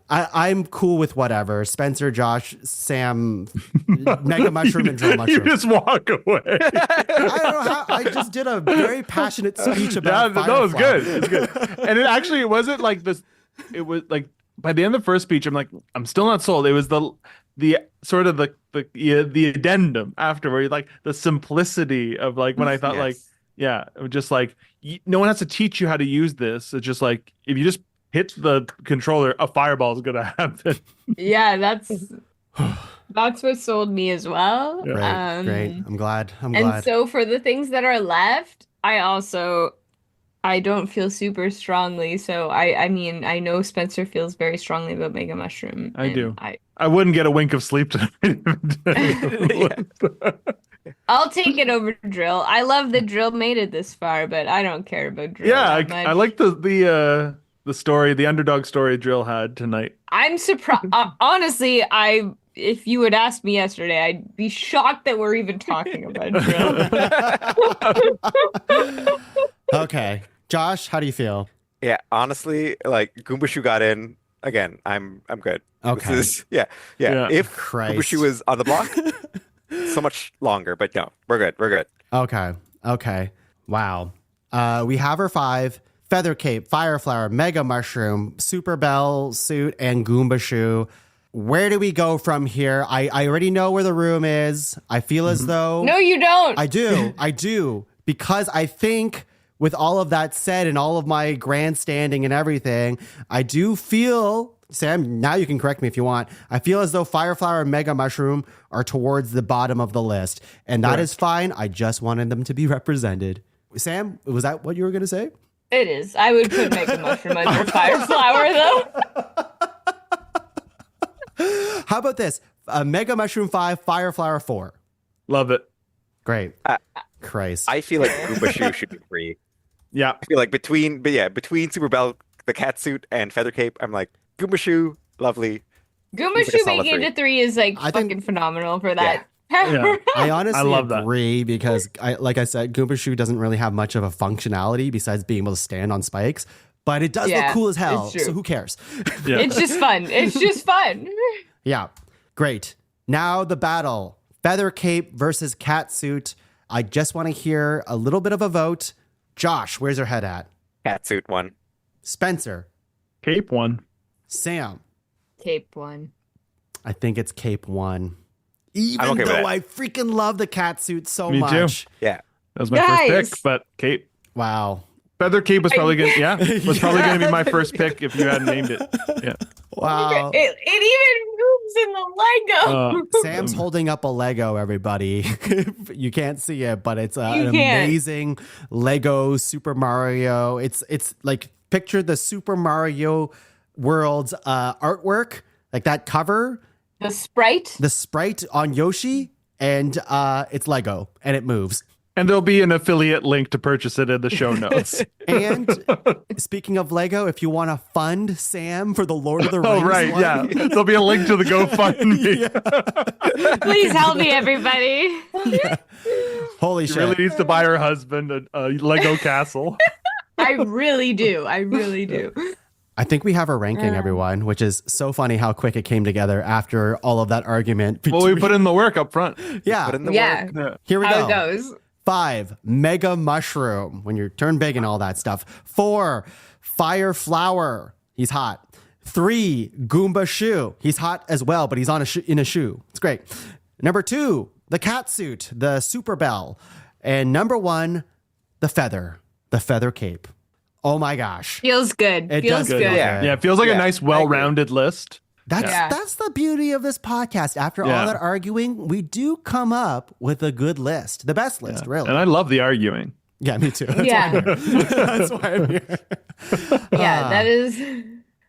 I'm cool with whatever. Spencer, Josh, Sam, Mega Mushroom, and Drill You Mushroom. just walk away. I don't know how. I just did a very passionate speech about Fire no, it's Flower. good. It's good. And it wasn't like this. It was like by the end of the first speech, I'm like, I'm still not sold. It was the sort of the addendum after, where like the simplicity of like when I thought like, yeah, it was just like no one has to teach you how to use this. It's just like if you just hit the controller, a fireball is gonna happen. Yeah, that's That's what sold me as well. Yeah. Great, great. I'm glad. I'm And glad. so for the things that are left, I don't feel super strongly. So I mean, I know Spencer feels very strongly about Mega Mushroom. I and do. I wouldn't get a wink of sleep tonight. I'll take it over Drill. I love that Drill made it this far, but I don't care about Drill Yeah, that much. I like the story, the underdog story Drill had tonight. I'm surprised. Honestly, if you had asked me yesterday, I'd be shocked that we're even talking about Drill. Okay. Josh, how do you feel? Yeah, honestly, like Goombashu got in again. I'm good. Okay. Yeah. Yeah. If Christ. Goombashu was on the block, so much longer. But no, we're good. We're good. Okay. Okay. Wow. We have our 5: Feather Cape, Fire Flower, Mega Mushroom, Super Bell Suit, and Goombashu. Where do we go from here? I already know where the room is. I feel as though No, you don't. I do. Because I think with all of that said and all of my grandstanding and everything, I do feel, Sam, now you can correct me if you want. I feel as though Fire Flower and Mega Mushroom are towards the bottom of the list. And that is fine. I just wanted them to be represented. Sam, was that what you were going to say? It is. I would put Mega Mushroom under Fire Flower, though. How about this? Mega Mushroom 5, Fire Flower 4. Love it. Great. Christ. I feel like Goombashu should be free. Yeah. I feel like between Super Bell, the cat suit, and Feather Cape, I'm like Goombashu, lovely. Goombashu Like a solid making it to 3 is like I think- fucking phenomenal for that. Yeah. I honestly I love that. agree because, like I said, Goombashu doesn't really have much of a functionality besides being able to stand on spikes, but it does Yeah, look cool as hell. it's true. So who cares? Yeah. It's just fun. It's just fun. Yeah, great. Now the battle: Feather Cape versus Cat Suit. I just want to hear a little bit of a vote. Josh, where's your head at? Cat suit one. Spencer, Cape one. Sam. Cape 1. I think it's Cape 1. I'm Even okay with though that. I freaking love the cat suit so Me too. much. Yeah. That was my Guys. first pick, but Cape. Wow. Feather Cape was probably gonna probably gonna be my first pick if you hadn't named it. Yeah. Wow. It even moves in the Lego. Sam's holding up a Lego, everybody. You can't see it, but it's an You can't. amazing Lego Super Mario. It's like, picture the Super Mario World's artwork, like that cover, The Sprite. the sprite on Yoshi, and it's Lego, and it moves. And there'll be an affiliate link to purchase it in the show notes. And speaking of Lego, if you want to fund Sam for the Lord of the Rings Oh, right. one, Yeah. There'll be a link to the GoFundMe. Please help me, everybody. holy She shit. really needs to buy her husband a Lego castle. I really do. I really do. I think we have a ranking, everyone, which is so funny how quick it came together after all of that argument. Well, we put in the work up front. yeah. Put in the Yeah. work. Yeah. Here we How go. it goes. 5, Mega Mushroom, when you turn big and all that stuff. 4, Fire Flower. He's hot. 3, Goomba Shoe. He's hot as well, but he's on in a shoe. It's great. Number 2, the cat suit, the Super Bell. And number 1, the Feather Cape. Oh my gosh. Feels good. It Feels does good. feel Yeah. Yeah. It feels like a Yeah, nice, I agree. well-rounded list. That's the beauty of this podcast. After Yeah. all that arguing, we do come up with a good list. The best list, really. And I love the arguing. Yeah, me too. That's Yeah. why I'm here. That's why I'm here. Yeah, that is.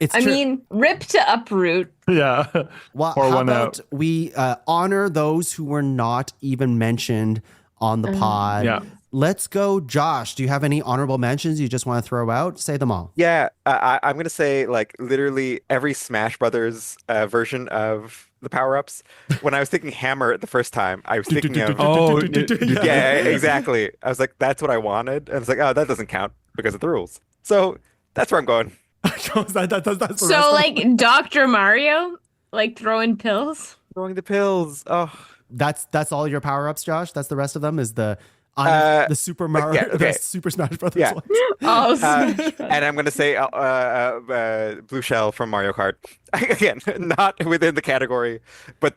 It's I true. mean, rip to uproot. Yeah. Well, Pour how one about out. we honor those who were not even mentioned on the pod? Yeah. Let's go, Josh. Do you have any honorable mentions you just want to throw out? Say them all. Yeah, I'm gonna say like literally every Smash Brothers version of the power-ups. When I was thinking hammer the first time, I was thinking of Oh, yeah, exactly. I was like, that's what I wanted, and it's like, oh, that doesn't count because of the rules. So that's where I'm going. That's the rest So, of- like, Dr. Mario, like throwing pills. Throwing the pills. Oh, that's all your power ups, Josh. That's the rest of them. Is the Super Mario, yeah, okay. the Super Smash Brothers Yeah. ones. Oh, and I'm gonna say Blue Shell from Mario Kart. Again, not within the category, but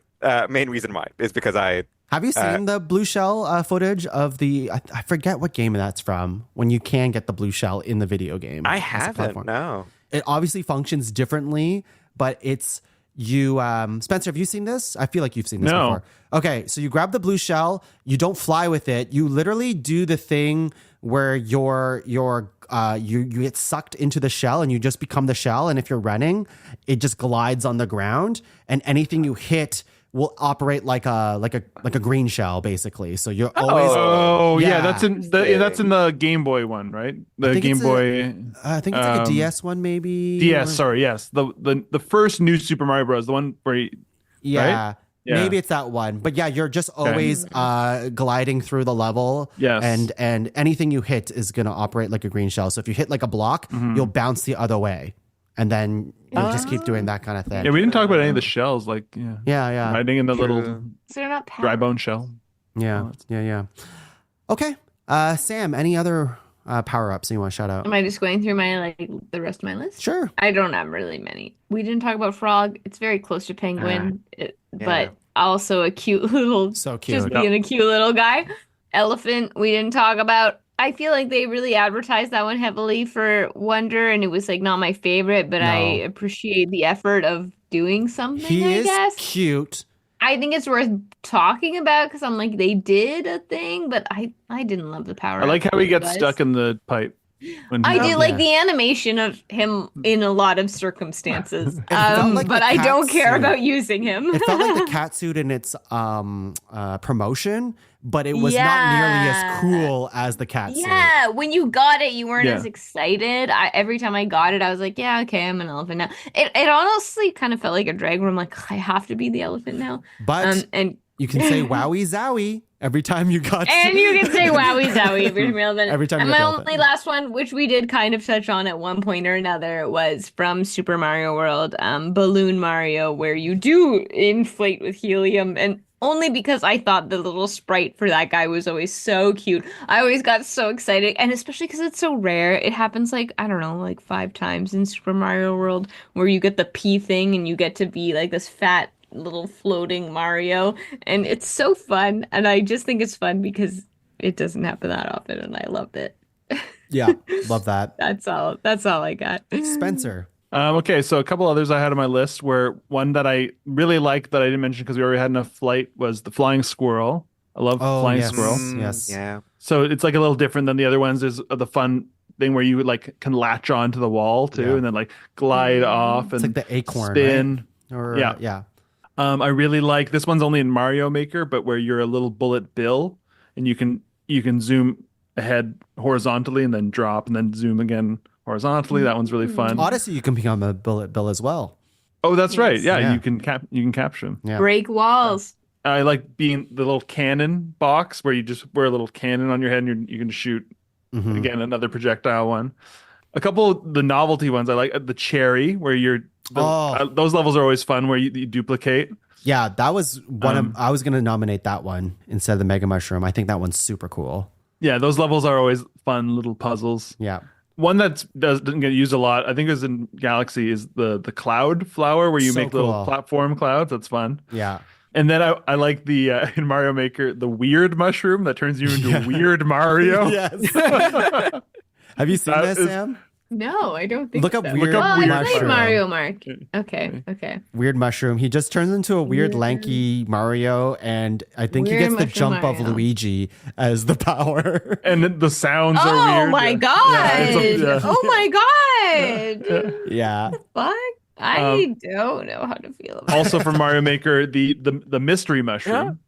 main reason why is because I Have you seen the blue shell footage of the? I forget what game that's from. When you can get the blue shell in the video game. as a haven't. platform. No. It obviously functions differently, but it's you Spencer, have you seen this? I feel like you've seen this No. before. Okay, so you grab the blue shell, you don't fly with it. You literally do the thing where you get sucked into the shell and you just become the shell, and if you're running, it just glides on the ground, and anything you hit will operate like a green shell, basically. So you're always Oh yeah, Yeah. that's in the Game Boy one, right? The think Game it's Boy I think it's like a DS one, maybe. DS. or- Sorry, yes, the first new Super Mario Bros. The one where Yeah. Yeah. Maybe it's that one. But yeah, you're just always gliding through the level. Yes. And anything you hit is going to operate like a green shell. So if you hit like a block, you'll bounce the other way. And then you'll just keep doing that kind of thing. yeah, we didn't talk about any of the shells, like Yeah. riding in the little So they're not dry bone shell. Yeah. Okay. Sam, any other power-ups you want to shout out? Am I just going through my the rest of my list? Sure. I don't have really many. We didn't talk about frog. It's very close to penguin, but also a cute little, So cute. just being a cute little guy. Elephant, we didn't talk about. I feel like they really advertised that one heavily for Wonder, and it was like not my favorite, but I No. appreciate the effort of doing something, He I is guess. cute. I think it's worth talking about because I'm like, they did a thing, but I didn't love the power. I like how he gets guys. stuck in the pipe. When I he- do like the animation of him in a lot of circumstances, felt like but the I don't cat care suit. about using him. It felt like the cat suit in its promotion, but it was not nearly as cool as the cat suit. Yeah, when you got it, you weren't Yeah. as excited. Every time I got it, I was like, yeah, okay, I'm an elephant now. It honestly kind of felt like a drag where I'm like, I have to be the elephant now. But And you can say wowie zowie every time you got And you can say wowie zowie if you're relevant. Every time And you my get only relevant. last one, which we did kind of touch on at one point or another, was from Super Mario World, Balloon Mario, where you do inflate with helium. And only because I thought the little sprite for that guy was always so cute. I always got so excited. And especially because it's so rare. It happens like, I don't know, like 5 times in Super Mario World where you get the pea thing and you get to be like this fat little floating Mario, and it's so fun, and I just think it's fun because it doesn't happen that often, and I loved it. Yeah, love that. That's all I got. Spencer. Okay, so a couple others I had on my list where one that I really liked that I didn't mention because we already had enough flight was the flying squirrel. I love flying yes. squirrel. Yes. Yeah. So it's like a little different than the other ones. There's the fun thing where you like can latch onto the wall too, Yeah. and then like glide off It's and like the acorn, spin. right? Or, Yeah. Yeah. I really like this one's only in Mario Maker, but where you're a little bullet bill and you can zoom ahead horizontally and then drop and then zoom again horizontally. That one's really fun. Odyssey, you can become a bullet bill as well. Oh, that's right. Yes. Yeah, Yeah. you can capture them. Yeah. Break walls. I like being the little cannon box where you just wear a little cannon on your head and you can shoot. Mhm. Again, another projectile one. A couple of the novelty ones I like. The cherry where those levels are always fun where you duplicate. Yeah, that was one of I was going to nominate that one instead of the Mega Mushroom. I think that one's super cool. Yeah, those levels are always fun little puzzles. Yeah. One that doesn't get used a lot, I think it was in Galaxy, is the cloud flower where you So make little cool. platform clouds. That's fun. Yeah. And then I like the in Mario Maker the weird mushroom that turns you into Weird Mario. Yes. Have you seen That this, is- Sam? No, I don't think Look up so. Weird Oh, I played Mushroom. Mario Mark. Okay. Weird Mushroom. He just turns into a weird Weird. lanky Mario, and I think he Weird gets the Mushroom jump of Mario. Luigi as the power. And then the sounds are Oh weird. my Yeah. god! Yeah. Oh my god! Yeah. Fuck! I don't know how to feel about Also from Mario Maker, the mystery mushroom.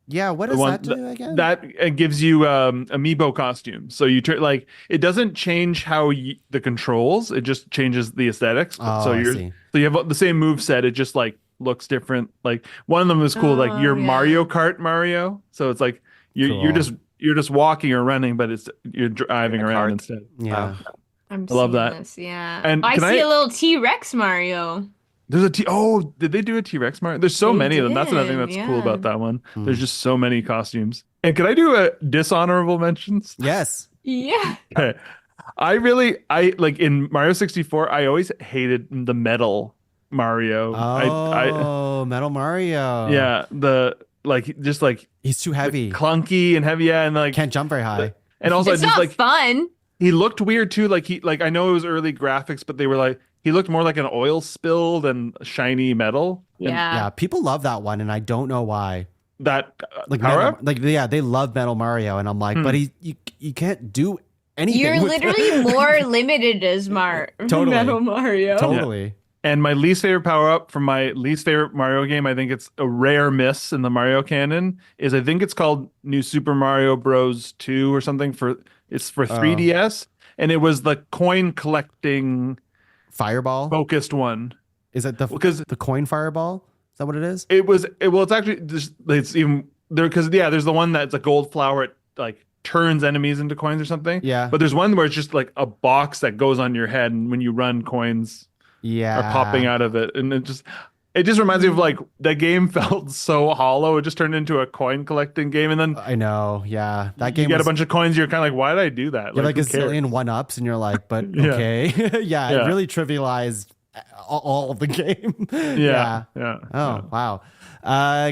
Yeah, what The does one that do again? that gives you amiibo costume. So you like it doesn't change how the controls. It just changes the aesthetics. Oh, so I you're see. so you have the same move set. It just like looks different. Like one of them is cool. Like Oh, you're yeah. Mario Kart Mario. So it's like you're Cool. you're just walking or running, but you're driving In a around cart. instead. Yeah. I'm I love seeing that. This, yeah. And I can see I- a little T-Rex Mario. There's a oh, did they do a T-Rex Mario? There's so They many of them. That's another thing did, that's cool yeah. about that one. Hmm. There's just so many costumes. And can I do a dishonorable mentions? Yes. Yeah. Okay. I like in Mario 64, I always hated the metal Mario. Oh, Metal Mario. Yeah, the like just like He's too heavy. clunky and heavy, yeah, and like Can't jump very high. and also It's just not like fun. he looked weird too. Like I know it was early graphics, but they were like he looked more like an oil spill than shiny metal. And Yeah, people love that one, and I don't know why. that Like power Metal, up. like yeah, they love Metal Mario, and I'm like, but you can't do anything. You're with literally more limited as Totally. Metal Mario. totally. And my least favorite power up from my least favorite Mario game, I think it's a rare miss in the Mario canon, is I think it's called New Super Mario Bros. 2 or something it's for 3DS. And it was the coin collecting Fireball. focused one. Is it the Because the coin fireball? Is that what it is? it's actually it's even there because there's the one that's a gold flower. It like turns enemies into coins or something. Yeah. But there's one where it's just like a box that goes on your head, and when you run, coins Yeah. are popping out of it, and it just reminds me of like that game felt so hollow. It just turned into a coin collecting game, and then I know. Yeah, that game. you get a was- bunch of coins. You're kind of like, why did I do that? You're like a who cares? zillion one ups, and you're like, but Yeah. okay. Yeah, Yeah. it really trivialized all of the game. Yeah. Oh, wow.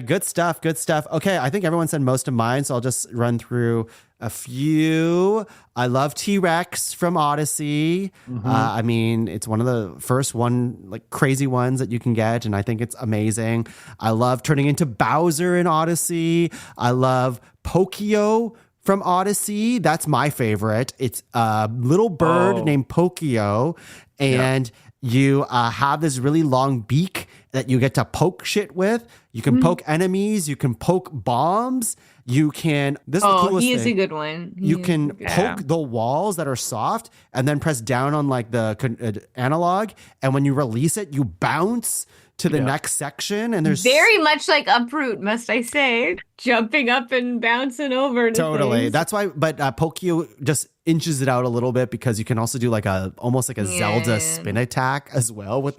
Good stuff. Good stuff. Okay, I think everyone said most of mine, so I'll just run through a few. I love T-Rex from Odyssey. I mean, it's one of the first like crazy ones that you can get, and I think it's amazing. I love turning into Bowser in Odyssey. I love Pokio from Odyssey. That's my favorite. It's a little bird named Pokio, and you have this really long beak that you get to poke shit with. You can poke enemies. You can poke bombs. You can. This is the Oh, coolest he is thing. a good one. You can poke the walls that are soft, and then press down on like the analog. And when you release it, you bounce to the next section. And there's Very much like Uproot, must I say. Jumping up and bouncing over. To totally. things. That's why. But Pokio just inches it out a little bit because you can also do like almost like a Zelda spin attack as well with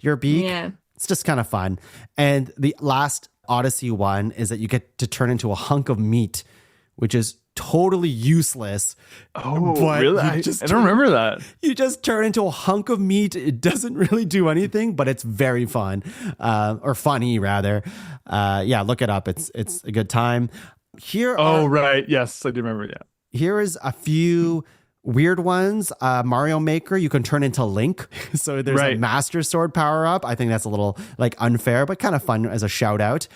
your beak. Yeah. It's just kind of fun. And the last Odyssey one is that you get to turn into a hunk of meat, which is totally useless. Oh, But really? you I just don't remember that. You just turn into a hunk of meat. It doesn't really do anything, but it's very fun, or funny rather. Yeah, look it up. It's a good time. Here Oh, are right. Yes, I do remember. Yeah. here is a few weird ones. Mario Maker, you can turn into Link. So there's a Right. Master Sword power up. I think that's a little like unfair, but kind of fun as a shout out.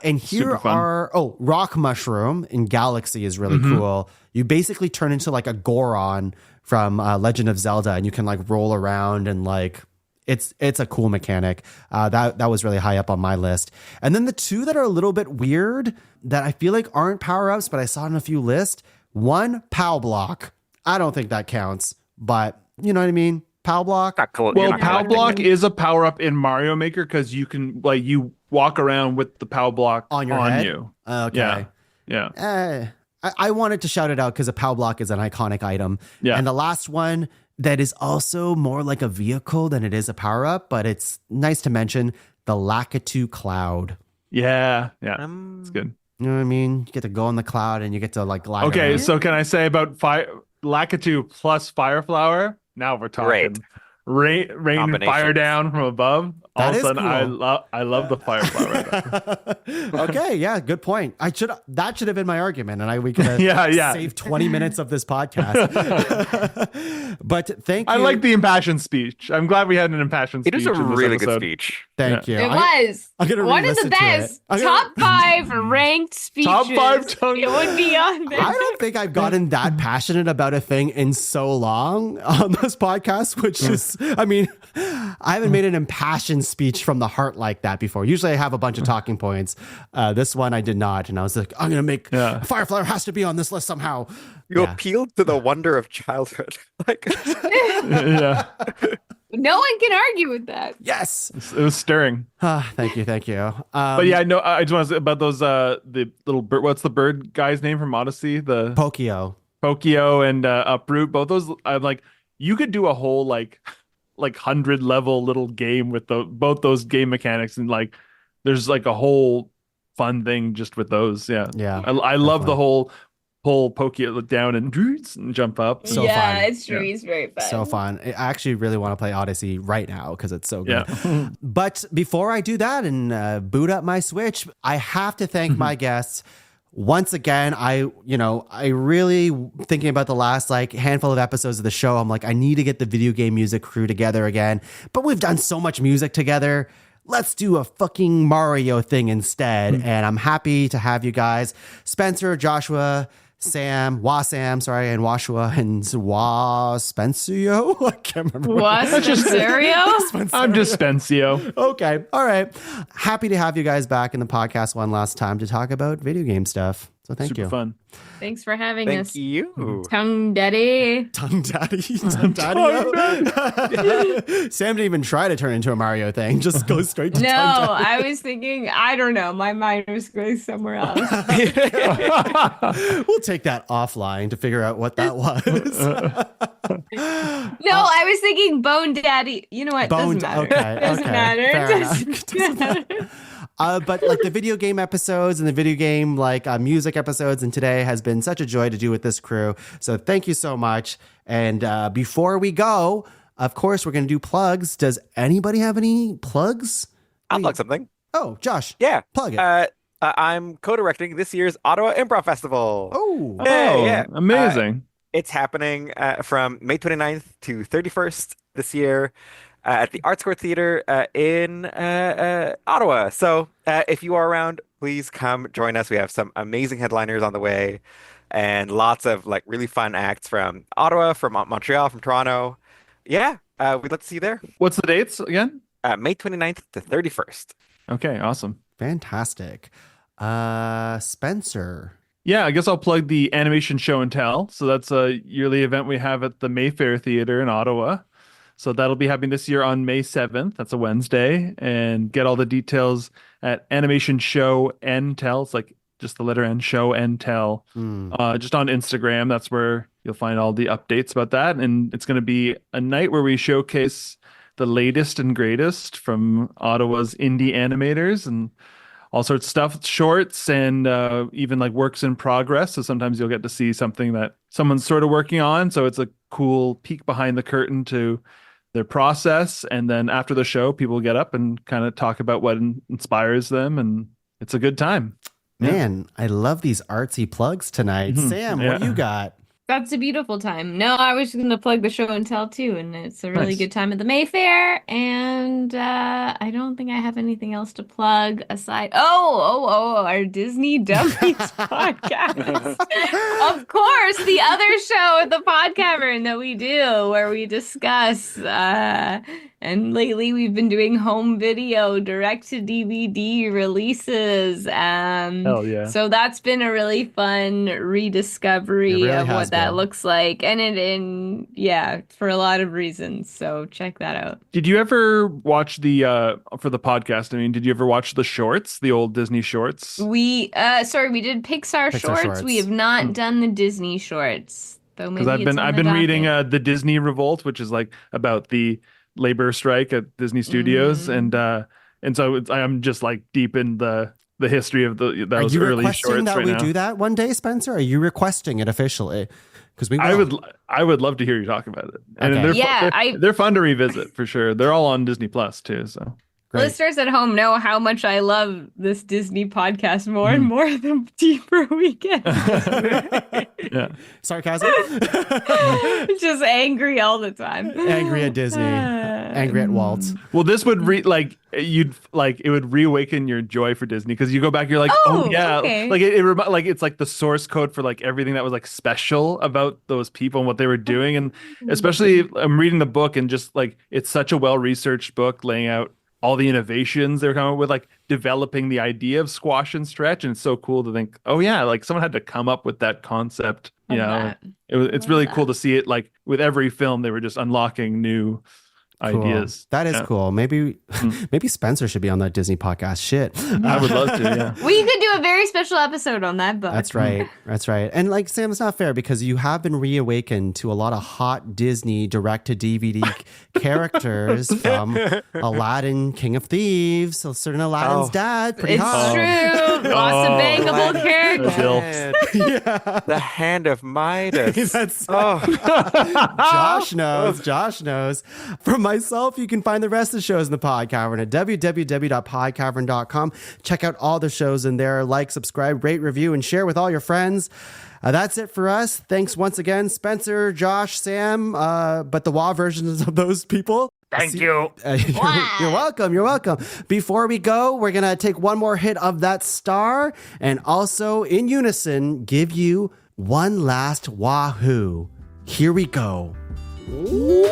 And here Super fun. are Rock Mushroom in Galaxy is really cool. You basically turn into like a Goron from Legend of Zelda, and you can like roll around and like it's a cool mechanic. That was really high up on my list. And then the two that are a little bit weird that I feel like aren't power ups, but I saw in a few lists. One, POW block. I don't think that counts, but you know what I mean? POW block. Not cool. Well, You're not POW collecting block it. is a power up in Mario Maker because you can you walk around with the POW block On your head? you. Okay. Yeah. I wanted to shout it out because a POW block is an iconic item. Yeah. And the last one that is also more like a vehicle than it is a power up, but it's nice to mention the Lakitu Cloud. Yeah. It's good. You know what I mean? You get to go in the cloud and you get to like glide Okay, around. so can I say about Lakitu plus Fireflower? Now we're talking. Great. Rain Combination. fire down from above. All That of a is sudden, cool. I love the Fireflower. Okay, yeah, good point. That should have been my argument, and we could have Yeah. saved 20 minutes of this podcast. But thank you. I like the impassioned speech. I'm glad we had an impassioned It speech. is a in this really good episode. speech. Thank you. It was I'm gonna one of the re-listen to it. best I'm gonna- top 5 ranked speeches. Top 5 tongue- It would be on there. I don't think I've gotten that passionate about a thing in so long on this podcast, which is, I mean, I haven't made an impassioned speech from the heart like that before. Usually I have a bunch of talking points. This one I did not. And I was like, I'm going to make Fireflower has to be on this list somehow. You Yeah. appealed to the wonder of childhood. Like, Yeah, No one can argue with that. Yes. it was stirring. Thank you. Thank you. But yeah, no, I just want to say about those the little bird. What's the bird guy's name from Odyssey? The Pokio. Pokio and Uproot. Both those. I'm like, you could do a whole like 100 level little game with both those game mechanics, and like there's like a whole fun thing just with those. Yeah, Yeah, I love the whole pull Pokio down and jump up. So yeah, fun. it's true. He's very fun. So fun. I actually really want to play Odyssey right now because it's so good. Yeah. But before I do that and boot up my Switch, I have to thank my guests. once again, I really thinking about the last like handful of episodes of the show. I'm like, I need to get the video game music crew together again. But we've done so much music together. Let's do a fucking Mario thing instead. And I'm happy to have you guys, Spencer, Joshua, Sam, sorry, and Washua and Spencio. I can't remember. Spencio? I'm just Spencio. Okay. All right. Happy to have you guys back in the podcast one last time to talk about video game stuff. So thank Super you. fun. Thanks for having Thank us. you. Tongue Daddy. Tongue Daddy. Sam didn't even try to turn into a Mario thing. Just go straight to No, Tongue Daddy. I was thinking, I don't know. My mind was going somewhere else. We'll take that offline to figure out what that was. No, I was thinking Bone Daddy. You know what? Bone- Doesn't matter. okay, Doesn't okay. matter. Fair Doesn't matter. But like the video game episodes and the video game like music episodes and today has been such a joy to do with this crew. So thank you so much. And before we go, of course, we're going to do plugs. Does anybody have any plugs? I'll plug something. Oh, Josh. Yeah. Plug it. I'm co-directing this year's Ottawa Improv Festival. Oh. Yeah. Amazing. It's happening from May 29th to 31st this year at the Arts Court Theater in Ottawa. So if you are around, please come join us. We have some amazing headliners on the way and lots of like really fun acts from Ottawa, from Montreal, from Toronto. Yeah, we'd love to see you there. What's the dates again? May 29th to 31st. Okay, awesome. Fantastic. Spencer. Yeah, I guess I'll plug the animation show and tell. So that's a yearly event we have at the Mayfair Theater in Ottawa. So that'll be happening this year on May 7th. That's a Wednesday. And get all the details at Animation Show and Tell. It's like just the letter N, Show and Tell. Just on Instagram. That's where you'll find all the updates about that. And it's going to be a night where we showcase the latest and greatest from Ottawa's indie animators and all sorts of stuff, shorts and even like works in progress. So sometimes you'll get to see something that someone's sort of working on. So it's a cool peek behind the curtain to their process. And then after the show, people get up and kind of talk about what inspires them. And it's a good time. Man, I love these artsy plugs tonight. Sam, what do you got? That's a beautiful time. No, I was going to plug the show and tell too, and it's a really Nice. good time at the Mayfair. And I don't think I have anything else to plug aside. Our Disney Dummies podcast. Of course, the other show at the Pod Cavern that we do, where we discuss. And lately, we've been doing home video, direct to DVD releases. Hell yeah. So that's been a really fun rediscovery It really of has what that been. looks like, and for a lot of reasons. So check that out. Did you ever watch the for the podcast? I mean, did you ever watch the shorts, the old Disney shorts? We did Pixar shorts. shorts. We have not done the Disney shorts, though. Maybe Because it's on I've the been reading docket. the Disney Revolt, which is like about the labor strike at Disney Studios, and so I'm just like deep in the history of Are those you early requesting shorts that right we now. do that one day, Spencer? Are you requesting it officially? Because we will. I would love to hear you talk about it, and Okay. they're fun to revisit for sure. They're all on Disney Plus too, so. Great. Listeners at home know how much I love this Disney podcast more and more the deeper we get. Yeah. Sarcasm? Just angry all the time. Angry at Disney. Angry at Walt. Well, this would it would reawaken your joy for Disney because you go back, you're like, oh, Oh, yeah, okay. like like it's like the source code for like everything that was like special about those people and what they were doing, and especially I'm reading the book and just like it's such a well researched book laying out all the innovations they were coming up with, like developing the idea of squash and stretch, and it's so cool to think, oh yeah, like someone had to come up with that concept, you Love know. that. It's Love really that. cool to see it like with every film they were just unlocking new Cool. ideas. That is Yeah. cool. Maybe Spencer should be on that Disney podcast. Shit. I would love to, yeah. We could do a very special episode on that book. That's right. That's right. And like Sam, it's not fair because you have been reawakened to a lot of hot Disney direct to DVD characters from Aladdin, King of Thieves, so certain Aladdin's Oh. dad. Pretty It's hot. true. Lots of bangable The characters. Dilfs. The hand of Midas. That's Oh, Josh knows. From myself, you can find the rest of the shows in the Pod Cavern at www.podcavern.com. Check out all the shows in there. Like, subscribe, rate, review, and share with all your friends. That's it for us. Thanks once again, Spencer, Josh, Sam, but the WA versions of those people. Thank you. You're welcome. You're welcome. Before we go, we're going to take one more hit of that star and also in unison give you one last wahoo. Here we go. Woo!